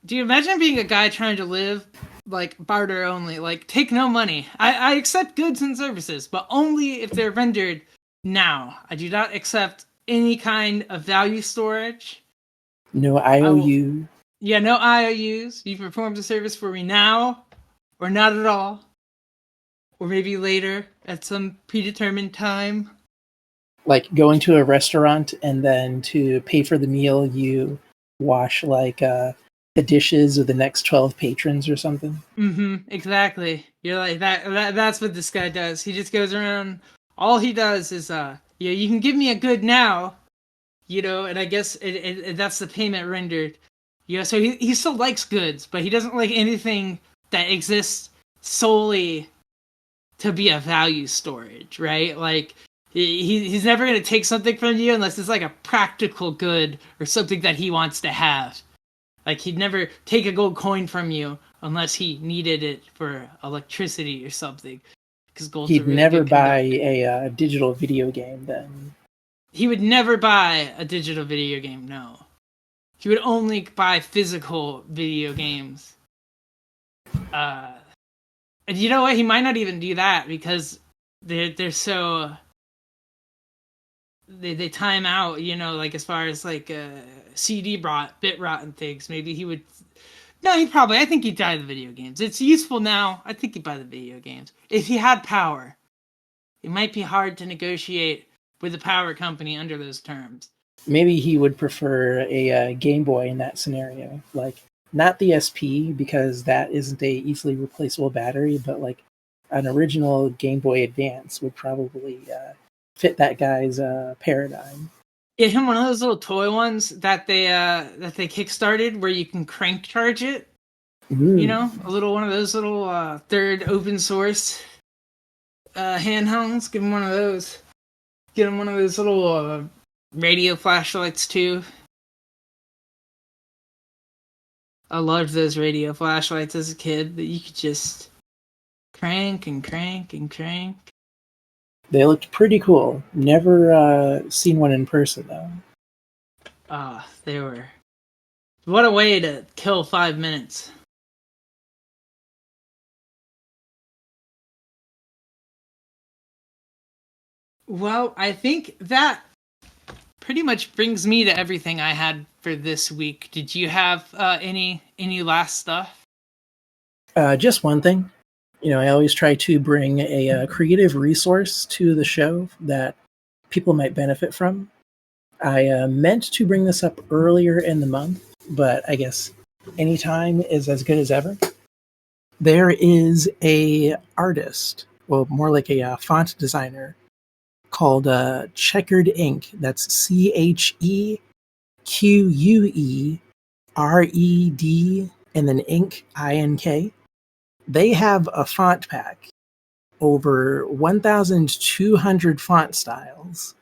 Do you imagine being a guy trying to live like barter only? Like take no money. I accept goods and services, but only if they're rendered now. I do not accept any kind of value storage. No I will. IOU. Yeah, no IOUs. You perform the service for me now, or not at all, or maybe later at some predetermined time. Like going to a restaurant and then to pay for the meal, you wash like the dishes of the next 12 patrons or something. Mm-hmm. Exactly. You're like that. That's what this guy does. He just goes around. All he does is, yeah, you can give me a good now, and I guess that's the payment rendered. Yeah, so he still likes goods, but he doesn't like anything that exists solely to be a value storage, right? Like he's never gonna take something from you unless it's like a practical good or something that he wants to have. Like he'd never take a gold coin from you unless he needed it for electricity or something, because gold's a He'd really never good buy conductor. a digital video game then. He would never buy a digital video game. No, he would only buy physical video games. Uh, and you know what? He might not even do that because they're so they time out, like as far as like CD bit rot and things. Maybe he would. No, he probably. I think he'd buy the video games. It's useful now. I think he'd buy the video games if he had power. It might be hard to negotiate with the power company under those terms. Maybe he would prefer a Game Boy in that scenario. Like, not the SP, because that isn't a easily replaceable battery, but like an original Game Boy Advance would probably fit that guy's paradigm. Get him one of those little toy ones that they kickstarted where you can crank charge it. Ooh. A little one of those little third open source handhelds. Give him one of those. Get him one of those little radio flashlights too. I loved those radio flashlights as a kid that you could just crank and crank and crank. They looked pretty cool. Never seen one in person, though. They were. What a way to kill 5 minutes. Well, I think that pretty much brings me to everything I had for this week. Did you have any last stuff? Just one thing. I always try to bring a creative resource to the show that people might benefit from. I meant to bring this up earlier in the month, but I guess any time is as good as ever. There is a artist, well, more like a font designer, called Checkered Ink. That's ChequueRed and then ink INK. They have a font pack, over 1,200 font styles,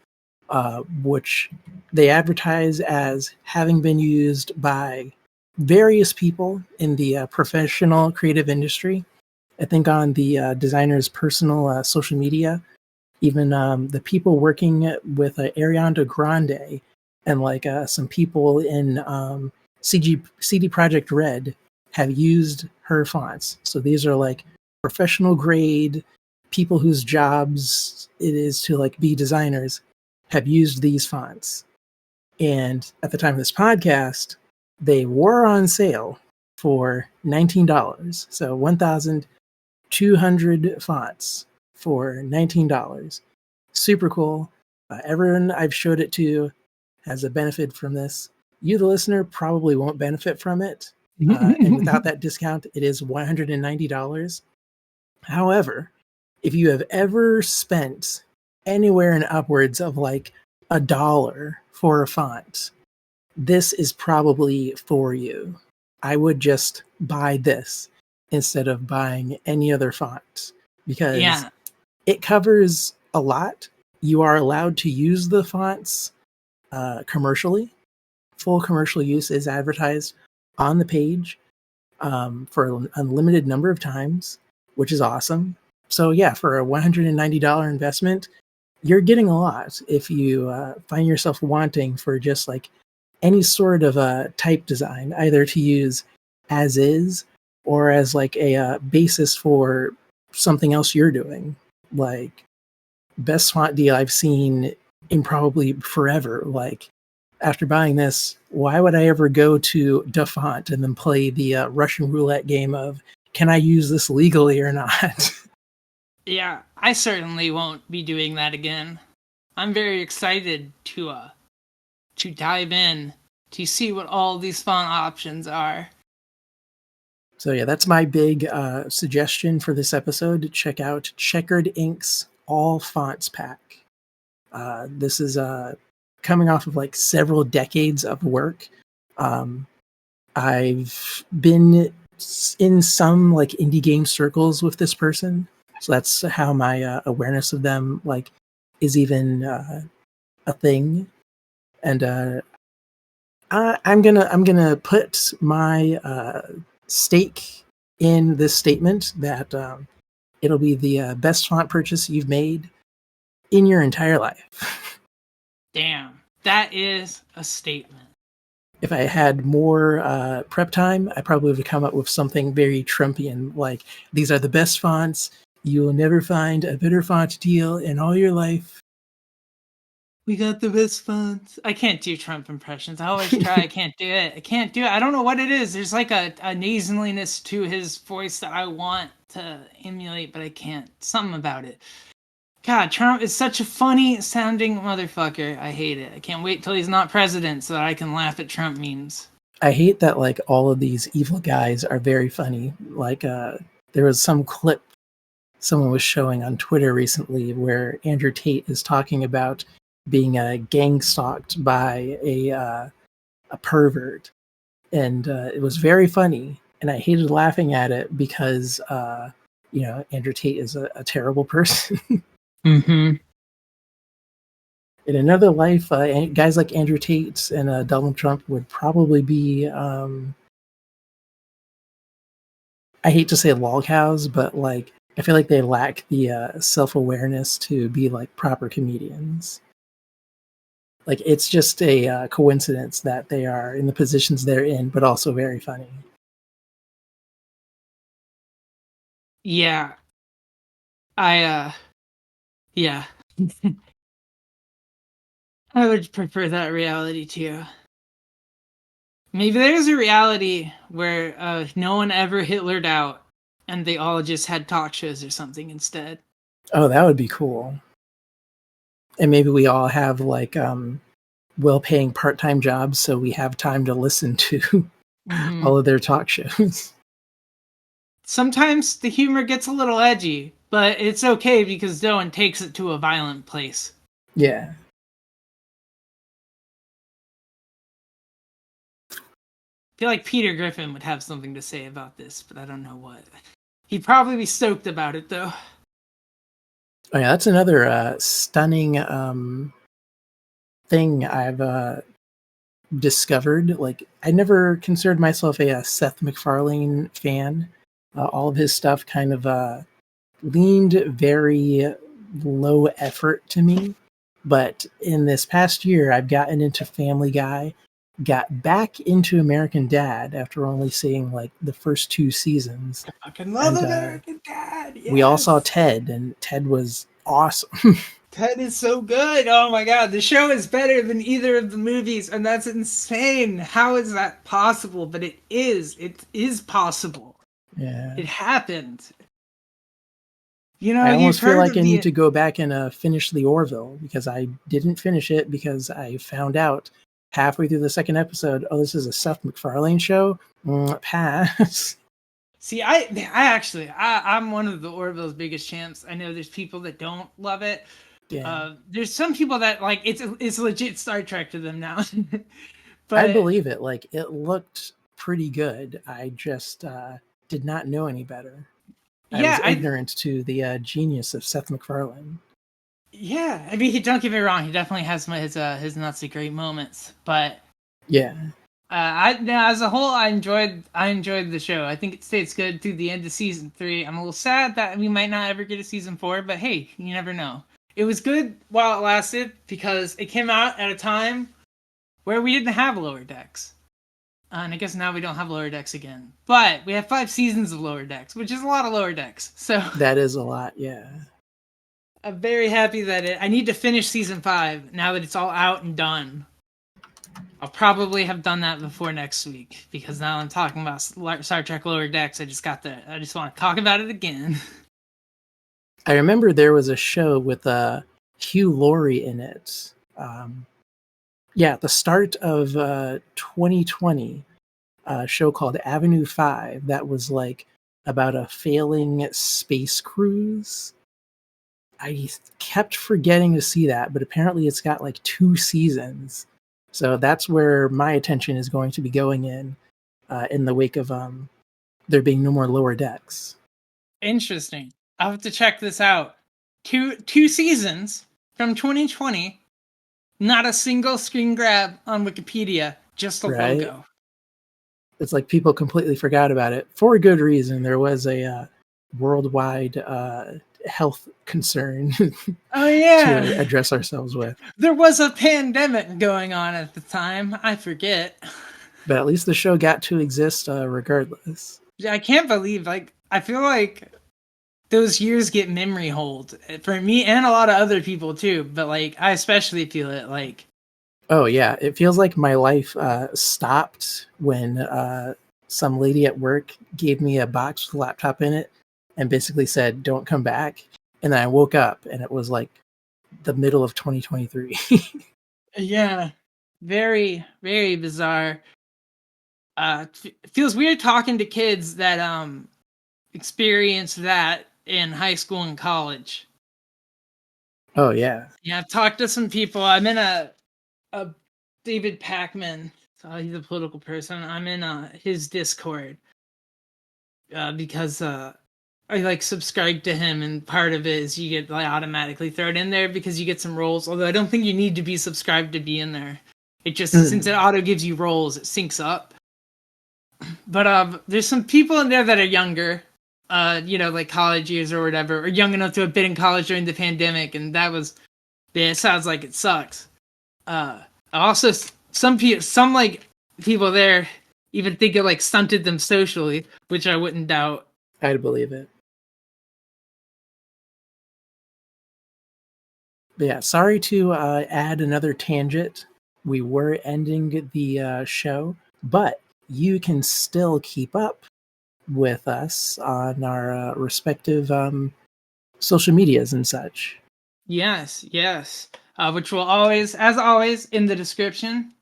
which they advertise as having been used by various people in the professional creative industry. I think on the designer's personal social media, even the people working with Ariana Grande and like some people in CD Project Red have used her fonts. So these are like professional grade people whose jobs it is to like be designers have used these fonts. And at the time of this podcast, they were on sale for $19. So 1,200 fonts for $19. Super cool. Everyone I've showed it to has a benefit from this. You, the listener, probably won't benefit from it. And without that discount, it is $190. However, if you have ever spent anywhere in upwards of like $1 for a font, this is probably for you. I would just buy this instead of buying any other font because it covers a lot. You are allowed to use the fonts commercially. Full commercial use is advertised on the page for an unlimited number of times, which is awesome. So yeah, for a $190 investment, you're getting a lot if you find yourself wanting for just like any sort of a type design, either to use as is or as like a basis for something else you're doing. Like best font deal I've seen in probably forever. Like after buying this, why would I ever go to DaFont and then play the Russian roulette game of can I use this legally or not? Yeah, I certainly won't be doing that again. I'm very excited to dive in to see what all these font options are. So yeah, that's my big suggestion for this episode. Check out Checkered Ink's All Fonts Pack. This is coming off of like several decades of work. I've been in some like indie game circles with this person, so that's how my awareness of them like is even a thing. And I'm gonna put my stake in this statement that it'll be the best font purchase you've made in your entire life. Damn, that is a statement. If I had more prep time, I probably would come up with something very Trumpian, like these are the best fonts. You will never find a better font deal in all your life. We got the best fonts. I can't do Trump impressions. I always try. I can't do it. I don't know what it is. There's like a nasaliness to his voice that I want to emulate, but I can't. Something about it. God, Trump is such a funny sounding motherfucker. I hate it. I can't wait till he's not president so that I can laugh at Trump memes. I hate that like all of these evil guys are very funny. Like there was some clip someone was showing on Twitter recently where Andrew Tate is talking about being gang stalked by a pervert, and it was very funny. And I hated laughing at it because Andrew Tate is a terrible person. Mm-hmm. In another life, guys like Andrew Tate and Donald Trump would probably be, I hate to say lolcows, but like I feel like they lack the self-awareness to be like proper comedians. Like it's just a coincidence that they are in the positions they're in, but also very funny. Yeah. Yeah. I would prefer that reality too. Maybe there's a reality where no one ever Hitlered out and they all just had talk shows or something instead. Oh, that would be cool. And maybe we all have like well-paying part-time jobs, so we have time to listen to all of their talk shows. Sometimes the humor gets a little edgy, but it's okay because no one takes it to a violent place. Yeah. I feel like Peter Griffin would have something to say about this, but I don't know what. He'd probably be stoked about it, though. Oh yeah, that's another stunning thing I've discovered. Like, I never considered myself a Seth MacFarlane fan. All of his stuff kind of leaned very low effort to me. But in this past year, I've gotten into Family Guy got back into American Dad after only seeing like the first 2 seasons. I fucking love And American Dad. we all saw Yes. Ted, and Ted was awesome. Ted is so good. Oh my god, the show is better than either of the movies, and that's insane. How is that possible? But it is. It is possible. Yeah. It happened. You know, I you've almost feel heard like of I the. need to go back and finish the Orville, because I didn't finish it because I found out halfway through the second episode, oh, this is a Seth MacFarlane show. Pass. See, I'm one of the Orville's biggest champs. I know there's people that don't love it. Yeah. There's some people that like it's legit Star Trek to them now. I But believe it. Like, it looked pretty good. I just did not know any better. I was yeah, ignorant to the genius of Seth MacFarlane. yeah. I mean, don't get me wrong. He definitely has his not so great moments, but Yeah. as a whole, I enjoyed the show. I think it stays good through the end of season 3. I'm a little sad that we might not ever get a season 4, but hey, you never know. It was good while it lasted because it came out at a time where we didn't have Lower Decks. And I guess now we don't have Lower Decks again. But we have 5 seasons of Lower Decks, which is a lot of Lower Decks. So That is a lot, yeah. I'm very happy that I need to finish season 5 now that it's all out and done. I'll probably have done that before next week because now I'm talking about Star Trek Lower Decks. I just want to talk about it again. I remember there was a show with Hugh Laurie in it. At the start of 2020, a show called Avenue 5 that was like about a failing space cruise. I kept forgetting to see that, but apparently it's got like 2 seasons. So that's where my attention is going to be going in the wake of there being no more Lower Decks. Interesting. I'll have to check this out. Two seasons from 2020. Not a single screen grab on Wikipedia. Just a logo. It's like people completely forgot about it for a good reason. There was a worldwide health concern Oh yeah, to address ourselves with. there was a pandemic going on at the time. I forget. But at least the show got to exist regardless. I can't believe, like, I feel like those years get memory hold for me and a lot of other people too. But like, I especially feel it. Like, oh yeah, it feels like my life stopped when some lady at work gave me a box with a laptop in it and basically said, "Don't come back." And then I woke up and it was like the middle of 2023. yeah, very, very bizarre. It feels weird talking to kids that experienced that in high school and college. Oh yeah. Yeah, I've talked to some people. I'm in a David Packman. So he's a political person. I'm in his Discord because I like subscribe to him, and part of it is you get like automatically thrown in there because you get some roles. Although I don't think you need to be subscribed to be in there. It just since it auto gives you roles, it syncs up. But there's some people in there that are younger, like college years or whatever, or young enough to have been in college during the pandemic, and it sounds like it sucks. Also, some like people there even think it like stunted them socially, which I wouldn't doubt. I'd believe it. But yeah, sorry to add another tangent. We were ending the show, but you can still keep up with us on our respective social medias and such. Yes. Which will always, as always, in the description.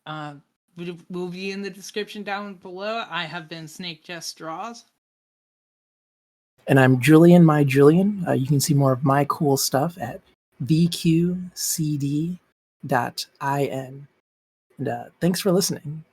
Will be in the description down below. I have been SnakeJess Draws. And I'm Julian, my Julian. You can see more of my cool stuff at vqcd.in. And thanks for listening.